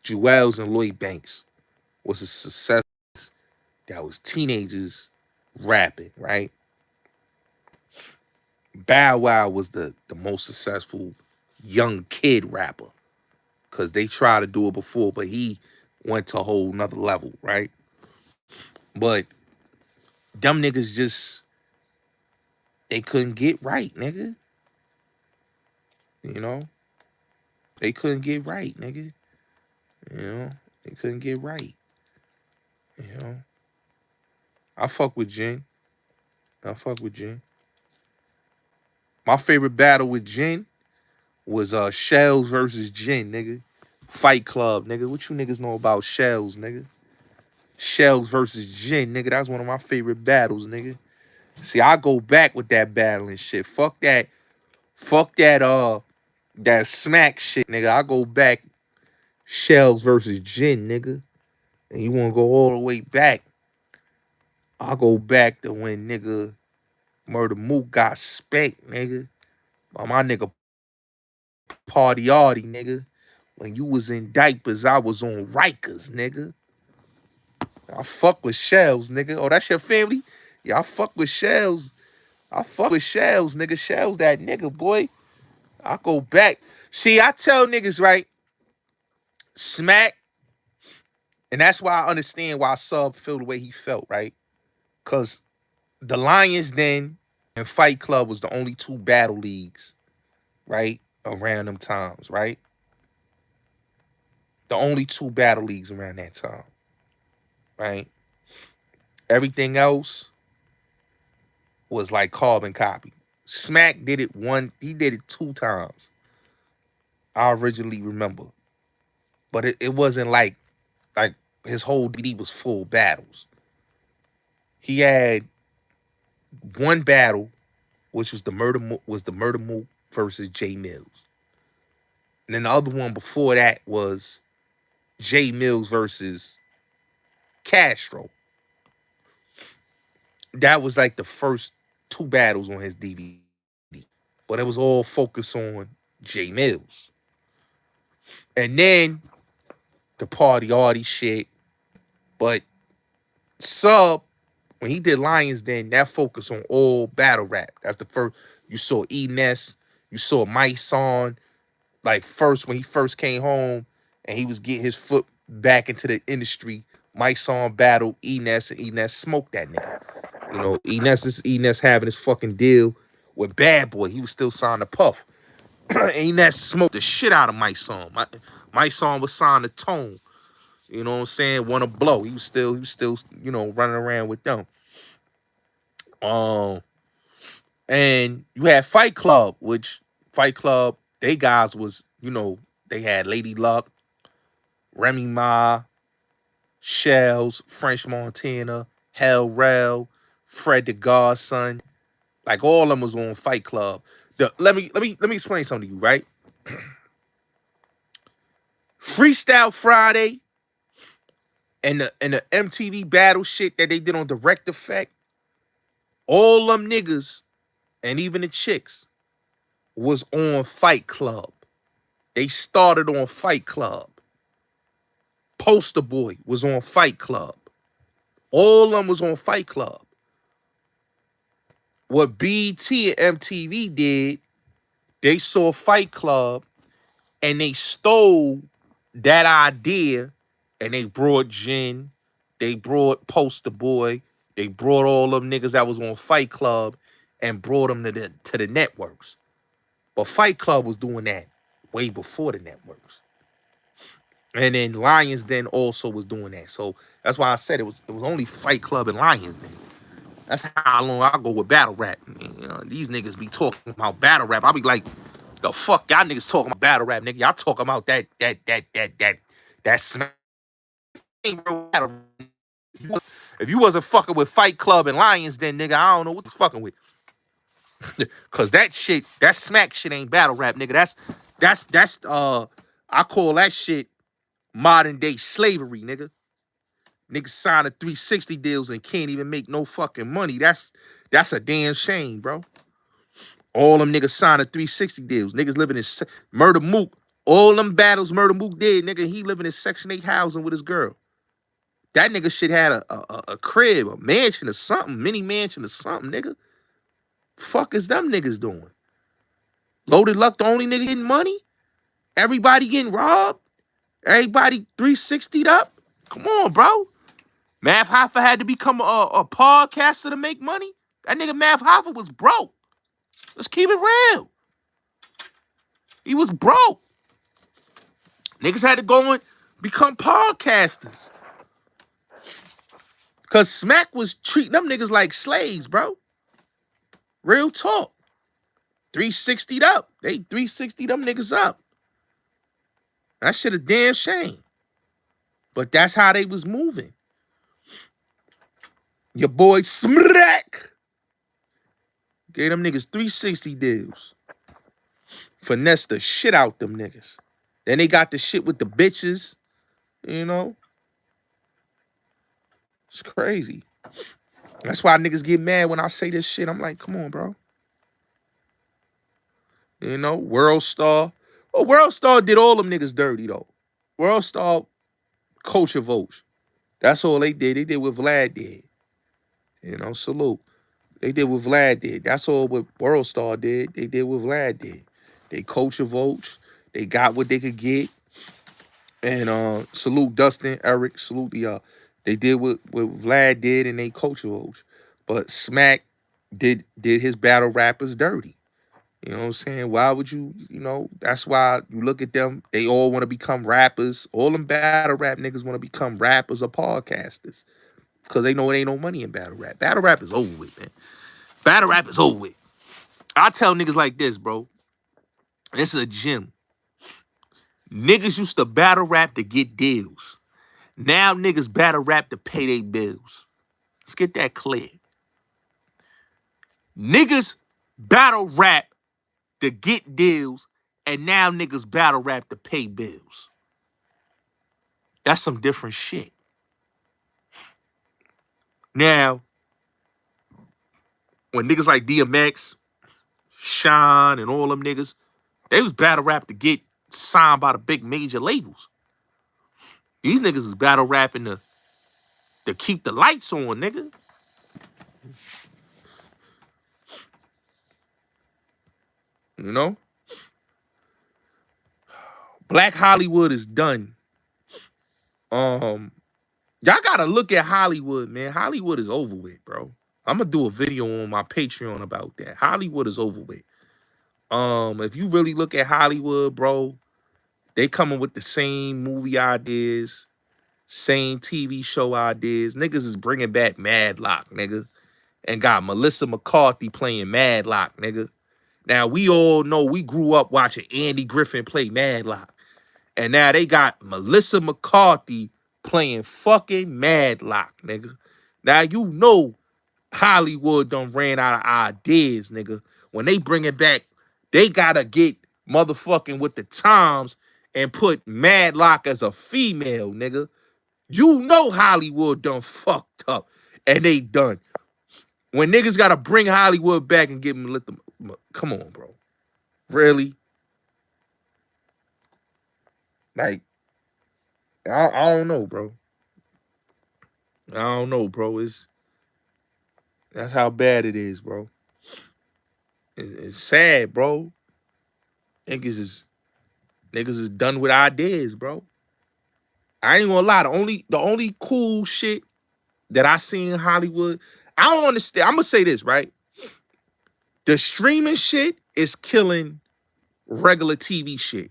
Jewels and Lloyd Banks was a success that was teenagers rapping, right? Bow Wow was the most successful young kid rapper because they tried to do it before, but he went to a whole nother level, right? But them niggas just, they couldn't get right, nigga. You know? They couldn't get right, nigga. You know? They couldn't get right. You know? I fuck with Jen. I fuck with Jen. My favorite battle with Jen was Shells versus Jen, nigga. Fight Club, nigga. What you niggas know about Shells, nigga? Shells versus Jen, nigga. That's one of my favorite battles, nigga. See, I go back with that battle and shit. Fuck that. Fuck that smack shit, nigga. I go back. Shells versus Jen, nigga. And you wanna go all the way back. I'll go back to when nigga Murder Mook got spanked, nigga. By my nigga Party Artie, nigga. When you was in diapers, I was on Rikers, nigga. I fuck with Shells, nigga. Oh, that's your family? Yeah, I fuck with Shells. I fuck with Shells, nigga. Shells that nigga, boy. I go back. See, I tell niggas, right? Smack, and that's why I understand why Sub felt the way he felt, right? Because the Lions Den and Fight Club was the only two battle leagues, right? Around them times, right? The only two battle leagues around that time, right? Everything else was like carbon copy. Smack did it he did it two times. I originally remember. But it wasn't like his whole DD was full battles. He had one battle, which was the Murder Mook versus Jay Mills. And then the other one before that was Jay Mills versus Castro. That was like the first two battles on his DVD. But it was all focused on Jay Mills. And then the Party Artie shit. But Sub, when he did Lions Den, that focused on all battle rap. That's the first. You saw E-Ness. You saw Mase on. Like first, when he first came home and he was getting his foot back into the industry, Mase on battled E-Ness, and E-Ness smoked that nigga. You know, E-Ness having his fucking deal with Bad Boy. He was still signed to Puff. E-Ness smoked the shit out of Mase on. Mase on was signed to Tone. You know what I'm saying? Want to blow. He was still, running around with them. Um, and you had Fight Club, which Fight Club, they guys was, they had Lady Luck, Remy Ma, Shells, French Montana, Hell Rel, Fred the Godson. Like all of them was on Fight Club. Let me explain something to you, right? Freestyle Friday and the MTV battle shit that they did on Direct Effect, all them niggas and even the chicks was on Fight Club. They started on Fight Club. Poster Boy was on Fight Club. All of them was on Fight Club. What BT and MTV did, they saw Fight Club and they stole that idea and they brought Jen, they brought Poster Boy, they brought all them niggas that was on Fight Club and brought them to the networks. But Fight Club was doing that way before the networks. And then Lions Den also was doing that. So that's why I said it was only Fight Club and Lions Den. That's how long I go with battle rap. I mean, these niggas be talking about battle rap. I'll be like, The fuck y'all niggas talking about battle rap, nigga. Y'all talking about that smack ain't real battle. If you wasn't fucking with Fight Club and Lions, then nigga, I don't know what you fucking with. Cause that shit, that smack shit ain't battle rap, nigga. That's I call that shit modern day slavery, nigga. Niggas signing 360 deals and can't even make no fucking money. That's a damn shame, bro. All them niggas signing 360 deals. Niggas living in Murder Mook. All them battles Murder Mook did, nigga. He living in Section 8 housing with his girl. That nigga shit had a crib, a mansion or something, mini mansion or something, nigga. Fuck is them niggas doing? Loaded Luck the only nigga getting money? Everybody getting robbed? Everybody 360'd up? Come on, bro. Math Hoffa had to become a podcaster to make money? That nigga Math Hoffa was broke. Let's keep it real. He was broke. Niggas had to go and become podcasters. Because Smack was treating them niggas like slaves, bro. Real talk. 360'd up. They 360 them niggas up. That shit a damn shame. But that's how they was moving. Your boy Smack gave them niggas 360 deals. Finesse the shit out them niggas. Then they got the shit with the bitches. You know? It's crazy. That's why niggas get mad when I say this shit. I'm like, come on, bro. You know, World Star. Oh, World Star did all them niggas dirty, though. World Star culture votes. That's all they did. They did what Vlad did. You know, salute. They did what Vlad did. That's all what World Star did. They did what Vlad did. They culture votes. They got what they could get. And salute Dustin, Eric, salute the y'all. They did what Vlad did and they culture votes. But Smack did his battle rappers dirty. You know what I'm saying? Why would you, you know, that's why you look at them, they all want to become rappers. All them battle rap niggas want to become rappers or podcasters. Because they know it ain't no money in battle rap. Battle rap is over with, man. Battle rap is over with. I tell niggas like this, bro. This is a gym. Niggas used to battle rap to get deals. Now niggas battle rap to pay their bills. Let's get that clear. Niggas battle rap to get deals, and now niggas battle rap to pay bills. That's some different shit. Now, when niggas like DMX, Sean, and all them niggas, they was battle rap to get signed by the big major labels. These niggas is battle rapping to keep the lights on, nigga. You know? Black Hollywood is done. Y'all gotta look at Hollywood, man. Hollywood is over with, bro. I'm gonna do a video on my Patreon about that. Hollywood is over with. If you really look at Hollywood, bro, they coming with the same movie ideas, same TV show ideas. Niggas is bringing back Madlock, nigga, and got Melissa McCarthy playing Madlock, nigga. Now, we all know we grew up watching Andy Griffin play Madlock. And now they got Melissa McCarthy playing fucking Madlock, nigga. Now, you know Hollywood done ran out of ideas, nigga. When they bring it back, they gotta get motherfucking with the times and put Madlock as a female, nigga. You know Hollywood done fucked up and they done. When niggas gotta bring Hollywood back and give them, come on, bro. Really? Like, I don't know, bro. I don't know, bro. That's how bad it is, bro. It's sad, bro. Niggas is done with ideas, bro. I ain't gonna lie. The only cool shit that I see in Hollywood, I don't understand. I'm gonna say this, right? The streaming shit is killing regular TV shit.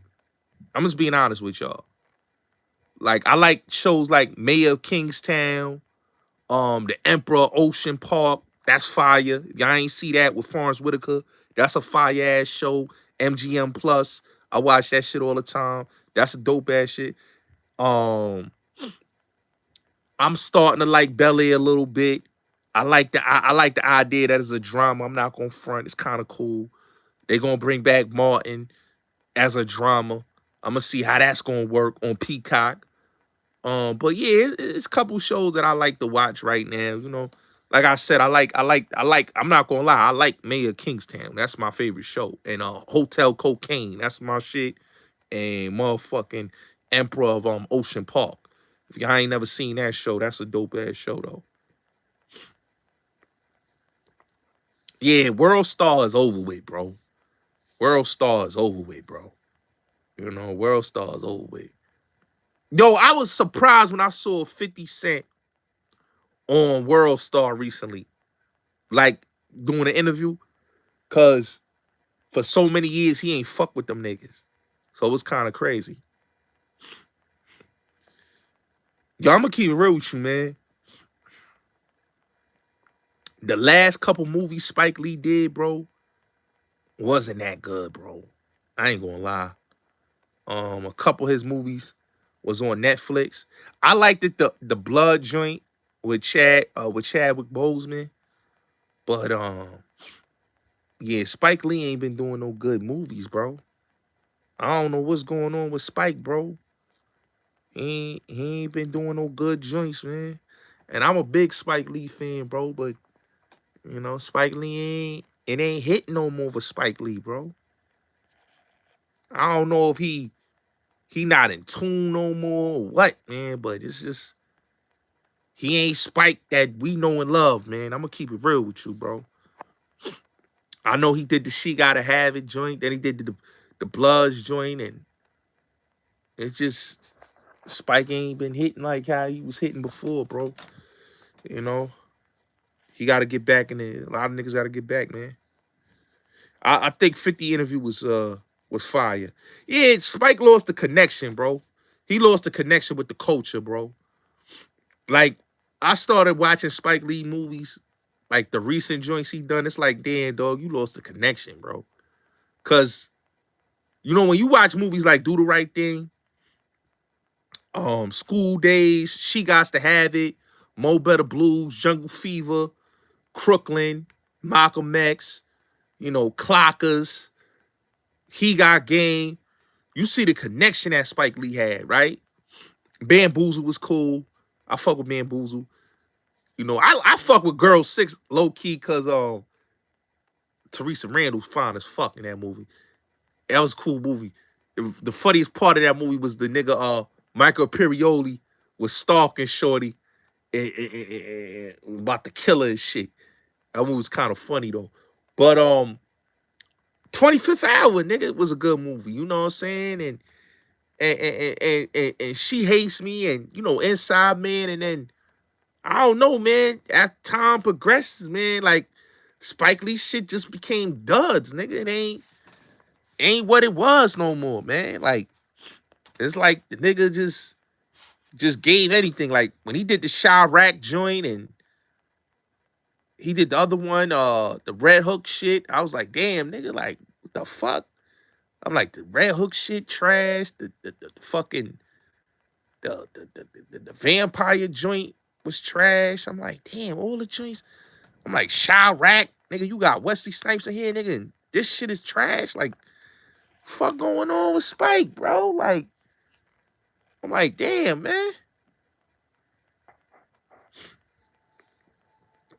I'm just being honest with y'all. Like, I like shows like Mayor of Kingstown, The Emperor Ocean Park. That's fire. Y'all ain't see that with Forrest Whitaker. That's a fire ass show. MGM Plus. I watch that shit all the time. That's a dope ass shit. Um, I'm starting to like Bel Air a little bit. I like the idea that it's a drama. I'm not gonna front. It's kind of cool. They're gonna bring back Martin as a drama. I'm gonna see how that's gonna work on Peacock. But yeah, it's a couple shows that I like to watch right now. You know, like I said, I like. I'm not gonna lie, I like Mayor Kingstown. That's my favorite show. And Hotel Cocaine, that's my shit. And motherfucking Emperor of Ocean Park. If y'all ain't never seen that show, that's a dope ass show though. Yeah, World Star is over with, bro. World Star is over with, bro. You know, World Star is over with. Yo, I was surprised when I saw 50 Cent on World Star recently, like doing an interview, cause for so many years he ain't fuck with them niggas. So it was kind of crazy. Yo, I'm gonna keep it real with you, man. The last couple movies Spike Lee did, bro, wasn't that good, bro. I ain't gonna lie. A couple of his movies was on Netflix. I liked it, the Blood joint with Chadwick Boseman, but yeah, Spike Lee ain't been doing no good movies, bro. I don't know what's going on with Spike, bro. He ain't been doing no good joints, man. And I'm a big Spike Lee fan, bro, but you know, Spike Lee ain't hitting no more for Spike Lee, bro. I don't know if he not in tune no more or what, man, but it's just he ain't Spike that we know and love, man. I'm gonna keep it real with you, bro. I know he did the She Gotta Have It joint, then he did the Bloods joint, and it's just Spike ain't been hitting like how he was hitting before, bro. You know, he got to get back in there. A lot of niggas got to get back, man. I think 50 interview was fire. Yeah, Spike lost the connection, bro. He lost the connection with the culture, bro. Like, I started watching Spike Lee movies, like the recent joints he done. It's like, damn, dog, you lost the connection, bro. Cause you know when you watch movies like Do the Right Thing, School Days, She Gots to Have It, Mo Better Blues, Jungle Fever, Crooklyn, Malcolm X, you know, Clockers, He Got Game. You see the connection that Spike Lee had, right? Bamboozle was cool. I fuck with Bamboozle. You know, I fuck with Girl 6 low key because Teresa Randall's fine as fuck in that movie. That was a cool movie. The funniest part of that movie was the nigga Michael Imperioli was stalking Shorty and about to kill her and shit. That movie was kind of funny though. But 25th Hour, nigga, was a good movie. You know what I'm saying? And She Hates Me, and you know, Inside Man, and then I don't know, man. As time progresses, man, like Spike Lee shit just became duds, nigga. It ain't what it was no more, man. Like it's like the nigga just gave anything. Like when he did the Chirac joint and he did the other one, the Red Hook shit. I was like, damn, nigga, like what the fuck? I'm like the Red Hook shit trash. The fucking the vampire joint was trash. I'm like, damn, all the joints. I'm like, Chirac, nigga, you got Wesley Snipes in here, nigga, and this shit is trash. Like, fuck going on with Spike, bro? Like, I'm like, damn, man.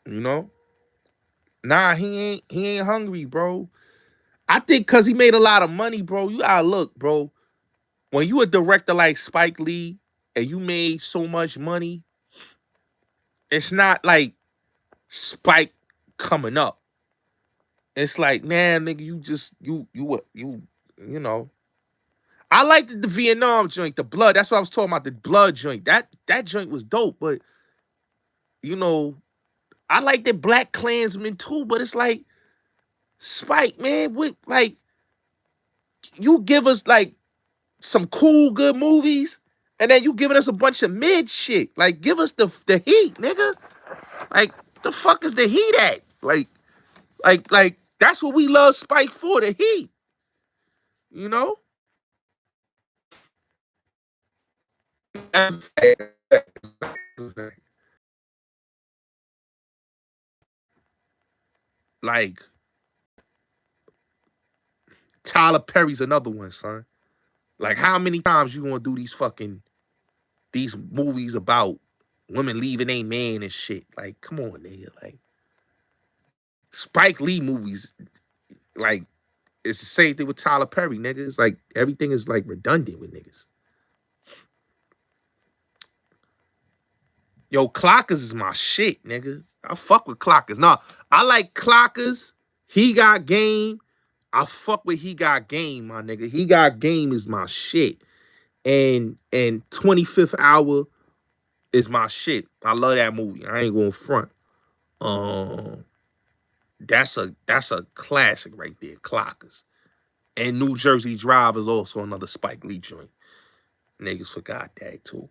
You know? Nah, he ain't hungry, bro. I think cause he made a lot of money, bro. You gotta look, bro. When you a director like Spike Lee and you made so much money, it's not like Spike coming up. It's like, man, nigga, you know. I liked the Vietnam joint, the Blood. That's what I was talking about, the Blood joint. That joint was dope, but you know, I like the Black Klansman too, but it's like Spike, man, what like you give us like some cool good movies, and then you giving us a bunch of mid shit. Like, give us the heat, nigga. Like, the fuck is the heat at? Like that's what we love Spike for, the heat. You know? Like, Tyler Perry's another one, son. Like, how many times you gonna do these movies about women leaving a man and shit? Like, come on, nigga. Like, Spike Lee movies, like, it's the same thing with Tyler Perry, nigga. It's like everything is like redundant with niggas. Yo, Clockers is my shit, nigga. I fuck with Clockers. Nah, I like Clockers. He Got Game. I fuck with He Got Game, my nigga. He Got Game is my shit. And 25th Hour is my shit. I love that movie. I ain't going front. Um, that's a classic right there, Clockers. And New Jersey Drive is also another Spike Lee joint. Niggas forgot that too.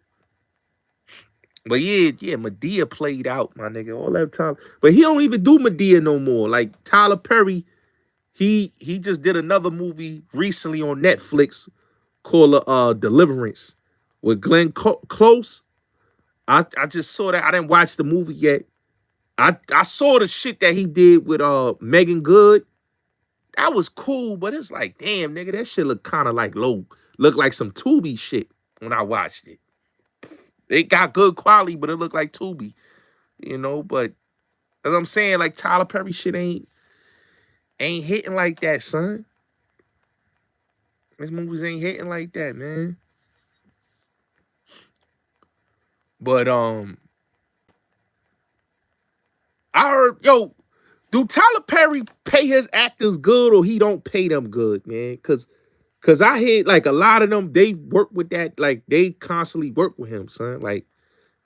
But yeah, Medea played out, my nigga, all that time. But he don't even do Medea no more. Like Tyler Perry, he just did another movie recently on Netflix called Deliverance with Glenn Close. I just saw that. I didn't watch the movie yet. I saw the shit that he did with Megan Good. That was cool, but it's like, damn, nigga, that shit look kind of like low. Look like some Tubi shit when I watched it. It got good quality, but it looked like Tubi, you know. But as I'm saying, like Tyler Perry shit ain't hitting like that, son. His movies ain't hitting like that, man. But I heard, yo, do Tyler Perry pay his actors good or he don't pay them good, man? Cause I hear like a lot of them, they work with that, like they constantly work with him, son. Like,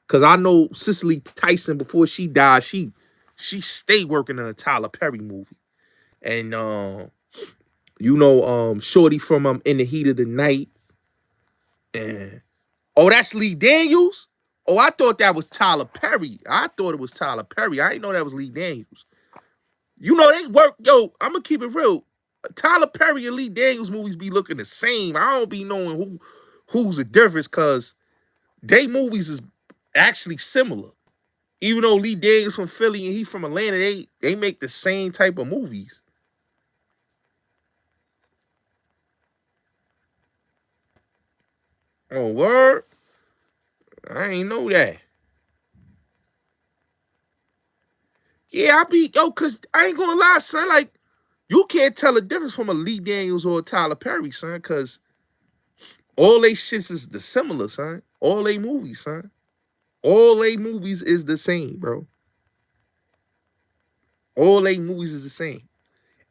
cause I know Cicely Tyson before she died, she stayed working in a Tyler Perry movie. And Shorty from In the Heat of the Night. And oh, that's Lee Daniels? Oh, I thought that was Tyler Perry. I thought it was Tyler Perry. I didn't know that was Lee Daniels. You know, they work, yo, I'm gonna keep it real. Tyler Perry and Lee Daniels movies be looking the same. I don't be knowing who's the difference because they movies is actually similar. Even though Lee Daniels from Philly and he from Atlanta, they make the same type of movies. Oh, word? I ain't know that. Yeah, cause I ain't gonna lie, son. Like, you can't tell the difference from a Lee Daniels or a Tyler Perry, son, cause all they shits is the similar, son. All they movies, son. All they movies is the same, bro. All they movies is the same.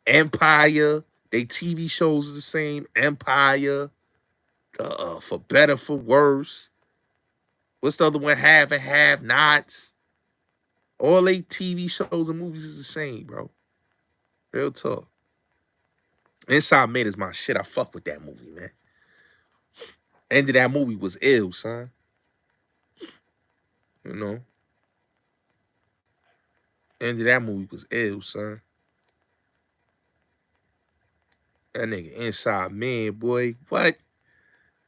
Empire, they TV shows is the same. Empire, for better, for worse. What's the other one? Have and have nots. All they TV shows and movies is the same, bro. Real talk. Inside Man is my shit. I fuck with that movie, man. End of that movie was ill, son. You know? End of that movie was ill, son. That nigga Inside Man, boy. What?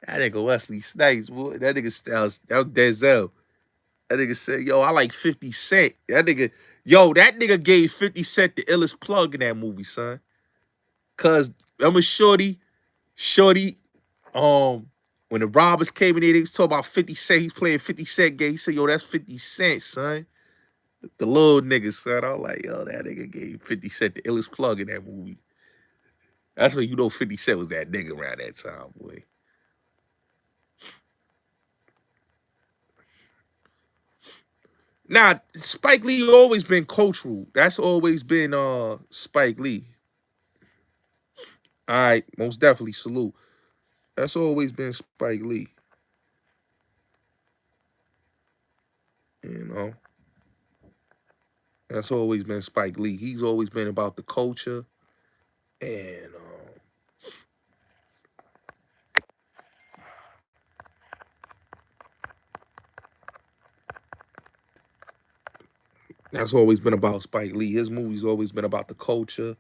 That nigga Wesley Snipes, boy. That nigga Styles, that was Denzel. That nigga said, yo, I like 50 Cent. That nigga gave 50 Cent the illest plug in that movie, son. Cause I'm a shorty, when the robbers came in there, they was talking about 50 Cent. He's playing 50 Cent game. He said, yo, that's 50 Cent, son. The little nigga, son. I was like, yo, that nigga gave 50 Cent the illest plug in that movie. That's when you know 50 Cent was that nigga around that time, boy. Now, Spike Lee always been cultural. That's always been Spike Lee. All right, most definitely salute. That's always been Spike Lee. You know, that's always been Spike Lee. He's always been about the culture, and that's always been about Spike Lee. His movies always been about the culture.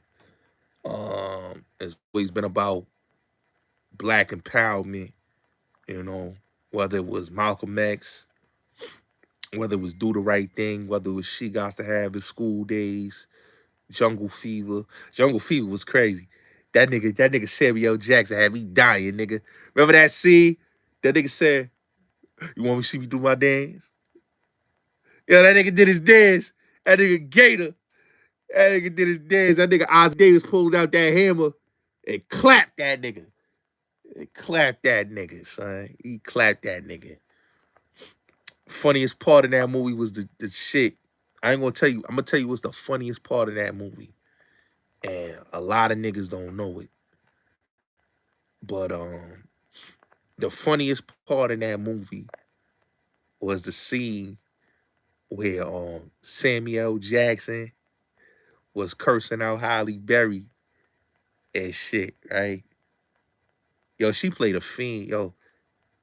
It's always been about black empowerment, you know, whether it was Malcolm X, whether it was Do the Right Thing, whether it was She Got to Have His School Days, Jungle Fever. Jungle Fever was crazy. That nigga Samuel Jackson had me dying, nigga. Remember that scene? That nigga said, "You want me to see me do my dance?" Yo, that nigga did his dance. That nigga Gator. That nigga did his dance. That nigga Oz Davis pulled out that hammer and clapped that nigga. And clapped that nigga, son. He clapped that nigga. Funniest part of that movie was the shit. I ain't gonna tell you. I'm gonna tell you what's the funniest part of that movie. And a lot of niggas don't know it. But the funniest part of that movie was the scene where Samuel Jackson was cursing out Halle Berry and shit, right? Yo, she played a fiend. Yo,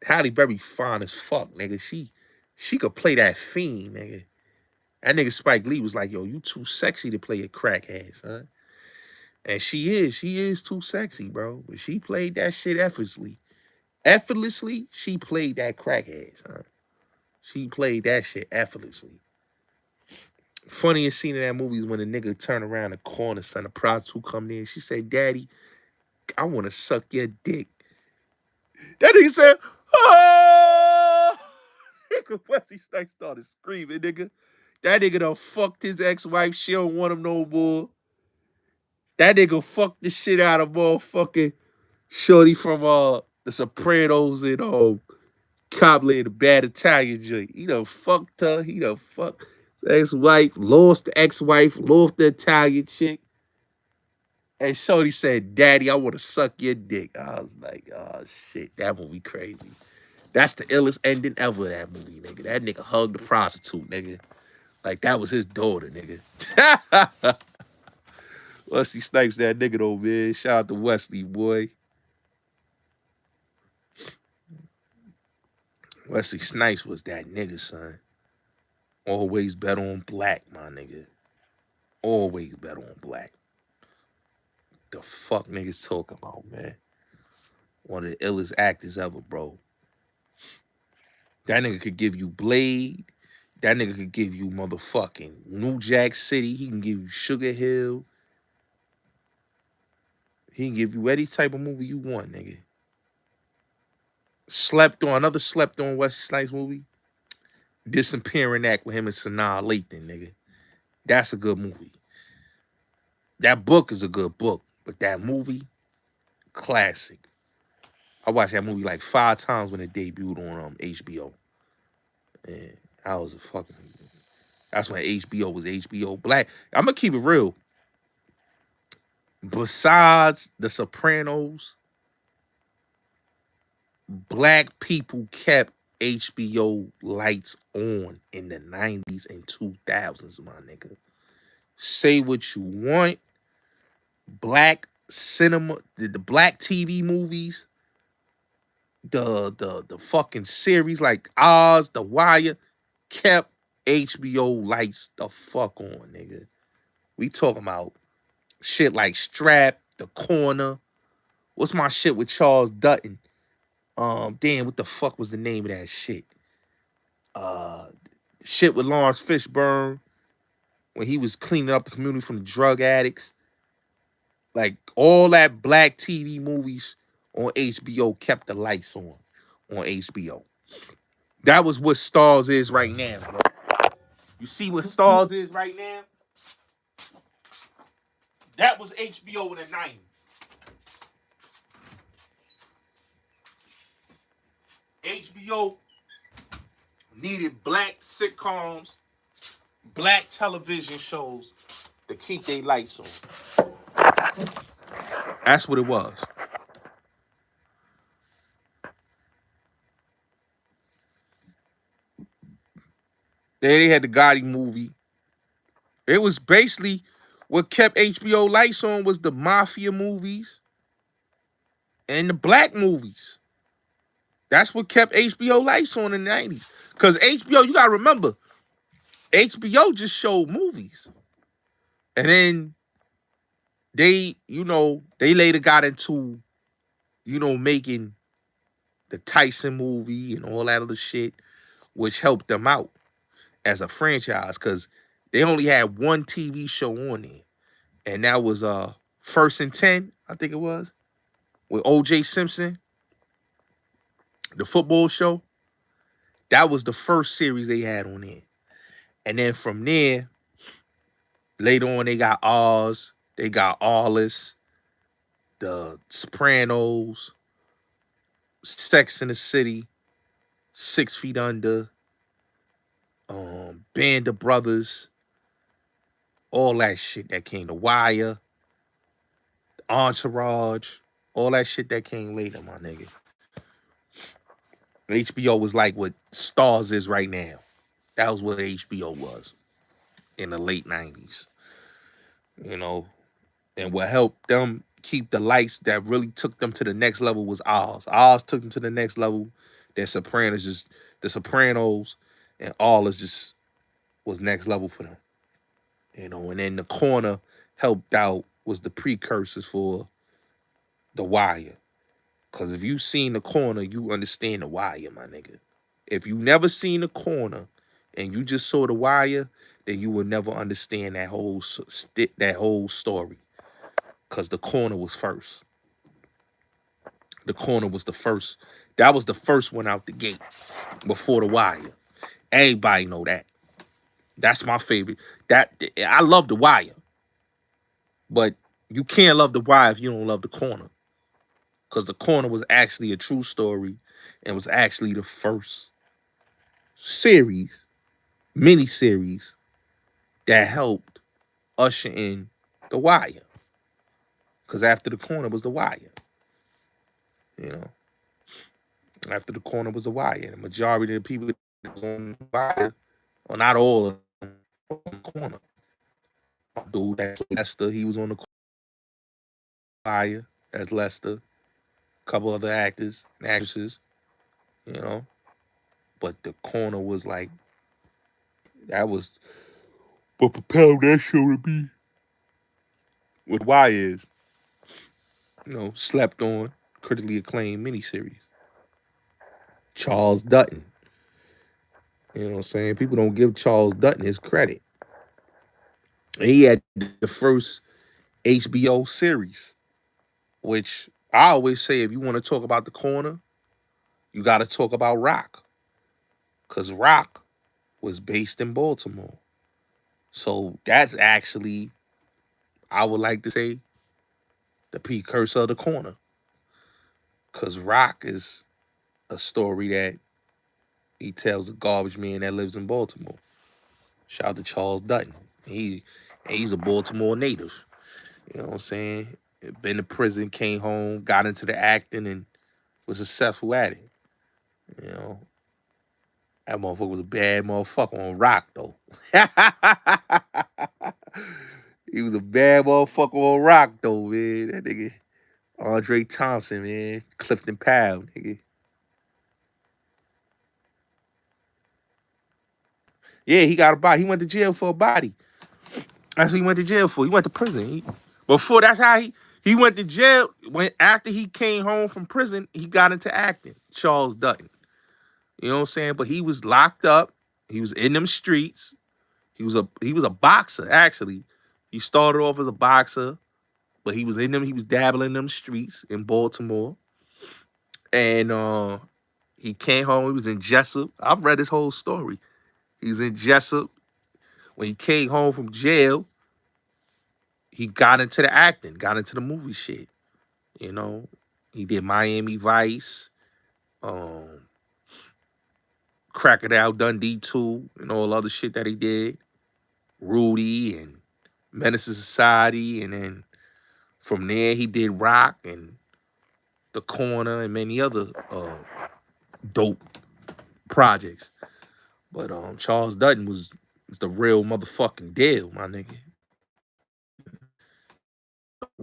Halle Berry fine as fuck, nigga. She could play that fiend, nigga. That nigga Spike Lee was like, yo, you too sexy to play a crackhead, son. And she is too sexy, bro. But she played that shit effortlessly. Effortlessly, she played that crackhead, son. She played that shit effortlessly. Funniest scene in that movie is when the nigga turned around the corner, son. The prostitute come in. She said, "Daddy, I want to suck your dick." That nigga said, "Oh!" Nigga, Wesley Snipes started screaming, nigga. That nigga done fucked his ex-wife. She don't want him no more. That nigga fucked the shit out of motherfucking shorty from the Sopranos and Cobbler, the bad Italian joint. He done fucked her. He done fucked his ex-wife, lost the ex-wife, lost the Italian chick. And shorty said, "Daddy, I want to suck your dick." I was like, oh shit, that movie crazy. That's the illest ending ever of that movie, nigga. That nigga hugged the prostitute, nigga. Like that was his daughter, nigga. Wesley Snipes, that nigga though, man. Shout out to Wesley, boy. Wesley Snipes was that nigga, son. Always bet on black, my nigga. Always bet on black. The fuck niggas talking about, man? One of the illest actors ever, bro. That nigga could give you Blade. That nigga could give you motherfucking New Jack City. He can give you Sugar Hill. He can give you any type of movie you want, nigga. Another slept on Wesley Snipes movie. Disappearing Act with him and Sanaa Lathan, nigga. That's a good movie. That book is a good book, but that movie, classic. I watched that movie like 5 times when it debuted on HBO. And I was a fucking. That's when HBO was HBO Black. I'm gonna keep it real. Besides The Sopranos, black people kept HBO lights on in the 90s and 2000s, my nigga. Say what you want. Black cinema, the black TV movies, the fucking series like Oz, The Wire, kept HBO lights the fuck on, nigga. We talking about shit like Strap, The Corner. What's my shit with Charles Dutton? Damn, what the fuck was the name of that shit? Shit with Lawrence Fishburne when he was cleaning up the community from the drug addicts. Like all that black TV movies on HBO kept the lights on HBO. That was what Stars is right now, bro. You see what Stars is right now? That was HBO in the 90s. HBO needed black sitcoms, black television shows to keep their lights on. That's what it was. They had the Gotti movie. It was basically what kept HBO lights on was the mafia movies and the black movies. That's what kept HBO lights on in the 90s. Because HBO, you got to remember, HBO just showed movies. And then they later got into, making the Tyson movie and all that other shit, which helped them out as a franchise because they only had one TV show on there, and that was First and 10, I think it was, with O.J. Simpson, the football show. That was the first series they had on there, and then from there, later on they got Oz, they got Awless, The Sopranos, Sex in the City, 6 Feet Under, Band of Brothers, all that shit that came. The Wire, Entourage, all that shit that came later, my nigga. HBO was like what Stars is right now. That was what HBO was in the late 90s, you know. And what helped them keep the lights that really took them to the next level was Oz. Oz took them to the next level. The Sopranos and all is just was next level for them. You know, and then The Corner helped out, was the precursors for The Wire. Because if you seen The Corner, you understand The Wire, my nigga. If you never seen The Corner and you just saw The Wire, then you will never understand that whole story. Because The Corner was first. The Corner was the first. That was the first one out the gate before The Wire. Everybody know that. That's my favorite. I love The Wire. But you can't love The Wire if you don't love The Corner. Because The Corner was actually a true story and was actually the first mini-series, that helped usher in The Wire. Because after The Corner was The Wire. You know? After The Corner was The Wire. The majority of the people that was on The Wire, or not all of them, on The Corner. Dude that played Lester, he was on The Wire as Lester. A couple other actors and actresses, you know. But The Corner was like, that was what propelled that show to be what Wire is. You know, slept on, critically acclaimed miniseries. Charles Dutton. You know what I'm saying? People don't give Charles Dutton his credit. And he had the first HBO series, which I always say, if you want to talk about The Corner, you got to talk about Rock. Because Rock was based in Baltimore. So that's actually, I would like to say, the precursor of The Corner. Because Rock is a story that he tells a garbage man that lives in Baltimore. Shout out to Charles Dutton. He's a Baltimore native. You know what I'm saying? Been to prison, came home, got into the acting, and was successful at it. You know, that motherfucker was a bad motherfucker on Rock, though. He was a bad motherfucker on Rock, though, man. That nigga, Andre Thompson, man. Clifton Powell, nigga. Yeah, he got a body. He went to jail for a body. That's what he went to jail for. He went to prison. Before, that's how he went to jail. After he came home from prison, he got into acting. Charles Dutton. You know what I'm saying? But he was locked up. He was in them streets. He was a boxer, actually. He started off as a boxer, but he was in them. He was dabbling in them streets in Baltimore. And he came home. He was in Jessup. I've read his whole story. He was in Jessup. When he came home from jail, he got into the acting, got into the movie shit. You know, he did Miami Vice, Crocodile Dundee 2, and all other shit that he did. Rudy and Menace to Society. And then from there, he did Rock and The Corner and many other dope projects. But Charles Dutton was the real motherfucking deal, my nigga.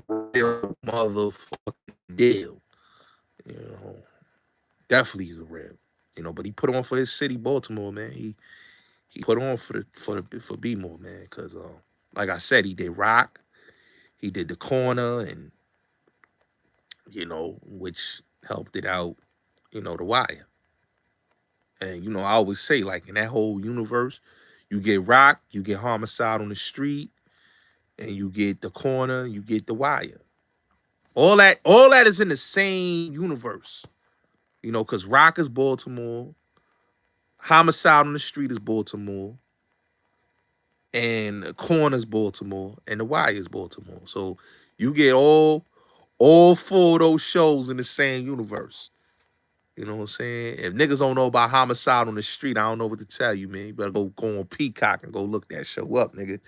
Real motherfucking deal. You know, definitely is a real. You know, but he put on for his city, Baltimore, man. He put on for B-More, man. Cause like I said, he did Rock, he did The Corner, and which helped it out, The Wire. And I always say, like, in that whole universe, you get Rock, you get Homicide on the Street, and you get The Corner, you get The Wire. All that is in the same universe. Because Rock is Baltimore, Homicide on the Street is Baltimore, and The Corner's Baltimore, and The Wire is Baltimore. So you get all four of those shows in the same universe. You know what I'm saying? If niggas don't know about Homicide on the Street, I don't know what to tell you, man. You better go on Peacock and go look that show up, nigga.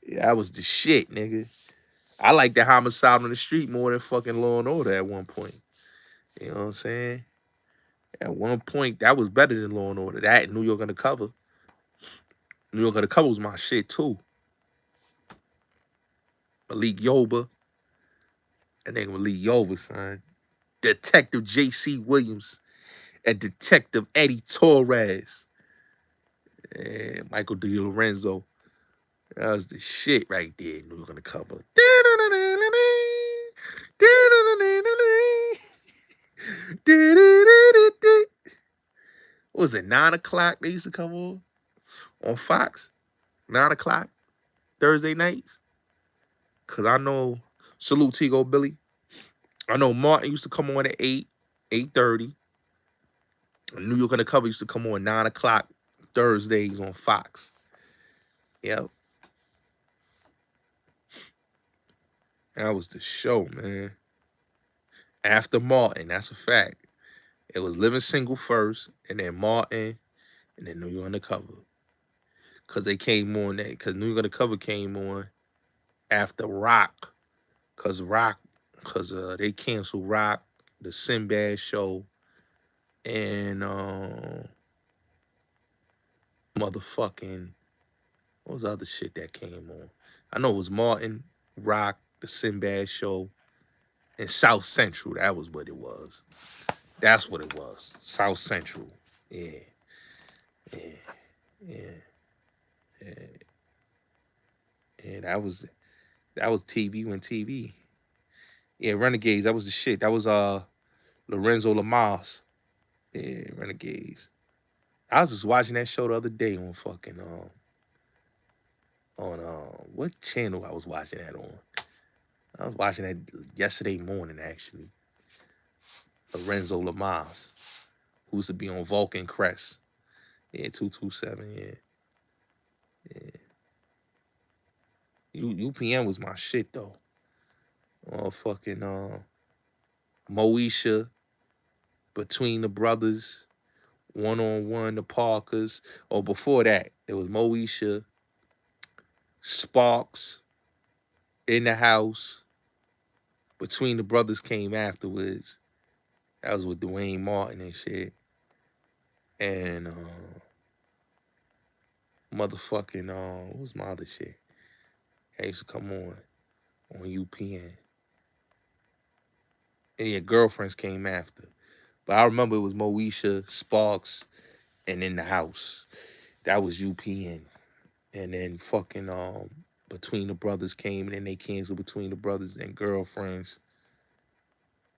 Yeah, that was the shit, nigga. I like the Homicide on the Street more than fucking Law and Order at one point. You know what I'm saying? At one point, that was better than Law and Order. That and New York Undercover. New York Undercover was my shit too. Malik Yoba. That nigga Malik Yoba, son. Detective J.C. Williams and Detective Eddie Torres. And Michael D. Lorenzo. That was the shit right there. New York Undercover. What was it, 9 o'clock they used to come on Fox? 9 o'clock Thursday nights? Because I know, salute Tigo Billy. I know Martin used to come on at 8, 8:30. New York Undercover used to come on 9 o'clock Thursdays on Fox. Yep. That was the show, man. After Martin, that's a fact. It was Living Single first, and then Martin, and then New York Undercover. Because they came on that, because New York Undercover came on after Rock. Because they canceled Rock, the Sinbad show, and motherfucking, what was the other shit that came on? I know it was Martin, Rock, the Sinbad show, and South Central. That was what it was. That's what it was. South Central. Yeah. Yeah. Yeah. Yeah. Yeah, that was TV when TV. Yeah, Renegades, that was the shit. That was Lorenzo Lamas. Yeah, Renegades. I was just watching that show the other day on fucking on what channel I was watching that on. I was watching that yesterday morning actually. Lorenzo Lamas, who used to be on Vulcan Crest. Yeah, 227, yeah. Yeah. UPN was my shit though. Fucking Moesha, Between the Brothers, One on One, the Parkers. Or before that, it was Moesha, Sparks, In the House. Between the Brothers came afterwards. That was with Dwayne Martin and shit. And motherfucking what was my other shit? That used to come on UPN. And your Girlfriends came after. But I remember it was Moesha, Sparks, and In the House. That was UPN. And then fucking Between the Brothers came, and then they canceled Between the Brothers and Girlfriends.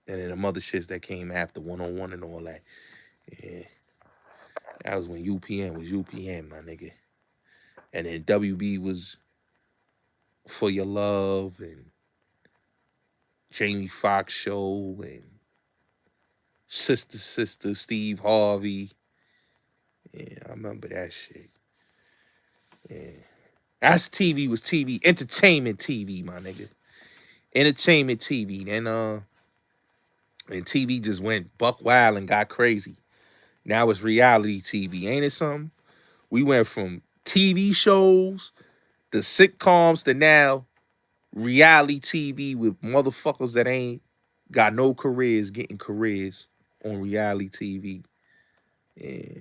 And then the mother shits that came after, One on One and all that. Yeah. That was when UPN was UPN, my nigga. And then WB was For Your Love and Jamie Foxx Show and Sister, Steve Harvey. Yeah, I remember that shit. Yeah. That's TV was TV. Entertainment TV, my nigga. Entertainment TV. Then and TV just went buck wild and got crazy. Now it's reality TV. Ain't it something? We went from TV shows to sitcoms to now reality TV with motherfuckers that ain't got no careers getting careers on reality TV. Yeah.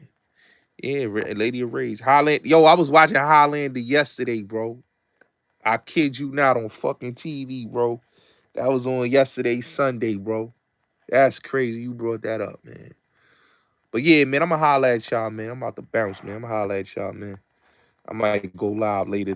Yeah, Lady of Rage. Highlander. Yo, I was watching Highlander yesterday, bro. I kid you not, on fucking TV, bro. That was on yesterday, Sunday, bro. That's crazy. You brought that up, man. But yeah, man, I'm going to holler at y'all, man. I'm about to bounce, man. I'm going to holler at y'all, man. I might go live later